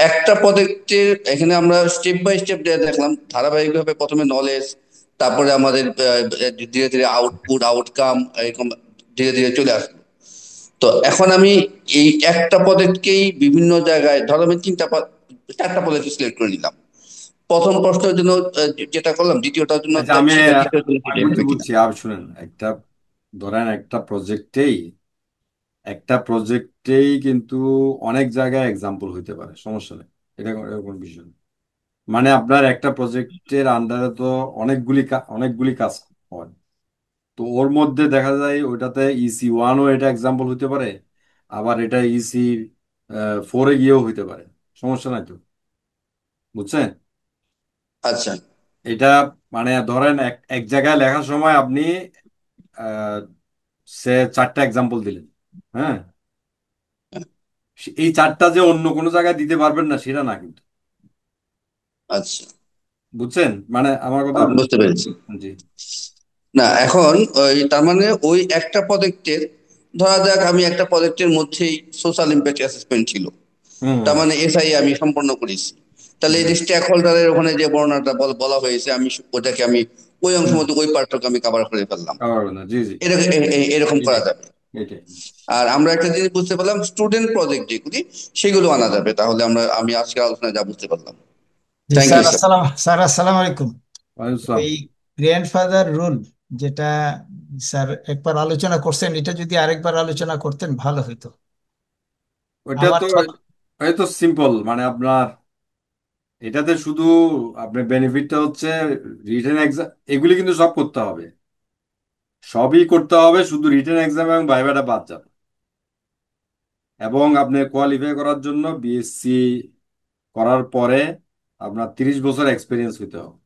একটা প্রজেক্টের এখানে আমরা স্টেপ বাই স্টেপ দেখলাম ধারাবাহিকভাবে, প্রথমে নলেজ, তারপরে আমাদের ধীরে ধীরে আউটপুট আউটকাম এরকম ধীরে ধীরে চলে আসলো। তো এখন আমি এই একটা প্রজেক্টকেই বিভিন্ন জায়গায়, ধরো আমি চারটা প্রজেক্ট সিলেক্ট করে নিলাম। প্রথম প্রশ্নের জন্য যেটা করলাম, দ্বিতীয়টার জন্য আচ্ছা, আমি সেটা, তৃতীয় জন্য আমি সেটা, বুঝছি এভাবে কিনা। বুঝছি আর শুনেন, ধরেন একটা প্রজেক্টেই কিন্তু অনেক জায়গায় এক্সাম্পল হইতে পারে, সমস্যা নেই, এটা এরকম বিষয় না। মানে আপনার একটা প্রজেক্টের আন্ডারে তো অনেকগুলি কাজ হয়। তো ওর মধ্যে দেখা যায় ওইটাতে EC1ও এটা এক্সাম্পল হইতে পারে, আবার এটা EC4-এ গিয়েও হইতে পারে, সমস্যা নাই তো, বুঝছেন? আচ্ছা। এটা মানে ধরেন এক এক জায়গায় লেখার সময় আপনি আহ, সে চারটা এক্সাম্পল দিলেন, হ্যাঁ, এই চারটা যে অন্য কোনো জায়গায় দিতে পারবেন না সেটা না কিন্তু, আচ্ছা, বুঝছেন মানে আমার কথা? বুঝতে পেরেছি। জি। না, এখন ওই তার মানে ওই একটা প্রজেক্টের, ধরা যাক আমি একটা প্রজেক্টের মধ্যেই সোশ্যাল ইম্প্যাক্ট অ্যাসেসমেন্ট ছিল, হুম, তার হুম, মানে SI আমি সম্পন্ন করেছি। তাহলে এই হুম। যে স্টেক হোল্ডারের ওখানে যে বর্ণনাটা বলা হয়েছে, আমি ওটাকে আমি ওই অংশ হুম, মধ্যে ওই পার্টটাকে আমি কভার করে ফেললাম। আবার বলুন। জি, জি, এরকম এরকম করা এটাই, যাবে। এটাই। আর আমরা একটা জিনিস বুঝতে পারলাম, স্টুডেন্ট প্রজেক্ট যেগুলি সেগুলো আনা যাবে। তাহলে আমি আজকে আলোচনায় যা বুঝতে পারলাম। জি থ্যাংক স্যার, ইউ স্যার। আসসালামু আলাইকুম। ওয়ালাইকুম আসসালাম। এই গ্র্যান্ডফাদার রুল যেটা স্যার একবার আলোচনা করছেন, এটা যদি আরেকবার আলোচনা করতেন ভালো হতো। ওইটা আমার তো ছোট এই তো সিম্পল, মানে আপনার এটাতে শুধু আপনার বেনিফিটটা হচ্ছে রিটেন এক্সাম, এগুলি কিন্তু সব করতে হবে, সবই করতে হবে, শুধু রিটেন এক্সাম এবং ভাইভাটা বাদ যাবে। এবং আপনি কোয়ালিফাই করার জন্য BSc করার পরে আপনার 30 বছর এক্সপিরিয়েন্স হইতে হবে,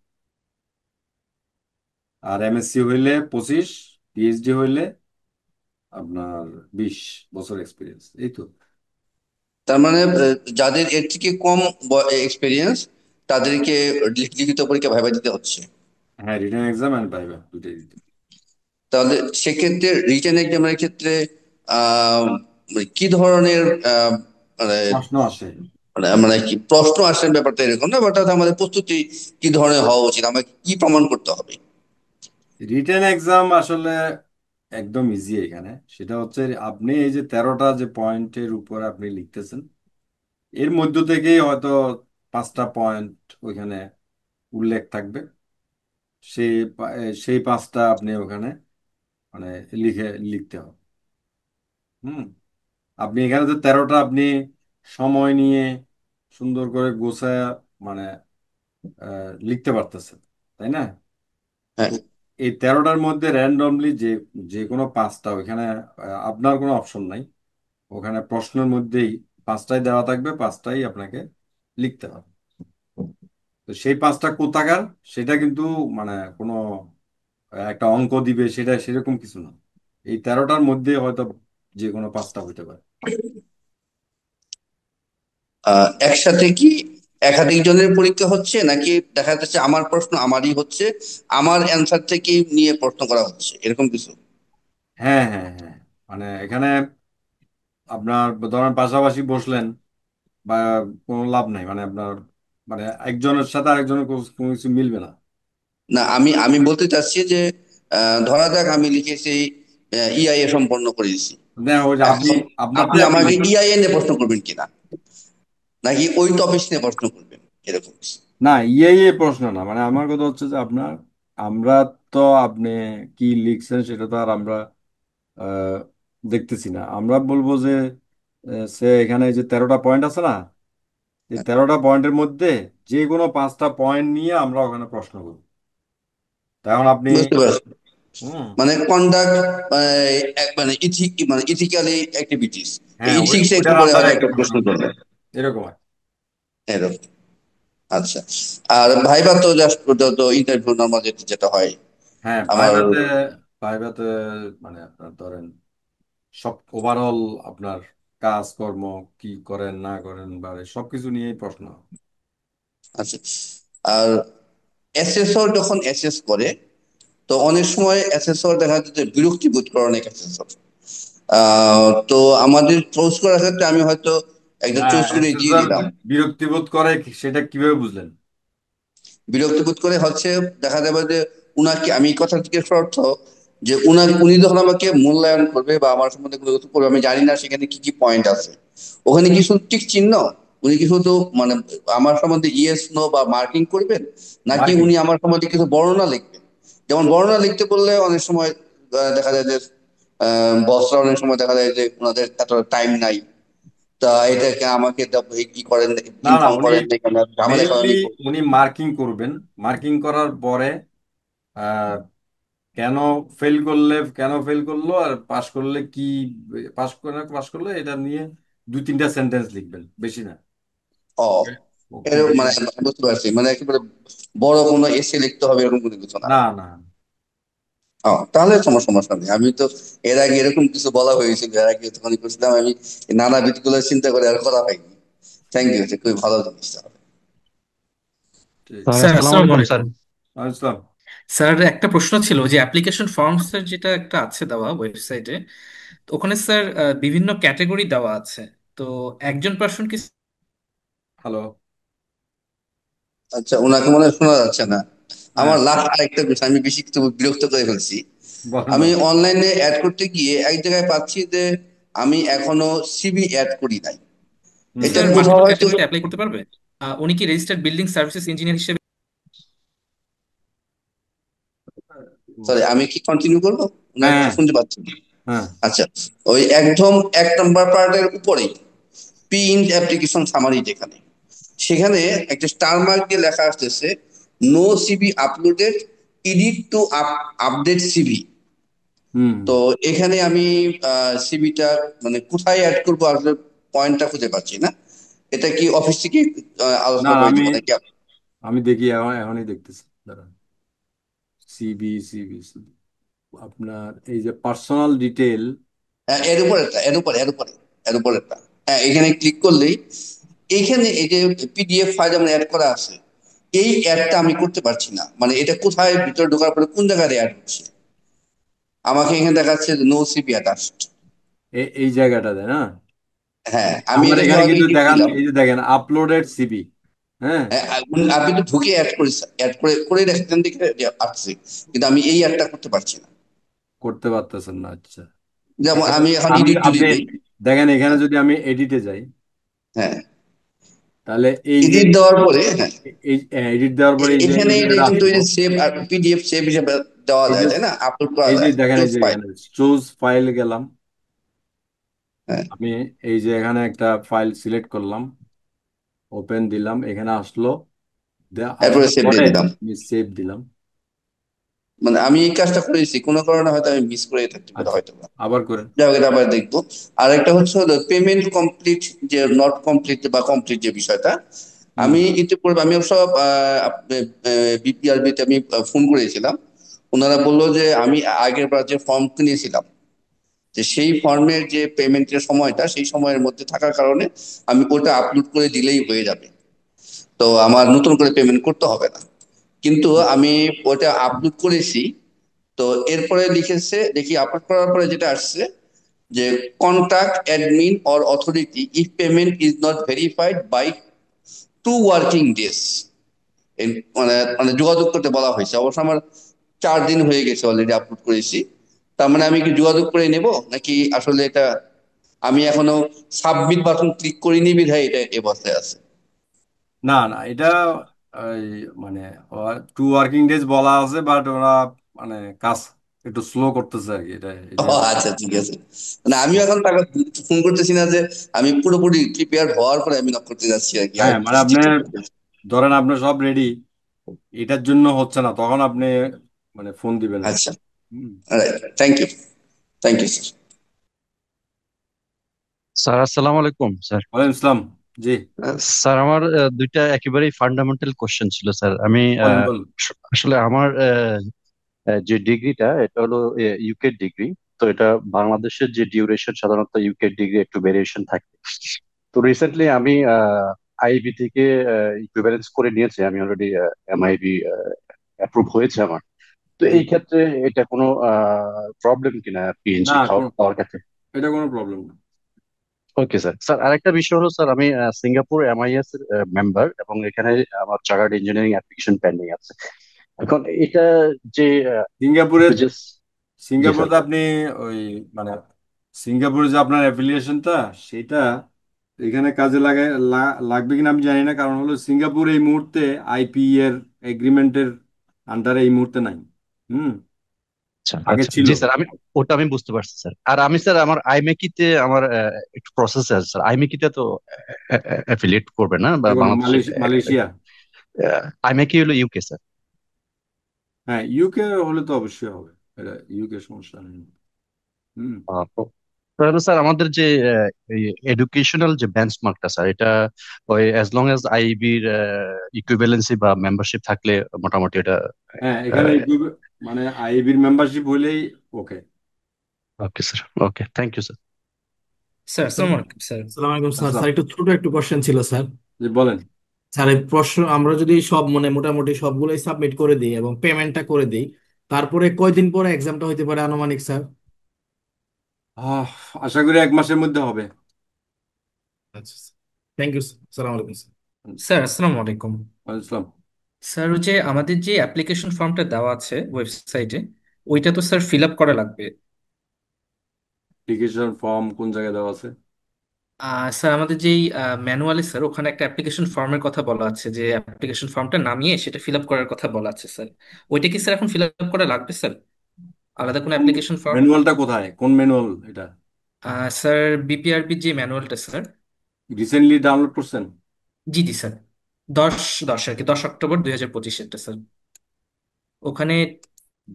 আর MSc হইলে 25, PhD হইলে আপনার 20 বছর এক্সপিরিয়েন্স, এই তো। তার মানে যাদের এর থেকে কম এক্সপিরিয়েন্স, তাদেরকে লিখিত পরীক্ষা ভাইবা দিতে হচ্ছে। হ্যাঁ, রিটেন এক্সাম অ্যান্ড ভাইভা দুটাই দিতে হবে। তাহলে সেক্ষেত্রে রিটেন এক্সামের ক্ষেত্রে আহ মানে কি ধরনের মানে প্রশ্ন আসে। মানে কি প্রশ্ন আসেন, ব্যাপারটা এরকম না, বাট আমাদের প্রস্তুতি কি ধরনের হওয়া উচিত, আমাকে কি প্রমাণ করতে হবে? রিটেন এক্সাম আসলে একদম ইজি এখানে, সেটা হচ্ছে আপনি এই যে 13টা যে পয়েন্টের উপর আপনি লিখতেছেন, এর মধ্য থেকেই হয়তো 5টা পয়েন্ট ওইখানে উল্লেখ থাকবে, সেই 5টা আপনি ওখানে মানে লিখতে হবে। হুম। আপনি এখানে যে 13টা আপনি সময় নিয়ে সুন্দর করে গোছায় মানে লিখতে পারতেছেন, তাই না? হ্যাঁ। তো এই 13টার মধ্যে র্যান্ডমলি যে যে কোনো 5টা ওইখানে আপনার কোনো অপশন নাই, ওখানে প্রশ্নের মধ্যেই 5টাই দেওয়া থাকবে, 5টাই আপনাকে লিখতে হবে। তো সেই 5টা কোথাকার সেটা কিন্তু মানে কোনো একটা অঙ্ক দিবে সেটা সেরকম কিছু না, এই 13টার মধ্যে হয়তো যে কোনো 5টা হইতে পারে। একসাথে কি একাধিক জনের পরীক্ষা হচ্ছে, নাকি দেখা যাচ্ছে আমার প্রশ্ন আমারই হচ্ছে, আমার অ্যান্সার থেকে নিয়ে প্রশ্ন করা হচ্ছে, এরকম কিছু? হ্যাঁ, হ্যাঁ, হ্যাঁ, মানে এখানে আপনার ধরেন পাশাপাশি বসলেন বা কোনো লাভ নাই, মানে আপনার মানে একজনের সাথে আরেকজনের কোনো কিছু মিলবে না। না, আমি আমি বলতে চাচ্ছি যে ধরা যাক আমি লিখেছি EIA সম্পন্ন করেছি। না, ওই যে আপনি এখন আপনি আপনারটাই আপনি আমাকে লিখবেন। EIA নিয়ে প্রশ্ন করবেন কিনা, নাকি ওই টপিক নিয়ে প্রশ্ন করবেন, এরকম কিছু? না, প্রশ্ন না, মানে আমার কথা হচ্ছে যে আমরা তো আপনি কি লিখছেন সেটা তো আর আমরা আহ, দেখতেছি না, আমরা বলবো যে সে এখানে যে 13টা পয়েন্ট আছে না, এই 13টা পয়েন্টের মধ্যে যে কোনো 5টা পয়েন্ট নিয়ে আমরা ওখানে প্রশ্ন করব, তখন আপনি বুঝতে পারছি। হুম। মানে কন্ডাক্ট, মানে মানে ইথিক্যালি অ্যাক্টিভিটিস, এই হ্যাঁ, ইথিক্স একটু ওইটার পরে আন্ডারে হয়তো একটা একটা প্রশ্ন প্রশ্ন করবে, এরকম আর কি। এরকম। আচ্ছা। আর ভাইবা তো জাস্ট তো ইন্টারভিউ নর্মাল যেটা যেটা হয় হ্যাঁ, আমার। ভাইভাতে মানে আপনার ধরেন সব ওভারঅল আপনার কাজকর্ম কি করেন না করেন বা সবকিছু নিয়েই প্রশ্ন। আচ্ছা, আর অ্যাসেসর যখন অ্যাসেস করে, তো অনেক সময় অ্যাসেসর দেখা যাচ্ছে যে বিরক্তি বোধ করে অনেক অ্যাসেসর। তো আমাদের চুজ করার ক্ষেত্রে আমি হয়তো একটা চুজ করে দিয়ে অ্যাসেসর দিলাম, বিরক্তিবোধ করে সেটা কিভাবে বুঝলেন? বিরক্তিবোধ করে হচ্ছে দেখা যাবে যে উনাকে আমি এই কথা জিজ্ঞেস করার অর্থ যে উনি যখন আমাকে মূল্যায়ন করবে বা আমার সম্বন্ধে কোনো কিছু করবে, আমি জানি না সেখানে কি কি পয়েন্ট আছে, ওখানে কি শুধু টিক চিহ্ন, উনি কি শুধু মানে আমার সম্বন্ধে ইয়েস নো বা মার্কিং করবেন, নাকি মার্কিং। উনি আমার সম্বন্ধে কিছু বর্ণনা লিখবেন? যেমন বর্ণনা লিখতে বললে অনেক সময় দেখা যায় যে বসরা অনেক সময় দেখা যায় যে ওনাদের এত টাইম নাই, তা এটাকে আমাকে কি করেন, না না, ইনফর্ম উনি করেন না কেন, ঝামেলা কেন মেইনলি আমি করবো? উনি মার্কিং করবেন। মার্কিং করার পরে আহ, কেন কেন ফেল করলো আর পাশ করলে কি, পাশ করলে এটা নিয়ে 2-3টা সেন্টেন্স লিখবেন, বেশি না। ও, ওকে, এর ওকে। মানে বুঝতে পারছি, মানে একেবারে বড় কোনো এসে লিখতে হবে এরকম কোনো কিছু না। না না। ও, তাহলে তোমার সমস্যা নেই। আমি তো এর আগে এরকম কিছু বলা হয়েছিল, এর আগে তখন করছিলাম আমি, নানা দিকগুলো চিন্তা করে আর করা হয়নি। থ্যাংক ইউ, খুবই ভালো জিনিসটা হবে। ঠিক। স্যার স্যার আসসালামু আসসালামু আলাইকুম স্যার। আলাইকুম। আসলাম। স্যার একটা প্রশ্ন ছিল যে অ্যাপ্লিকেশন ফর্মস এর যেটা একটা আছে দেওয়া ওয়েবসাইটে, তো ওখানে স্যার বিভিন্ন ক্যাটাগরি দেওয়া আছে। তো একজন পার্সন কি হ্যালো। আচ্ছা, ওনাকে মনে হয় শোনা যাচ্ছে না। হ্যাঁ, আমার লাস্ট আরেকটা বিষয়, আমি বেশি কিছু বিরক্ত করে ফেলছি। বলেন আমি বলেন। অনলাইনে অ্যাড করতে গিয়ে এক জায়গায় পাচ্ছি যে আমি এখনো সিবি অ্যাড করি নাই। হুম। এটা স্যার কোথাও মাল্টিপল হয়তো, ক্যাটাগরিতে অ্যাপ্লাই করতে পারবে? উনি কি রেজিস্টার্ড বিল্ডিং সার্ভিসেস ইঞ্জিনিয়ার হিসেবে? সরি, আমি কি কন্টিনিউ করবো না হ্যাঁ শুনতে পাচ্ছি না? হ্যাঁ। আচ্ছা, ওই একদম 1 নম্বর পার্টের উপরেই পি ইন অ্যাপ্লিকেশন সামারি যেখানে, সেখানে একটা স্টার মার্ক দিয়ে লেখা আসতেছে no CB uploaded, edit to update CB. হুম। তো এখানে আমি সিবিটা মানে কোথায় অ্যাড করবো আসলে পয়েন্টটা খুঁজে পাচ্ছি না। এটা কি অফিস থেকে না, আলোচনা করে আমি দিব নাকি আমি দেখি, এখনই দেখতেছি, দাঁড়ান। সিবি আপনার এই যে পার্সোনাল ডিটেল। হ্যাঁ, এর উপরেরটা। হ্যাঁ, এখানে ক্লিক করলেই এইখানে এই যে পিডিএফ ফাইল যেমন অ্যাড করা আছে, এই অ্যাডটা আমি করতে পারছি না। মানে এটা কোথায় ভিতরে ঢোকার পরে কোন জায়গায় অ্যাড হচ্ছে? আমাকে এখানে দেখাচ্ছে নো সিবি অ্যাটাচড। এই জায়গাটাতে না, হ্যাঁ, আমি আমার এটা এখানে যেভাবে কিন্তু এডিট দেখান, দিলাম, এই যে দেখেন আপলোডেড সিবি। হ্যাঁ, হ্যাঁ, আপনি তো ঢুকে অ্যাড করে, করে রেখেছেন দেখে আসছে, কিন্তু আমি এই অ্যাডটা করতে পারছি না। করতে পারতেছেন না, আচ্ছা। যেমন এখন আমি এখন আমি এডিট যদি আপনি দিই, দেখেন এখানে যদি আমি এডিটে যাই, হ্যাঁ, তাহলে এই যে এডিট দেওয়ার পরে, হ্যাঁ, এই এডিট দেওয়ার পরে এই যে এখানে এই এটা জায়গাটা কিন্তু আসলো। এই যে সেভ আর পিডিএফ সেভ হিসেবে দেওয়া এই যায়, যে তাই না? আপলোড করা এই যে যায়, দেখেন, চুজ এই যে ফাইল। এখানে চুজ ফাইল গেলাম। হ্যাঁ, আমি এই যে এখানে একটা ফাইল সিলেক্ট করলাম, ওপেন দিলাম, এখানে আসলো। এরপরে আসার সেভ পরে দিয়ে দিলাম। আমি সেভ দিলাম। মানে আমি এই কাজটা করেছি, কোনো কারণে হয়তো আমি মিস করে থাকতে পারি আচ্ছা, হয়তো বা। আবার করেন। যাই হোক, এটা আবার দেখবো। আর একটা হচ্ছে হলো পেমেন্ট কমপ্লিট, যে নট কমপ্লিট বা কমপ্লিট যে বিষয়টা, হুম। আমি ইতিপূর্বে আমি সব বিপিআরবি তে আমি ফোন করেছিলাম। ওনারা বললো যে আমি আগের বার যে ফর্ম কিনেছিলাম, যে সেই ফর্মের যে পেমেন্টের সময়টা সেই সময়ের মধ্যে থাকার কারণে আমি ওটা আপলোড করে দিলেই হয়ে যাবে, তো আমার নতুন করে পেমেন্ট করতে হবে না। কিন্তু আমি ওটা আপলোড করেছি, তো এরপরে লিখেছে, দেখি আপলোড করার পরে যেটা আসছে যে contact admin or authority if payment is not verified by 2 working days. মানে মানে যোগাযোগ করতে বলা হয়েছে। অবশ্য আমার 4 দিন হয়ে গেছে অলরেডি আপলোড করেছি। তার মানে আমি কি যোগাযোগ করে নেব, নাকি আসলে এটা আমি এখনো সাবমিট বাটন ক্লিক করিনি বিধায় এটা এ অবস্থায় আছে? না না, এটা এই মানে 2 ওয়ার্কিং ডেজ বলা আছে, বাট ওরা মানে কাজ একটু স্লো করতেছে আর কি, এটা ও, এটা। আচ্ছা, ঠিক আছে। মানে আমিও এখন তাকে ফোন করতেছি না যে আমি পুরোপুরি প্রিপেয়ার হওয়ার পরে আমি নক করতে যাচ্ছি আর কি, আর হ্যাঁ, একটু মানে কিছু আপনি ঠিকঠাক করতে। ধরেন আপনার সব রেডি, এটার জন্য হচ্ছে না, তখন আপনি মানে ফোন দিবেন আর কি। আচ্ছা, হুম। Right, thank you, thank you sir. Sir আসসালামু আলাইকুম স্যার। ওয়ালাইকুম আসসালাম। জি, স্যার আমার দুইটা একেবারেই ফান্ডামেন্টাল কোশ্চেন ছিল স্যার। আমি বলেন বলেন। আসলে আমার যে ডিগ্রিটা এটা হলো ইউকে ডিগ্রি। তো এটা বাংলাদেশের যে ডিউরেশন সাধারণত ইউকে ডিগ্রি একটু ভেরিয়েশন থাকে। তো রিসেন্টলি আমি আইবি থেকে ইকুইভ্যালেন্স করে নিয়েছি, আমি অলরেডি এমআইবি অ্যাপ্রুভ হয়েছে আমার। তো জি। এই ক্ষেত্রে এটা কোনো প্রবলেম কিনা না, পিএনজি পাওয়ার ক্ষেত্রে? এটা কোনো প্রবলেম না। Okay sir. স্যার আরেকটা বিষয় হলো স্যার, আমি সিঙ্গাপুর এমআইএস এর মেম্বার এবং এখানে আমার চার্টার্ড ইঞ্জিনিয়ারিং অ্যাপ্লিকেশন পেন্ডিং আছে। এখন এটা যে সিঙ্গাপুরের একটু যে, জি সিঙ্গাপুরে স্যার। তো আপনি ওই মানে সিঙ্গাপুরে যে আপনার অ্যাফিলিয়েশনটা সেটা এখানে কাজে লাগবে কিনা আমি জানি না, কারণ হলো সিঙ্গাপুর এই মুহূর্তে আইপি এর এগ্রিমেন্টের আন্ডারে এই মুহূর্তে নাই। হুম। আচ্ছা আগে আচ্ছা, ছিল। জি স্যার, আমি ওটা আমি বুঝতে পারছি স্যার। আর আমি স্যার আমার আইমেকিতে আমার একটু প্রসেস আছে স্যার। আইমেকিতে তো অ্যাফিলিয়েট করবে না বা এটা কোন বাংলাদেশে? মালয়েশিয়া? আইমেকি হলো ইউকে স্যার। হ্যাঁ, ইউকে হলে তো অবশ্যই হবে। এটা ইউকে সমস্যা নেই। হুম। তাহলে স্যার আমাদের যে এডুকেশনাল যে বেঞ্চমার্কটা স্যার, এটা ওই অ্যাজ লং অ্যাজ আইবির ইকুইভ্যালেন্সি বা মেম্বারশিপ থাকলে মোটামুটি এটা। হ্যাঁ, এখানে মানে আইবির মেম্বারশিপ হইলেই okay. Okay sir, okay, thank you sir. Sir আসসালামু আলাইকুম স্যার। আসসালামু আলাইকুম স্যার। আসসালাম। স্যার একটু ছোট একটু কোশ্চেন ছিল স্যার। জি, বলেন। স্যার এই প্রশ্ন আমরা যদি সব মানে মোটামুটি সবগুলোই সাবমিট করে দিই এবং পেমেন্টটা করে দিই, তারপরে কয়দিন পরে এক্সামটা হইতে পারে আনুমানিক স্যার? আহ, আশা করি 1 মাসের মধ্যে হবে। আচ্ছা, থ্যাংক ইউ স্যার। আসসালামু আলাইকুম স্যার। স্যার আসসালামু আলাইকুম। আসসালাম। স্যার ওই যে আমাদের যে অ্যাপ্লিকেশন ফর্মটা দেওয়া আছে ওয়েবসাইটে, ওইটা তো স্যার ফিল আপ করা লাগবে। অ্যাপ্লিকেশন ফর্ম কোন জায়গায় দেওয়া আছে? স্যার আমাদের যেই ম্যানুয়ালে স্যার ওখানে একটা অ্যাপ্লিকেশন ফর্মের কথা বলা আছে, যে অ্যাপ্লিকেশন ফর্মটা নামিয়ে সেটা ফিল আপ করার কথা বলা আছে স্যার। ওইটা কি স্যার এখন ফিল আপ করা লাগবে স্যার? আলাদা কোনো অ্যাপ্লিকেশন ফর্ম? ম্যানুয়ালটা কোথায়? কোন ম্যানুয়াল এটা? স্যার বিপিআরবি যে ম্যানুয়ালটা স্যার। রিসেন্টলি ডাউনলোড করছেন? জি জি স্যার। 10/10 আর কি, 10 অক্টোবর 2025 স্যার। ওখানে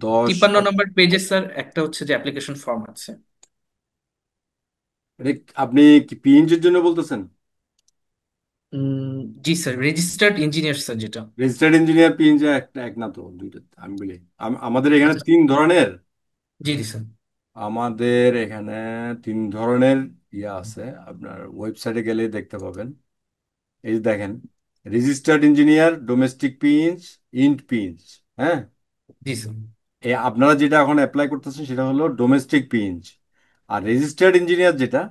10। 53 নম্বর পেজে স্যার একটা হচ্ছে যে অ্যাপ্লিকেশন ফর্ম আছে। এটা আপনি কি পিএনজির জন্য বলতেছেন? জি স্যার, রেজিস্টার্ড ইঞ্জিনিয়ার স্যার যেটা। রেজিস্টার্ড ইঞ্জিনিয়ার পিএনজি একটা এক না তো, দুইটা আমি বলি। আমাদের এখানে আচ্ছা, 3 ধরনের। জি জি স্যার। আমাদের এখানে 3 ধরনের ইয়ে আছে, আপনার ওয়েবসাইটে গেলে দেখতে পাবেন। এই যে দেখেন, registered engineer, domestic pinch, int pinch. হ্যাঁ, জি স্যার। আপনারা যেটা এখন অ্যাপ্লাই করতেছেন সেটা হলো ডোমেস্টিক পিঞ্চ। আর রেজিস্টার্ড ইঞ্জিনিয়ার যেটা,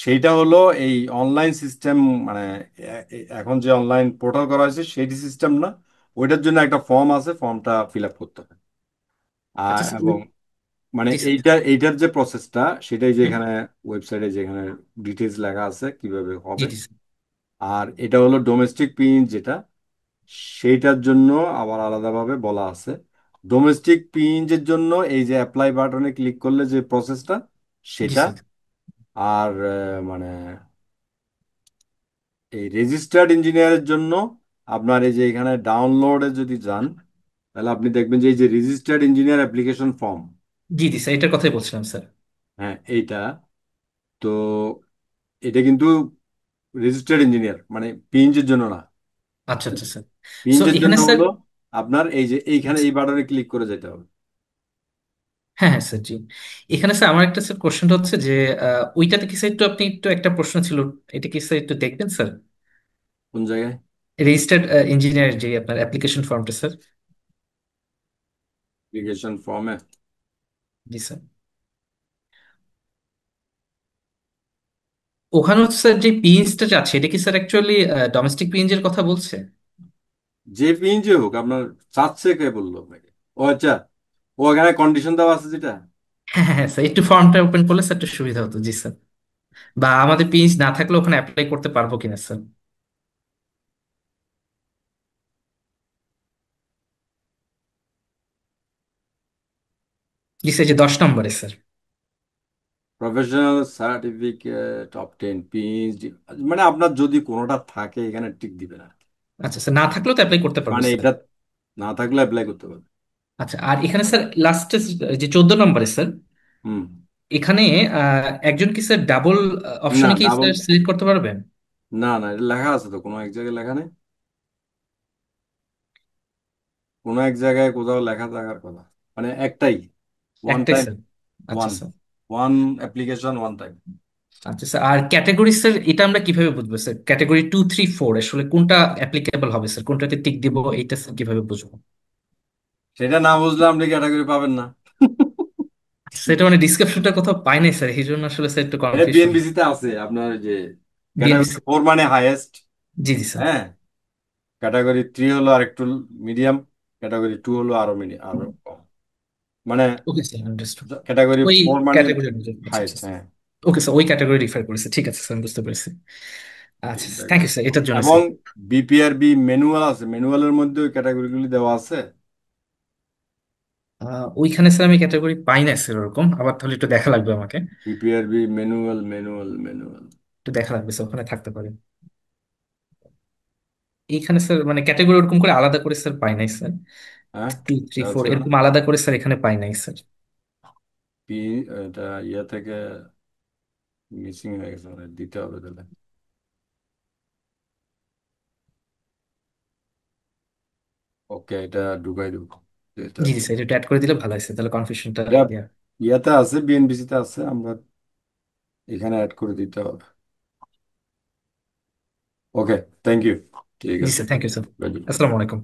সেইটা হলো এই অনলাইন সিস্টেম, মানে এখন যে অনলাইন পোর্টাল করা হয়েছে সেইটি সিস্টেম না। ওইটার জন্য একটা ফর্ম আছে, ফর্মটা ফিল আপ করতে হবে। আচ্ছা স্যার এবং মানে জি স্যার। এইটার যে প্রসেসটা সেটাই যে হুম, এখানে ওয়েবসাইটে যেখানে ডিটেলস লেখা আছে কিভাবে জি হবে। জি স্যার। আর এটা হলো ডোমেস্টিক পিঞ্চ যেটা, সেইটার জন্য আবার আলাদাভাবে বলা আছে। ডোমেস্টিক পিঞ্চের জন্য এই যে অ্যাপ্লাই বাটনে ক্লিক করলে যে প্রসেসটা জি সেটা। স্যার। আর মানে এই রেজিস্টার্ড ইঞ্জিনিয়ারের জন্য আপনার এই যে এখানে ডাউনলোডে যদি যান, তাহলে আপনি দেখবেন যে এই যে রেজিস্টার্ড ইঞ্জিনিয়ার অ্যাপ্লিকেশন ফর্ম। জি জি স্যার, এটার কথাই বলছিলাম স্যার। হ্যাঁ, এইটা তো, এটা কিন্তু রেজিস্টার্ড ইঞ্জিনিয়ার মানে পিএনজির জন্য না। আচ্ছা আচ্ছা স্যার। সো পিএনজির এখানে জন্য স্যার, হলো আপনার এই যে এইখানে এই বাটনে ক্লিক করে যেতে হবে। হ্যাঁ হ্যাঁ স্যার জি। এখানে স্যার আমার একটা স্যার কোশ্চেনটা হচ্ছে যে ওইটাতে কি স্যার একটু আপনি একটু একটা প্রশ্ন ছিল, এটা কি স্যার একটু দেখবেন স্যার? কোন জায়গায়? রেজিস্টার্ড ইঞ্জিনিয়ার যে আপনার অ্যাপ্লিকেশন ফর্মটা স্যার। অ্যাপ্লিকেশন ফর্মে জি স্যার। ওখানে হচ্ছে স্যার যে পিএইচটা যাচ্ছে, এটা কি স্যার অ্যাকচুয়ালি ডোমেস্টিক পিএইচ এর কথা বলছে? যে পিএনজি হোক, আপনার চাচ্ছে কে বললো আপনাকে? ও আচ্ছা, ও এখানে কন্ডিশন দেওয়া আছে যেটা। হ্যাঁ হ্যাঁ হ্যাঁ, স্যার একটু ফর্মটা ওপেন করলে স্যার একটু সুবিধা হতো, জি স্যার। বা আমাদের পিএইচ না থাকলে ওখানে অ্যাপ্লাই করতে পারবো কিনা স্যার? জি স্যার, যে 10 নম্বরে sir. Professional certificate obtain PhD, মানে আপনার যদি কোনোটা থাকে এখানে টিক দিবেন আর কি। আচ্ছা স্যার, না থাকলেও তো অ্যাপ্লাই করতে পারবো মানে স্যার। এটা না থাকলে অ্যাপ্লাই করতে পারবেন। আচ্ছা, আর এখানে স্যার লাস্টে যে 14 নম্বরে স্যার, হুম। এখানে একজন কি স্যার ডাবল না, অপশনে কি ডাবল। স্যার সিলেক্ট করতে পারবেন? না না, এটা লেখা আছে তো, কোনো এক জায়গায় লেখা নেই? কোনো এক জায়গায় কোথাও লেখা থাকার কথা, মানে একটাই, ওয়ান একটাই টাইম। স্যার। আচ্ছা one sir. One application one time. আচ্ছা স্যার, আর ক্যাটাগরি স্যার এটা আমরা কিভাবে বুঝবো স্যার? ক্যাটাগরি 2, 3, 4 আসলে কোনটা অ্যাপ্লিকেবল হবে স্যার, কোনটাতে টিক দিব, এইটা স্যার কিভাবে বুঝবো? সেটা না বুঝলে আপনি ক্যাটাগরি পাবেন না। সেটা মানে ডিসক্রিপশনটা কোথাও পাই নাই স্যার, এই জন্য আসলে স্যার একটু এটা কনফিউশন। বিএনপিসি তে আছে আপনার যে ক্যাটাগরি বিএনপিসি। 4 মানে হাইয়েস্ট। জি জি স্যার। হ্যাঁ, ক্যাটাগরি 3 হলো আর একটু মিডিয়াম, ক্যাটাগরি 2 হলো আরো মিডিয়াম, আরো কম, মানে ওকে স্যার, আন্ডারস্টুড। ক্যাটাগরি ওই 4 মানে ক্যাটাগরি, আচ্ছা হাইয়েস্ট। আচ্ছা স্যার। হ্যাঁ, ওকে স্যার, ওই ক্যাটাগরি রিফার করেছে, ঠিক আছে স্যার, আমি বুঝতে পেরেছি। আচ্ছা, থ্যাংক ইউ স্যার এটার জন্য এবং স্যার। বিপিআরবি ম্যানুয়াল আছে, ম্যানুয়ালের মধ্যে ওই ক্যাটাগরিগুলি দেওয়া আছে। ওইখানে স্যার আমি ক্যাটাগরি পাই না স্যার ওরকম, আবার তাহলে একটু দেখা লাগবে আমাকে। বিপিআরবি ম্যানুয়াল। একটু দেখা লাগবে স্যার, ওখানে থাকতে পারে। এইখানে স্যার মানে ক্যাটাগরি ওরকম করে আলাদা করে স্যার পাই নাই স্যার। হ্যাঁ, 2, 3, 4 আছে না? এরকম আলাদা করে স্যার এখানে পাই নাই স্যার। পি এটা ইয়া থেকে মিসিং হয়ে গেছে, মানে দিতে হবে তাহলে। ওকে, এটা ঢুকাই দেবো এটা। জি জি স্যার, এটা অ্যাড করে দিলে ভালো হয় স্যার, তাহলে কনফিউশনটা এটা ইয়া। ইয়াতে আছে, বিএনপিসি তে আছে, আমরা এখানে অ্যাড করে দিতে হবে। Okay, thank you. ঠিক জি আছে। Sir, thank you sir. Very good. আসসালামু আলাইকুম।